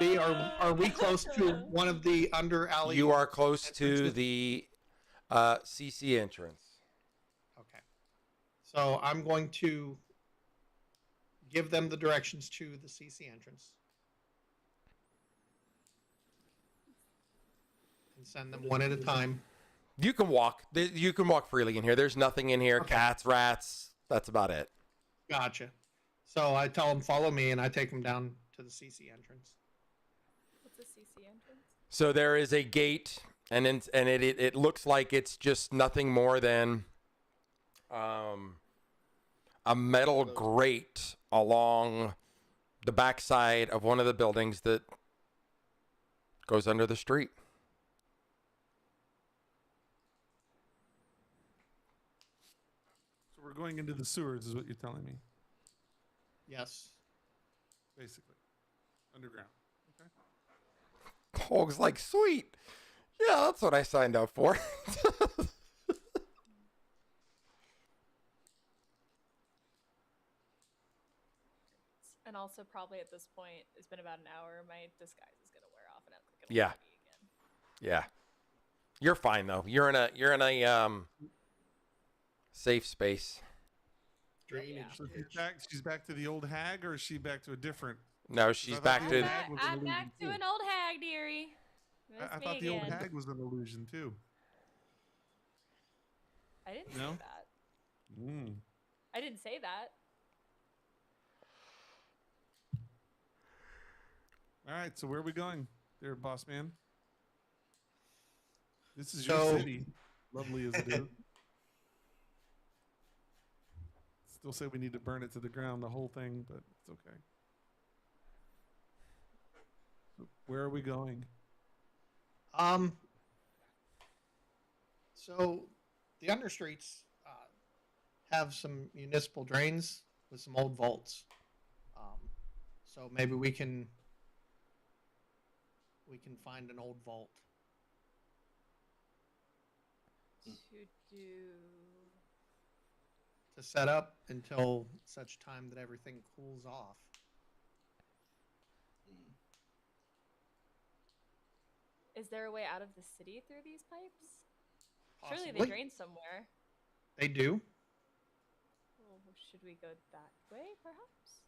B, are we close to one of the under alley? You are close to entrances? the CC entrance. Okay. So I'm going to give them the directions to the CC entrance. can send them one at a time. You can walk. You can walk freely in here. There's nothing in here. Okay. Cats, rats. That's about it. Gotcha. So I tell them follow me, and I take them down to the CC entrance. What's a CC entrance? So there is a gate, and it looks like it's just nothing more than a metal grate along the backside of one of the buildings that goes under the street. So we're going into the sewers, is what you're telling me, Yes. basically, underground. Okay. Hog's like, sweet. Yeah, that's what I signed up for. And also, probably at this point, it's been about an hour. My disguise is gonna wear off, and I'm clicking Yeah. again. Yeah. You're fine though. You're in a safe space. Drainage. Yeah. So she's back to the old hag, or is she back to a different? No, she's I thought back the to old hag was an I'm illusion, back to too. an old hag, dearie. I thought the old hag was an illusion too. I didn't No? say that. Mm. I didn't say that. All right, so where are we going, there, boss man? This is So- your city, lovely as it is. Still say we need to burn it to the ground, the whole thing, but it's okay. So where are we going? So the understreets have some municipal drains with some old vaults. So maybe we can find an old vault. To do. To set up until such time that everything cools off. Is there a way out of the city through these pipes? Surely Possibly. they drain somewhere. They do. Well, should we go that way, perhaps?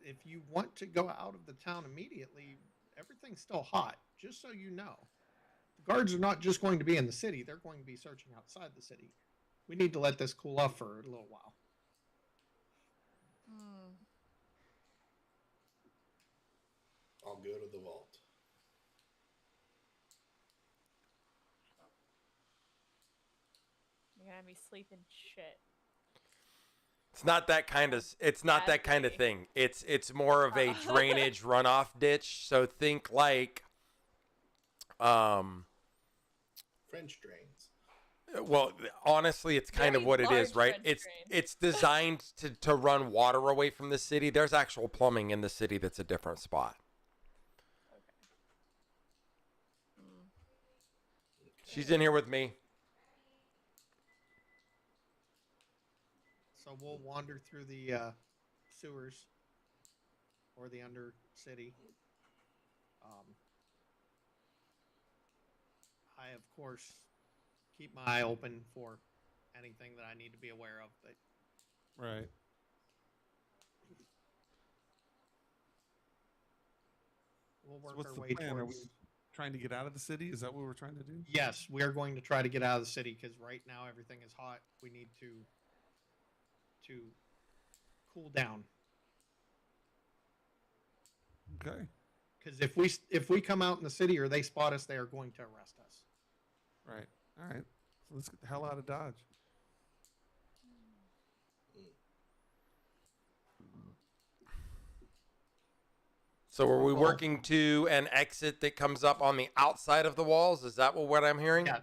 If you want to go out of the town immediately, everything's still hot, just so you know. The guards are not just going to be in the city, they're going to be searching outside the city. We need to let this cool off for a little while. I'll go to the vault. You're gonna have me sleeping shit. It's not that kind of. It's not that kind of thing. It's more of a drainage runoff ditch. So think like, French drains. well, honestly, it's kind of Very what it is, large right? French It's drain. it's designed to run water away from the city. There's actual plumbing in the city that's a different spot. She's in here with me. So we'll wander through the sewers or the under city. I, of course, keep my eye open for anything that I need to be aware of. But Right. we'll So work what's our the way plan? Are we towards. trying to get out of the city? Is that what we're trying to do? Yes, we are going to try to get out of the city because right now everything is hot. We need to cool down. Okay. Because if we come out in the city or they spot us, they are going to arrest us. Right. All right. So let's get the hell out of Dodge. So are we working to an exit that comes up on the outside of the walls? Is that what I'm hearing? Yes.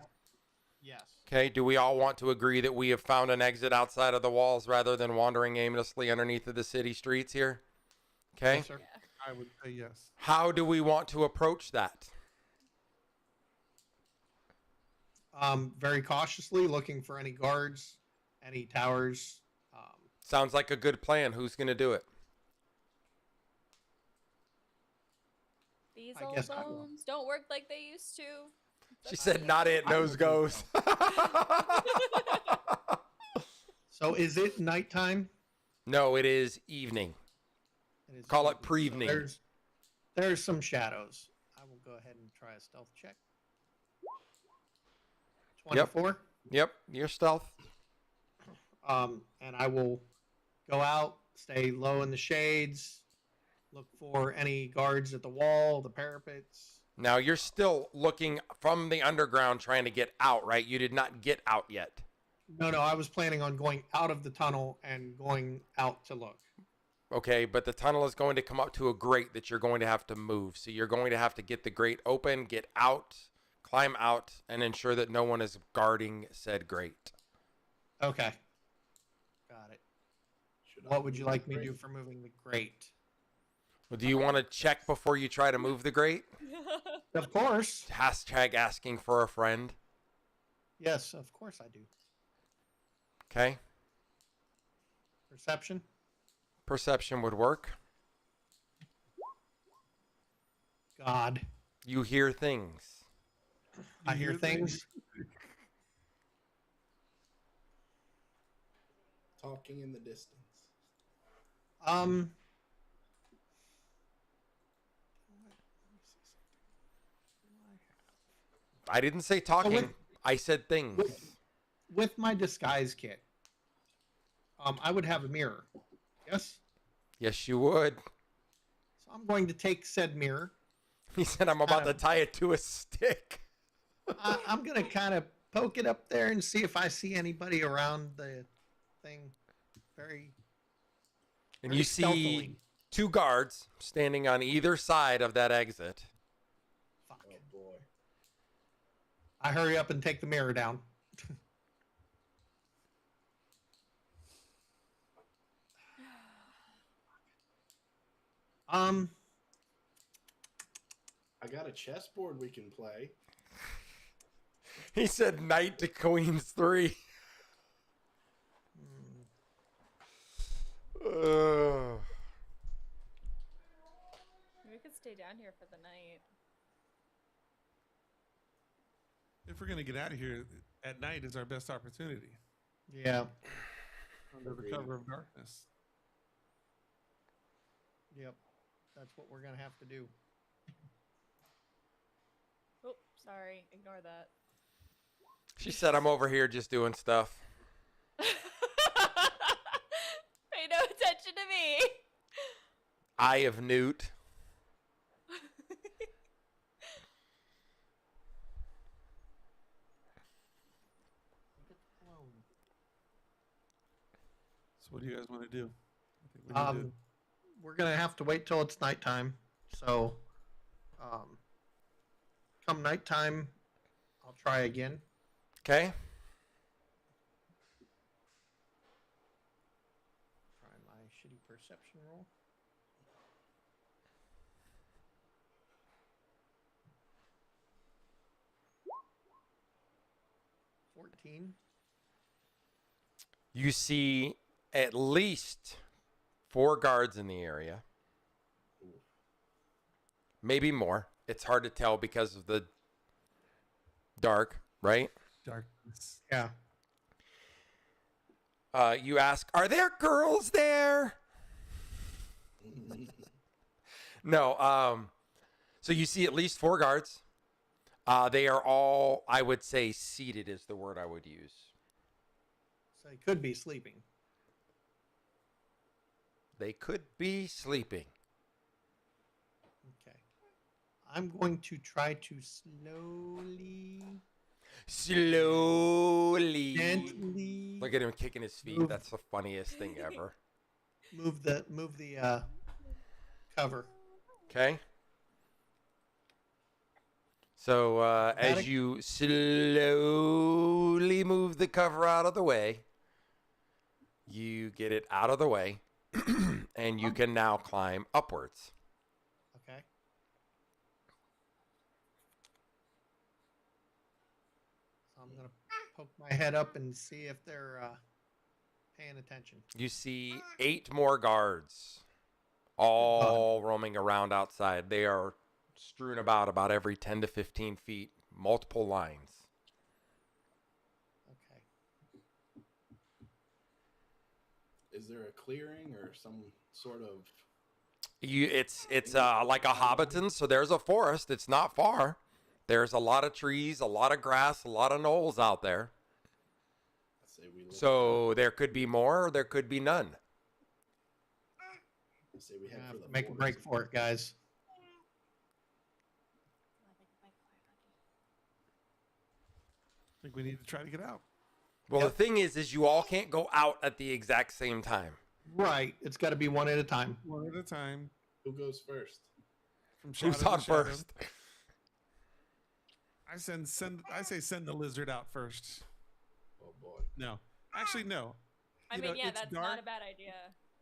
Yes. Okay. Do we all want to agree that we have found an exit outside of the walls rather than wandering aimlessly underneath of the city streets here? Okay. Yes, sir. I would say yes. How do we want to approach that? Very cautiously, looking for any guards, any towers. Sounds like a good plan. Who's going to do it? These I old guess I will. bones don't work like they used to. She said, not it, nose goes. So is it nighttime? No, it is evening. It is Call it evening. So pre-evening. there's some shadows. I will go ahead and try a stealth check. Yep. 24. Yep, your stealth. And I will go out, stay low in the shades, look for any guards at the wall, the parapets. Now you're still looking from the underground trying to get out, right? You did not get out yet. No, I was planning on going out of the tunnel and going out to look. Okay, but the tunnel is going to come up to a grate that you're going to have to move. So you're going to have to get the grate open, get out, climb out, and ensure that no one is guarding said grate. Okay. Got it. What would you like me to do for moving the grate? Well, do you want to check before you try to move the grate? Of course. Hashtag asking for a friend. Yes, of course I do. Okay. Perception? Perception would work. God. You hear things. I hear things. Talking in the distance. I didn't say talking. I said things. With my disguise kit, I would have a mirror. Yes? Yes, you would. So I'm going to take said mirror. He said I'm about to tie it to a stick. I'm going to kind of poke it up there and see if I see anybody around the thing. And you see 2 guards standing on either side of that exit. Fuck. Oh boy. I hurry up and take the mirror down. I got a chessboard we can play. He said knight to queens 3. We could stay down here for the night. If we're gonna get out of here at night, is our best opportunity Yeah. under the cover of darkness. Yep. That's what we're going to have to do. Oh, sorry. Ignore that. She said I'm over here just doing stuff. Pay no attention to me. Eye of Newt. So what do you guys want to do? I think we need to- We're going to have to wait till it's nighttime. So, come nighttime, I'll try again. Okay. Try my shitty perception roll. You see at least 4 guards in the area. Maybe more. It's hard to tell because of the dark, right? darkness. Yeah. You ask, are there girls there? No. So you see at least 4 guards. They are all, I would say, seated is the word I would use. So he could be sleeping. They could be sleeping. Okay. I'm going to try to gently Look at him kicking his feet. Move. That's the funniest thing ever. move the cover. Okay. So as Dramatic. you slowly move the cover out of the way, you get it out of the way, and you can now climb upwards. Okay. So I'm gonna poke my head up and see if they're paying attention. You see 8 more guards, all roaming around outside. They are strewn about every 10 to 15 feet, multiple lines. Okay. Is there a clearing or some sort of It's like a Hobbiton, so there's a forest. It's not far. There's a lot of trees, a lot of grass, a lot of knolls out there. I say we look So there could be more, or there could be none. I say we head for the Make a break forest. for it, guys. I think we need to try to get out. Well, Yep. the thing is you all can't go out at the exact same time. Right. It's got to be one at a time. One at a time. Who goes first? From shadow Who's to on shadow. first? I say send the lizard out first. Oh boy. No, actually no. I You mean, know, yeah, it's that's dark. not a bad idea.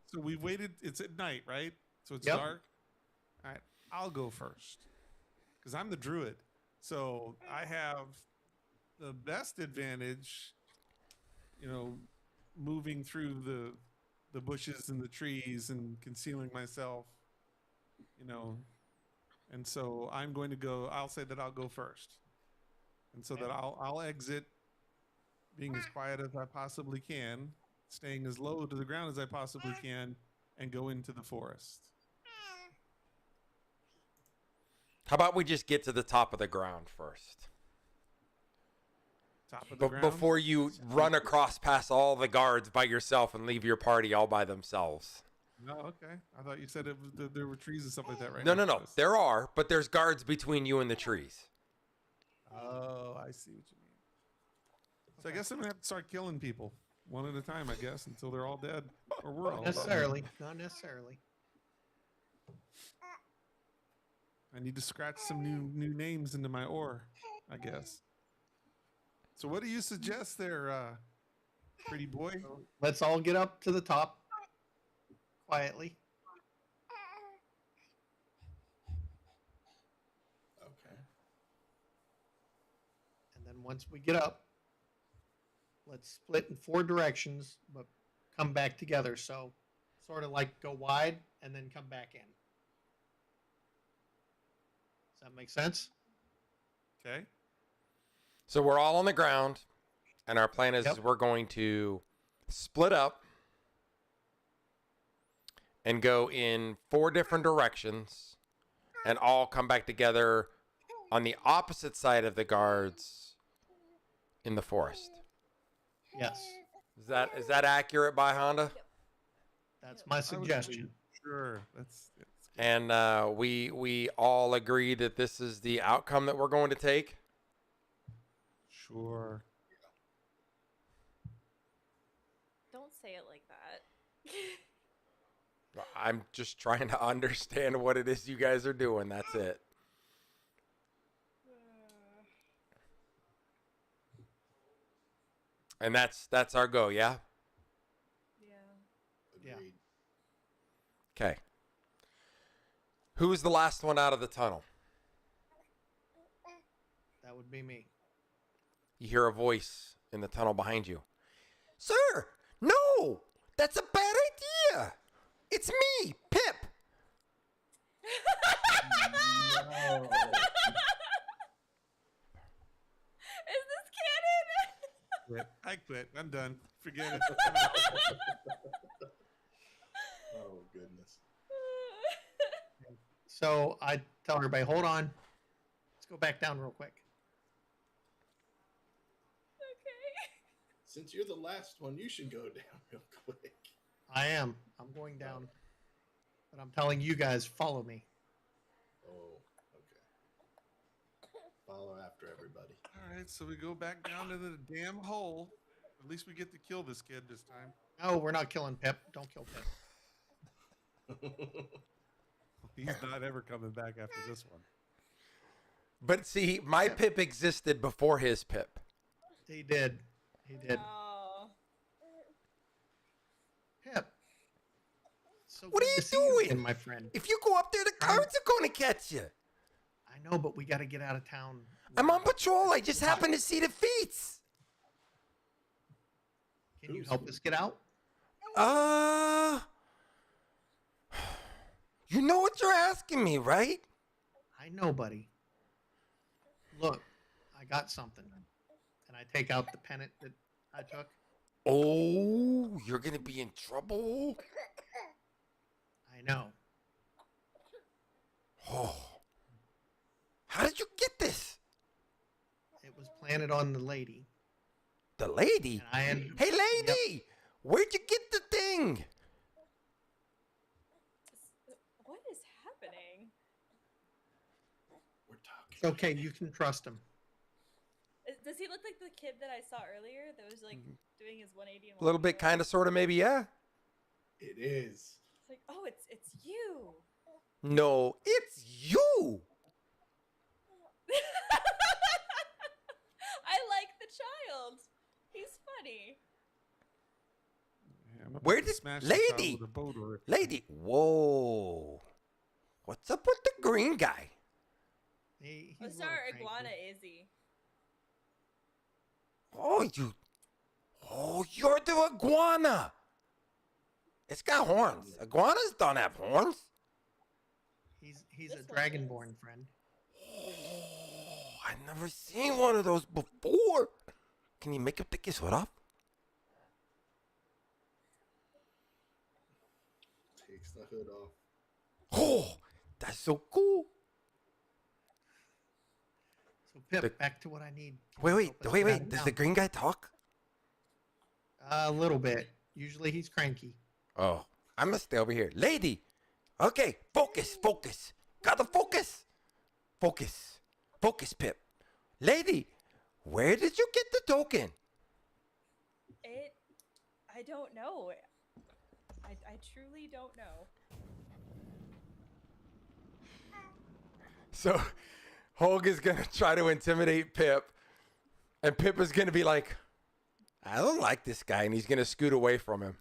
So we waited. It's at night, right? So it's Yep. dark. All right, I'll go first because I'm the druid. So I have the best advantage. You know, moving through the bushes and the trees and concealing myself. You know, and so I'm going to go. I'll say that I'll go first, and so that I'll exit, being as quiet as I possibly can, staying as low to the ground as I possibly can, and go into the forest. How about we just get to the top of the ground first? Top of the ground. Before you run across past all the guards by yourself and leave your party all by themselves. No, okay. I thought you said there were trees and stuff like that, right? No. next to us. There are, but there's guards between you and the trees. Oh, I see what you mean. So I guess I'm gonna have to start killing people one at a time, I guess, until they're all dead or we're all Not dead. necessarily. Not necessarily. I need to scratch some new names into my ore, I guess. So what do you suggest there, pretty boy? Let's all get up to the top quietly. Okay. And then once we get up, let's split in 4 directions, but come back together. So sort of like go wide and then come back in. Does that make sense? Okay. So we're all on the ground, and our plan is Yep. we're going to split up and go in 4 different directions and all come back together on the opposite side of the guards in the forest. Yes. Is that accurate by Honda? That's my I would say suggestion. Sure. That's good. And we all agree that this is the outcome that we're going to take. Sure. Don't say it like that. I'm just trying to understand what it is you guys are doing. That's it. And that's our go, yeah? Yeah. Yeah. Agreed. Okay. Who's the last one out of the tunnel? That would be me. You hear a voice in the tunnel behind you. Sir, no! That's a bad idea! It's me, Pip! No. Is this canon? Quit. I quit. I'm done. Forget it. Oh goodness. So I tell everybody, hold on. Let's go back down real quick. Okay. Since you're the last one, you should go down real quick. I am. I'm going down. But I'm telling you guys, follow me. Oh, okay. Follow after everybody. All right, so we go back down to the damn hole. At least we get to kill this kid this time. No, we're not killing Pip. Don't kill Pip. He's not ever coming back after this one. But see, my Pip existed before his Pip. He did. He did. Oh. Pip. So What good are you to see doing? again, my friend? If you go up there, the guards are going to catch you. I know, but we got to get out of town. I'm on patrol. I just happened to see the feats. Can you help us get out? You know what you're asking me, right? I know, buddy. Look, I got something. And I take out the pennant that I took. Oh, you're going to be in trouble. I know. Oh. How did you get this? It was planted on the lady. The lady? And I ended, Hey, lady! Where'd you get the thing? What is happening? We're talking. It's okay. You can trust him. Does he look like the kid that I saw earlier that was like doing his 180 and A little bit, kind of, sort of, maybe, yeah. It is. It's like, oh, it's you. No, it's you. I like the child. He's funny. Yeah, I'm about Where to did- smash the child lady? with a boat or Lady, whoa. What's up with the green guy? He's What's a little our cranky. iguana Izzy? Oh, you're the iguana. It's got horns. Iguanas don't have horns. He's This a one dragonborn friend. Oh, I've never seen one of those before. Can you make him take his hood off? Takes the hood off. Oh, that's so cool. So Pip, The- back to what I need. Can Wait, you wait, help us wait, get out wait. of Does town? the green guy talk? A little bit. Usually he's cranky. Oh, I'm gonna stay over here. Lady! Okay, focus. Gotta focus. Focus, Pip. Lady, where did you get the token? I don't know. I truly don't know. So, Hulk is gonna try to intimidate Pip, and Pip is gonna be like, I don't like this guy, and he's gonna scoot away from him.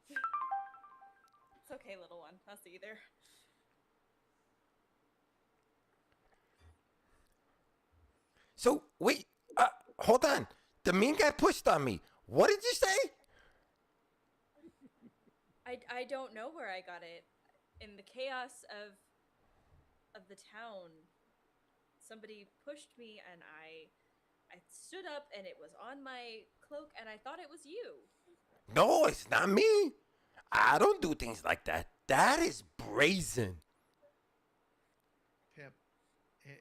It's okay, little one. I'll see you there. So, wait, hold on. The mean guy pushed on me. What did you say? I don't know where I got it. In the chaos of the town, somebody pushed me and I stood up and it was on my cloak and I thought it was you. No, it's not me. I don't do things like that. That is brazen. Pip,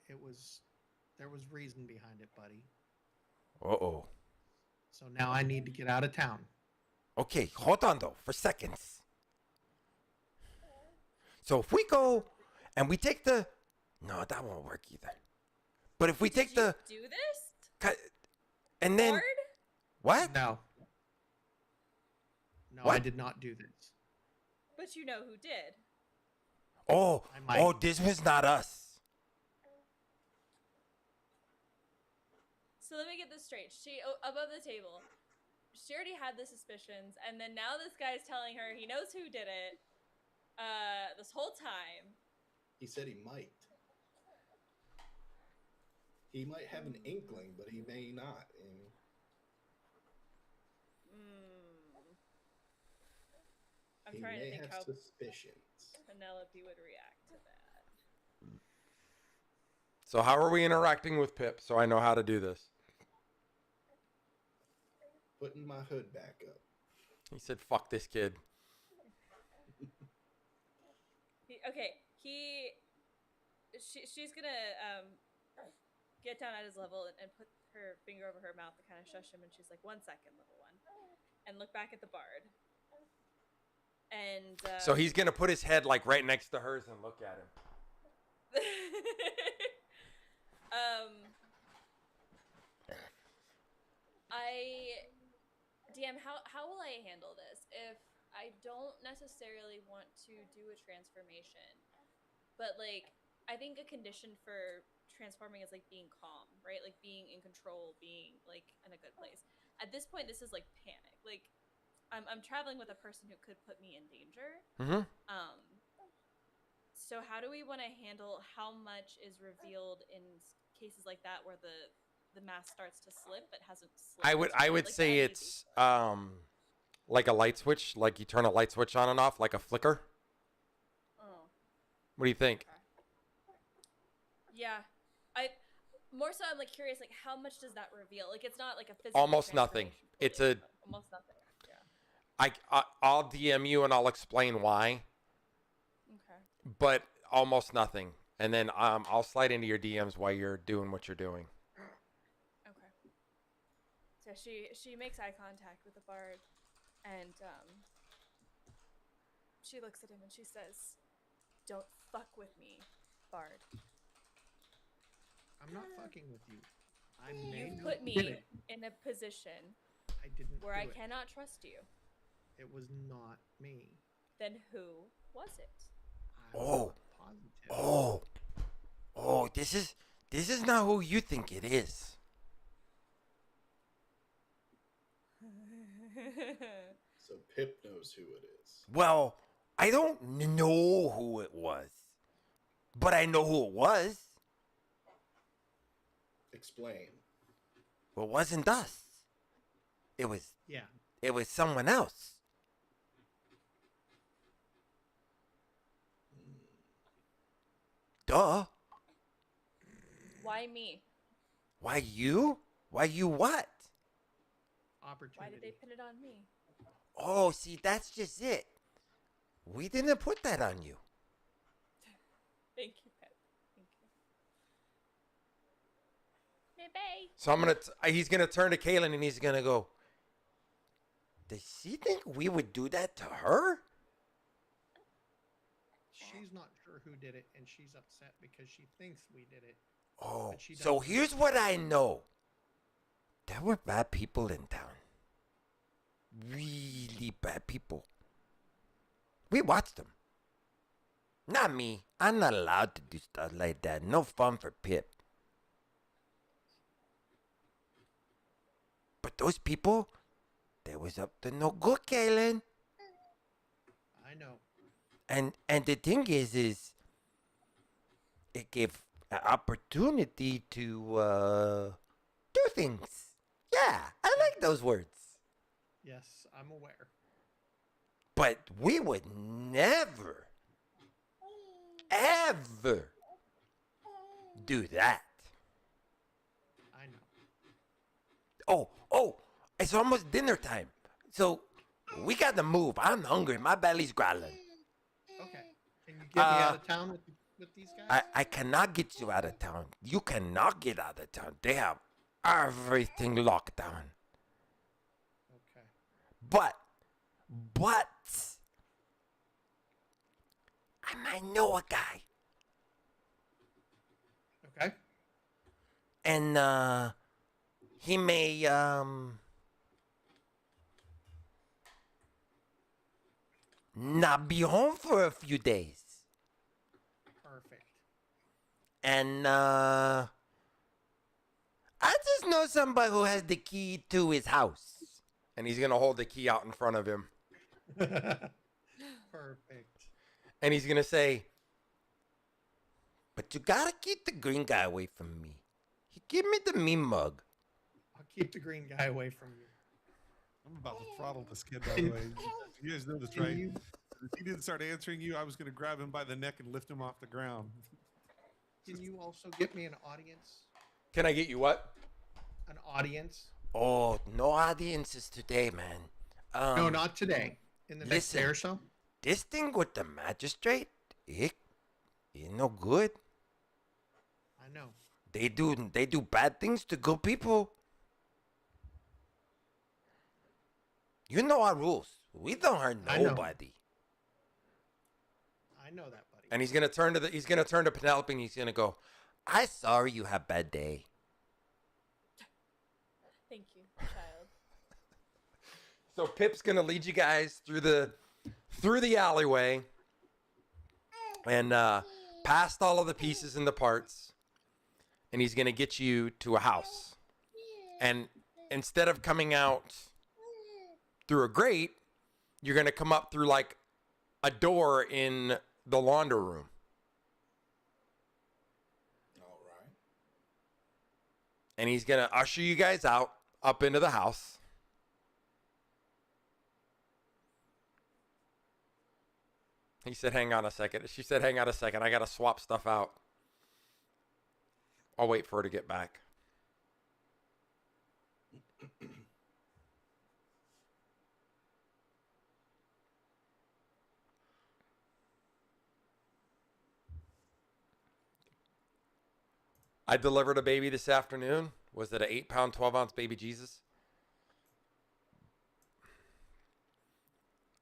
it was there was reason behind it, buddy. Uh-oh. So now I need to get out of town. Okay, hold on though, for seconds. So if we go and we take the... No, that won't work either. But if we take Did you the... do this? And then... Bard? What? No. No, What? I did not do this. But you know who did. Oh, I might. oh, this was not us. So let me get this straight. She above the table. She already had the suspicions, and then now this guy's telling her he knows who did it. This whole time. He said he might. He might have an inkling, but he may not. And I'm he trying to may think have how suspicions. Penelope would react to that. So how are we interacting with Pip so I know how to do this? Putting my hood back up. He said, fuck this kid. She's gonna get down at his level and put her finger over her mouth to kind of shush him, and she's like, 1 second, little one, and look back at the bard. And So he's going to put his head like right next to hers and look at him. DM, how will I handle this if I don't necessarily want to do a transformation, but like I think a condition for transforming is like being calm, right? Like being in control, being like in a good place. At this point, this is like panic. Like I'm traveling with a person who could put me in danger. Mm-hmm. So how do we want to handle how much is revealed in cases like that where the mask starts to slip but hasn't slipped? I would Like say that it's like a light switch, like you turn a light switch on and off, like a flicker. Oh. What do you think? Yeah. I'm like curious, like how much does that reveal? Like it's not like a physical Almost nothing. transformation It's fully, a but almost nothing. Yeah. I'll DM you and I'll explain why. Okay. But almost nothing. And then I'll slide into your DMs while you're doing what you're doing. Okay. So she makes eye contact with the bard, and she looks at him and she says, "Don't fuck with me, bard. I'm not fucking with you. I You've may put have me did it. in a position I didn't where do I it. cannot trust you. It was not me. Then who was it?" I'm Oh. not positive. Oh, this is not who you think it is. So Pip knows who it is. Well, I don't know who it was, but I know who it was. Explain. Well, it wasn't us. It was someone else. Duh. Why me? Why you? Why you what? Opportunity. Why did they pin it on me? Oh, see, that's just it. We didn't put that on you. Thank you, Pep. Thank you. Maybe. So he's gonna turn to Kaylin and he's gonna go, does she think we would do that to her? She's not sure who did it, and she's upset because she thinks we did it. Oh, But she so doesn't. here's what I know. There were bad people in town. Really bad people. We watched them. Not me. I'm not allowed to do stuff like that. No fun for Pip. But those people, they was up to no good, Kaylin. I know. And the thing is it gave an opportunity to do things. Yeah, I like those words. Yes, I'm aware. But we would never, ever do that. I know. Oh, it's almost dinner time. So we got to move. I'm hungry. My belly's growling. Okay. Can you get me out of town with these guys? I cannot get you out of town. You cannot get out of town. They have everything locked down. Okay. But I might know a guy. Okay. And he may not be home for a few days. Perfect. And I just know somebody who has the key to his house. And he's gonna hold the key out in front of him. Perfect. And he's gonna say, but you gotta keep the green guy away from me. He gave me the mean mug. I'll keep the green guy away from you. I'm about to throttle this kid, by the way. You guys know this, right? If he didn't start answering you, I was going to grab him by the neck and lift him off the ground. Can you also get me an audience? Can I get you what? An audience? Oh, no audiences today, man. No, not today. In the next day or so? This thing with the magistrate, it no good. I know. They do bad things to good people. You know our rules. We don't hurt I know. nobody. I know that, buddy. And he's gonna turn to Penelope and he's gonna go, I'm sorry you have bad day. Thank you, child. So Pip's gonna lead you guys through the alleyway and past all of the pieces and the parts, and he's gonna get you to a house. And instead of coming out through a grate, you're gonna come up through like a door in the laundry room. All right. And he's gonna usher you guys out up into the house. He said, hang on a second. She said, hang on a second. I got to swap stuff out. I'll wait for her to get back. I delivered a baby this afternoon. Was it an 8-pound, 12-ounce baby Jesus?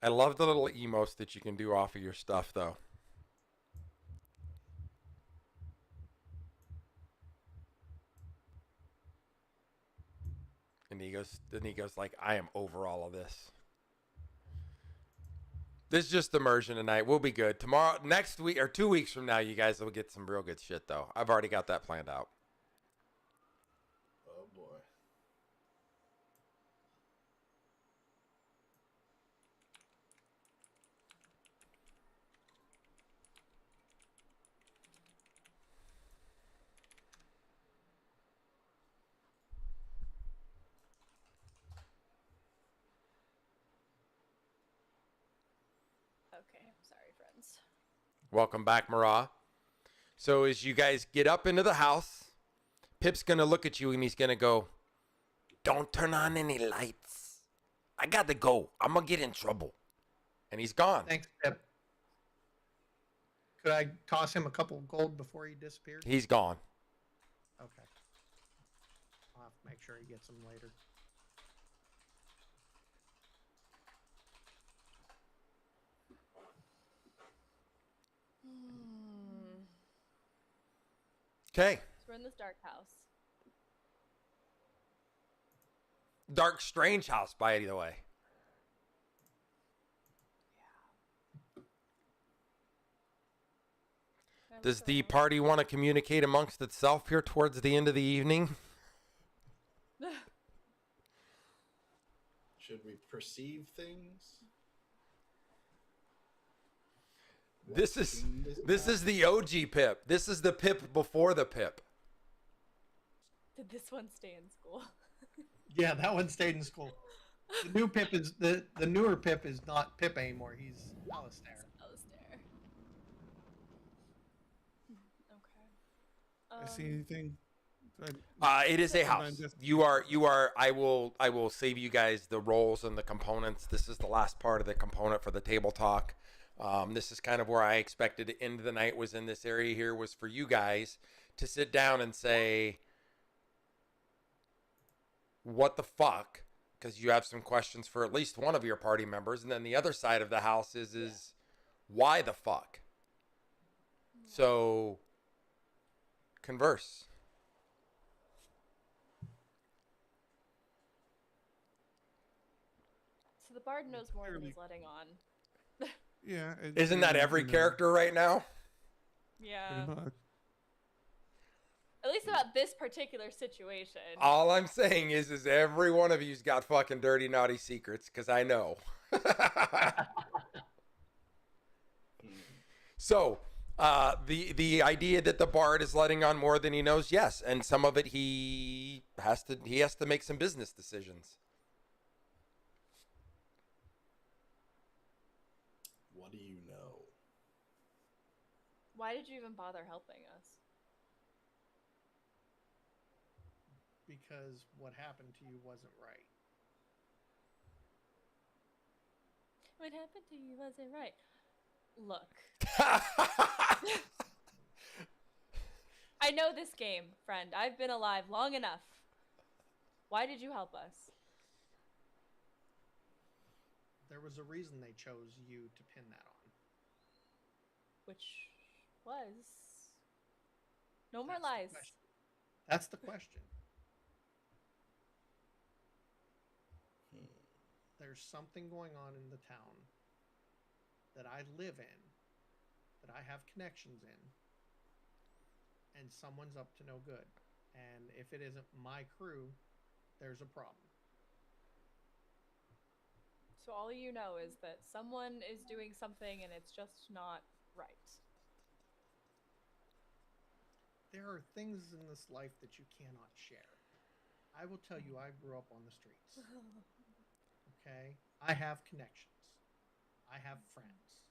I love the little emotes that you can do off of your stuff, though. And he goes like, I am over all of this. This is just immersion tonight. We'll be good. Tomorrow, next week, or 2 weeks from now, you guys will get some real good shit, though. I've already got that planned out. Oh boy. Okay, I'm sorry, friends. Welcome back, Marah. So as you guys get up into the house, Pip's going to look at you and he's going to go, don't turn on any lights. I got to go. I'm going to get in trouble. And he's gone. Thanks, Pip. Could I toss him a couple of gold before he disappears? He's gone. Okay. I'll have to make sure he gets them later. Okay. So we're in this dark house. Dark, strange house, by the way. Does the party want to communicate amongst itself here towards the end of the evening? Should we perceive things? This is the OG Pip. This is the Pip before the Pip. Did this one stay in school? Yeah, that one stayed in school. The new Pip is the newer Pip is not Pip anymore. He's Alistair. Alistair. Okay. I see anything? It is a house. You are. I will save you guys the roles and the components. This is the last part of the component for the table talk. This is kind of where I expected to end the night, was in this area here, was for you guys to sit down and say, what the fuck? Because you have some questions for at least one of your party members. And then the other side of the house is why the fuck? So converse. So the bard knows more than he's letting on. Yeah. Isn't that every character right now? Yeah. Pretty much. At least about this particular situation. All I'm saying is every one of you's got fucking dirty, naughty secrets, because I know. So, the idea that the bard is letting on more than he knows, yes, and some of it he has to make some business decisions. What do you know? Why did you even bother helping us? Because what happened to you wasn't right. What happened to you wasn't right. Look. I know this game, friend. I've been alive long enough. Why did you help us? There was a reason they chose you to pin that on. Which was... No more lies. That's the question. There's something going on in the town that I live in, that I have connections in, and someone's up to no good. And if it isn't my crew, there's a problem. So all you know is that someone is doing something and it's just not right. There are things in this life that you cannot share. I will tell you, I grew up on the streets. Okay? I have connections. I have friends.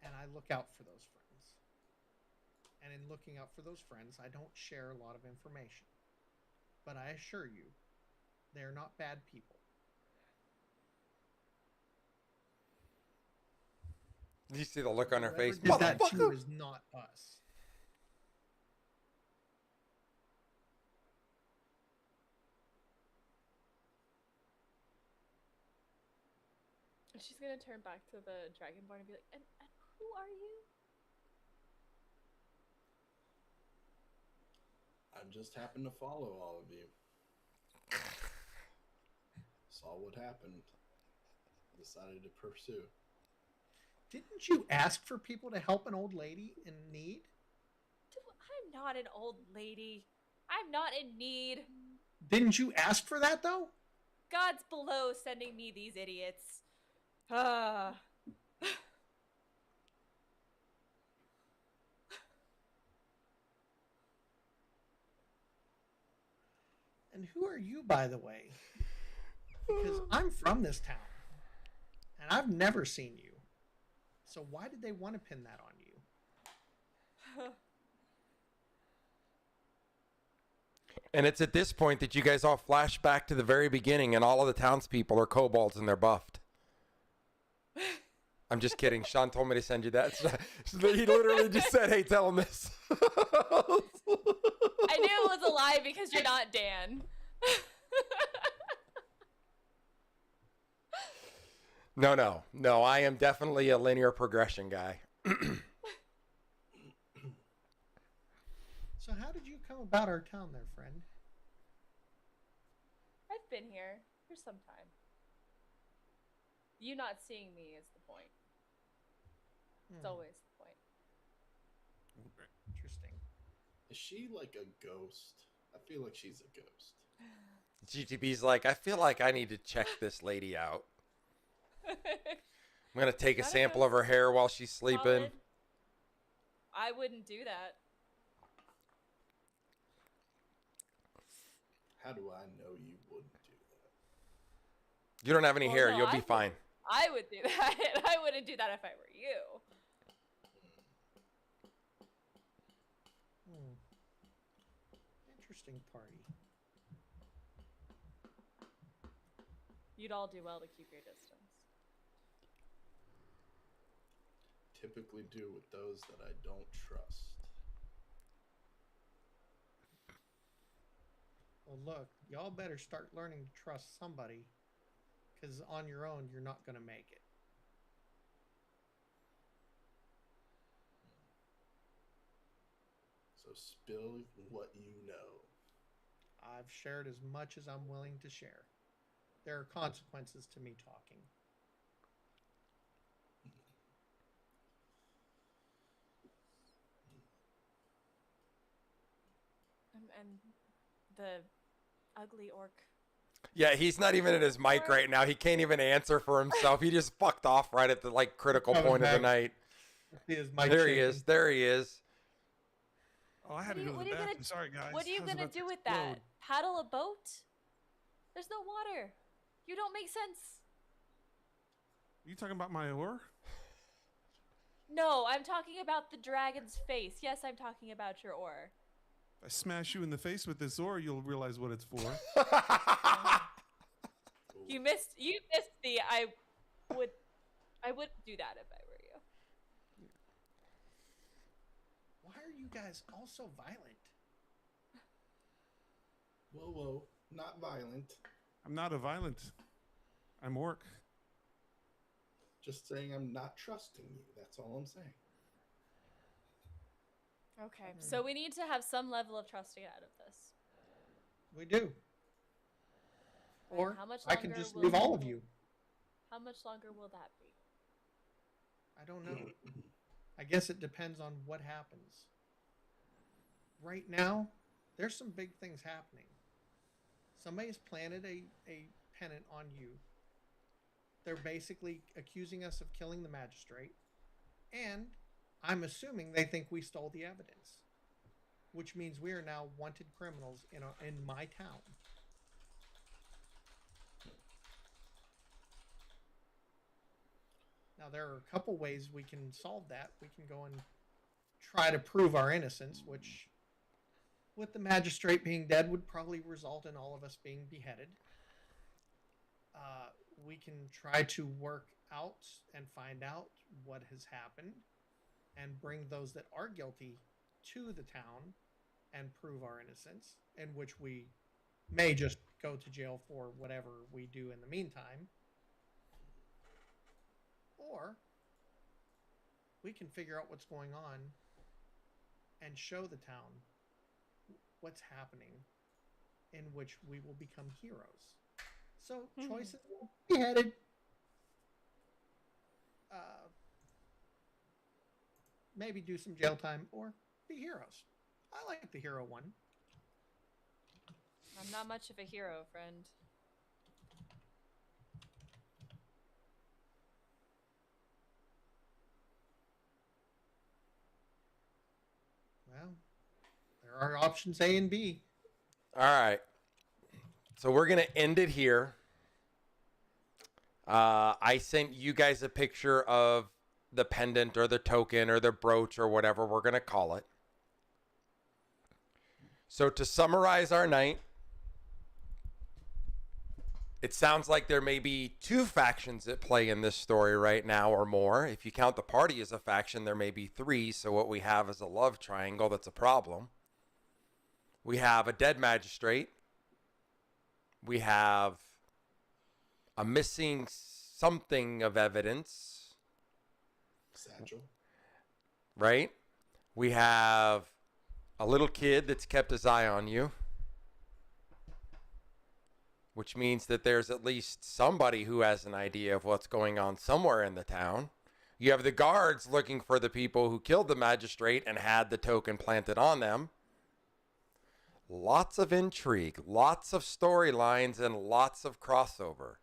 And I look out for those friends. And in looking out for those friends, I don't share a lot of information. But I assure you, they're not bad people. You see the look on her face. Whoever did that to you is not us. She's gonna turn back to the Dragonborn and be like, and who are you? I just happened to follow all of you. Saw what happened. Decided to pursue. Didn't you ask for people to help an old lady in need? I'm not an old lady. I'm not in need. Didn't you ask for that, though? God's below sending me these idiots. Ah. And who are you, by the way? Because I'm from this town, and I've never seen you. So why did they want to pin that on you? And it's at this point that you guys all flash back to the very beginning, and all of the townspeople are kobolds and they're buffed. I'm just kidding. Sean told me to send you that. He literally just said, "Hey, tell him this." I knew it was a lie because you're not Dan. No. I am definitely a linear progression guy. So how did you come about our town there, friend? I've been here for some time. You not seeing me is the point. It's always the point. Interesting. Is she like a ghost? I feel like she's a ghost. GTB's like, I feel like I need to check this lady out. I'm going to take a Not a sample of her hair while she's sleeping. Solid. I wouldn't do that. How do I know you wouldn't do that? You don't have any Well, hair. no, You'll be fine. I would do that. I wouldn't do that if I were you. Interesting party. You'd all do well to keep your distance. Typically do with those that I don't trust. Well, look, y'all better start learning to trust somebody, because on your own, you're not going to make it. So spill what you know. I've shared as much as I'm willing to share. There are consequences to me talking. And the ugly orc. Yeah, he's not even at his mic right now. He can't even answer for himself. He just fucked off right at the critical point of the night. There he is. There he is. Oh, I had to go to the bathroom. Sorry, guys. What are you I was gonna about to do with explode. that? Paddle a boat? There's no water. You don't make sense. Are you talking about my oar? No, I'm talking about the dragon's face. Yes, I'm talking about your oar. If I smash you in the face with this oar, you'll realize what it's for. You missed the I wouldn't do that if I were you. Why are you guys all so violent? Whoa, not violent. I'm not a violent. I'm orc. Just saying I'm not trusting you. That's all I'm saying. Okay, so we need to have some level of trusting out of this. We do. And Or how much I can longer just will leave all you- of you. How much longer will that be? I don't know. I guess it depends on what happens. Right now, there's some big things happening. Somebody's planted a pennant on you. They're basically accusing us of killing the magistrate. And I'm assuming they think we stole the evidence. Which means we are now wanted criminals in my town. Now, there are a couple ways we can solve that. We can go and try to prove our innocence, which, with the magistrate being dead, would probably result in all of us being beheaded. We can try to work out and find out what has happened and bring those that are guilty to the town and prove our innocence, in which we may just go to jail for whatever we do in the meantime. Or we can figure out what's going on and show the town what's happening, in which we will become heroes. So choices will be headed. Maybe do some jail time or be heroes. I like the hero one. I'm not much of a hero, friend. Well, there are options A and B. All right. So we're going to end it here. I sent you guys a picture of the pendant or the token or the brooch or whatever we're going to call it. So to summarize our night, it sounds like there may be 2 factions at play in this story right now or more. If you count the party as a faction, there may be 3. So what we have is a love triangle that's a problem. We have a dead magistrate. We have a missing something of evidence. Satchel. Right? We have a little kid that's kept his eye on you, which means that there's at least somebody who has an idea of what's going on somewhere in the town. You have the guards looking for the people who killed the magistrate and had the token planted on them. Lots of intrigue, lots of storylines, and lots of crossover.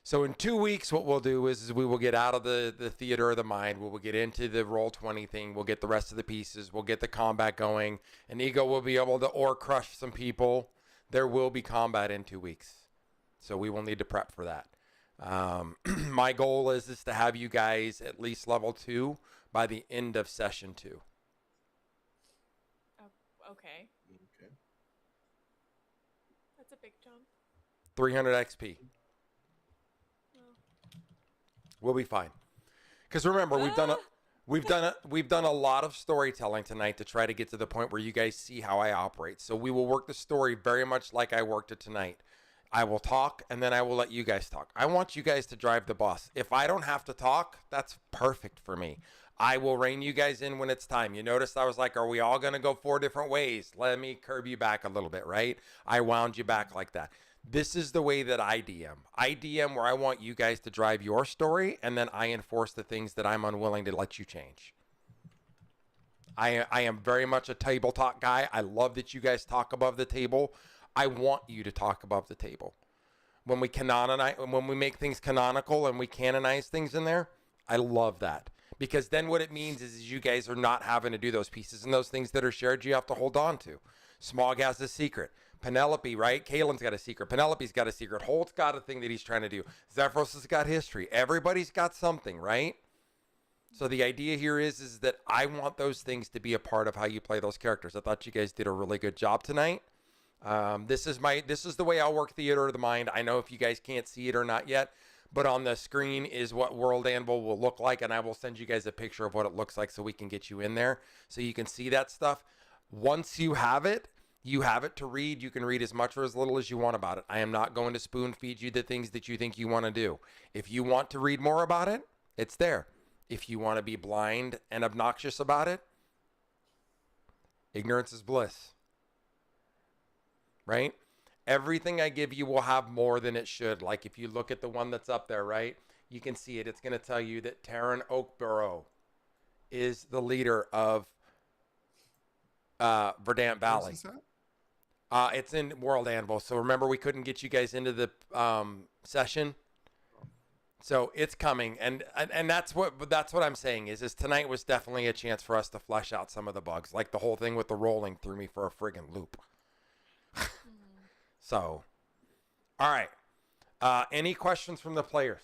So in 2 weeks, what we'll do is we will get out of the theater of the mind. We will get into the Roll20 thing. We'll get the rest of the pieces. We'll get the combat going. And Ego will be able to ore crush some people. There will be combat in 2 weeks. So we will need to prep for that. My goal is to have you guys at least level 2 by the end of session 2. Oh, okay. Okay. That's a big jump. 300 XP. We'll be fine. Because remember, we've done a lot of storytelling tonight to try to get to the point where you guys see how I operate. So we will work the story very much like I worked it tonight. I will talk, and then I will let you guys talk. I want you guys to drive the bus. If I don't have to talk, that's perfect for me. I will rein you guys in when it's time. You noticed I was like, are we all going to go 4 different ways? Let me curb you back a little bit, right? I wound you back like that. This is the way that I DM. I DM where I want you guys to drive your story, and then I enforce the things that I'm unwilling to let you change. I am very much a table talk guy. I love that you guys talk above the table. I want you to talk above the table. When we make things canonical and we canonize things in there, I love that. Because then what it means is you guys are not having to do those pieces, and those things that are shared you have to hold on to. Smog has a secret. Penelope, right? Kalen's got a secret. Penelope's got a secret. Holt's got a thing that he's trying to do. Zephyros has got history. Everybody's got something, right? So the idea here is that I want those things to be a part of how you play those characters. I thought you guys did a really good job tonight. This is the way I'll work Theater of the Mind. I know if you guys can't see it or not yet, but on the screen is what World Anvil will look like, and I will send you guys a picture of what it looks like so we can get you in there so you can see that stuff. Once you have it to read. You can read as much or as little as you want about it. I am not going to spoon feed you the things that you think you want to do. If you want to read more about it, it's there. If you want to be blind and obnoxious about it, ignorance is bliss. Right? Everything I give you will have more than it should. Like if you look at the one that's up there, right? You can see it. It's going to tell you that Taryn Oakborough is the leader of Verdant Valley. Where's this at? It's in World Anvil. So remember, we couldn't get you guys into the session. So it's coming, and that's what I'm saying is tonight was definitely a chance for us to flesh out some of the bugs, like the whole thing with the rolling threw me for a friggin' loop. So, all right. Any questions from the players?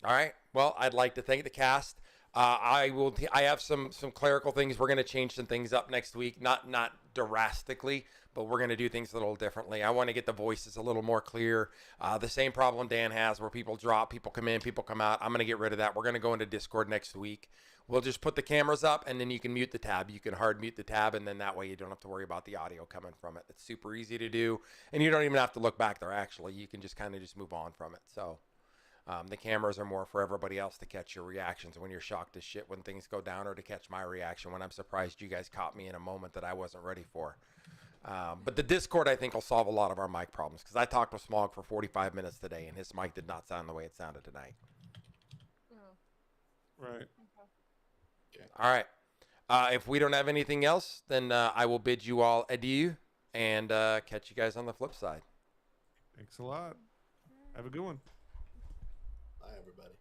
All right. Well, I'd like to thank the cast. I have some clerical things. We're going to change some things up next week. Not drastically, but we're going to do things a little differently. I want to get the voices a little more clear. The same problem Dan has, where people drop, people come in, people come out. I'm going to get rid of that. We're going to go into Discord next week. We'll just put the cameras up, and then you can mute the tab. You can hard mute the tab, and then that way you don't have to worry about the audio coming from it. It's super easy to do, and you don't even have to look back there. Actually, you can just kind of just move on from it. So. The cameras are more for everybody else to catch your reactions when you're shocked as shit when things go down, or to catch my reaction when I'm surprised you guys caught me in a moment that I wasn't ready for. But the Discord, I think, will solve a lot of our mic problems, because I talked with Smog for 45 minutes today, and his mic did not sound the way it sounded tonight. Right. All right. If we don't have anything else, then I will bid you all adieu and catch you guys on the flip side. Thanks a lot. Have a good one. Bye, everybody.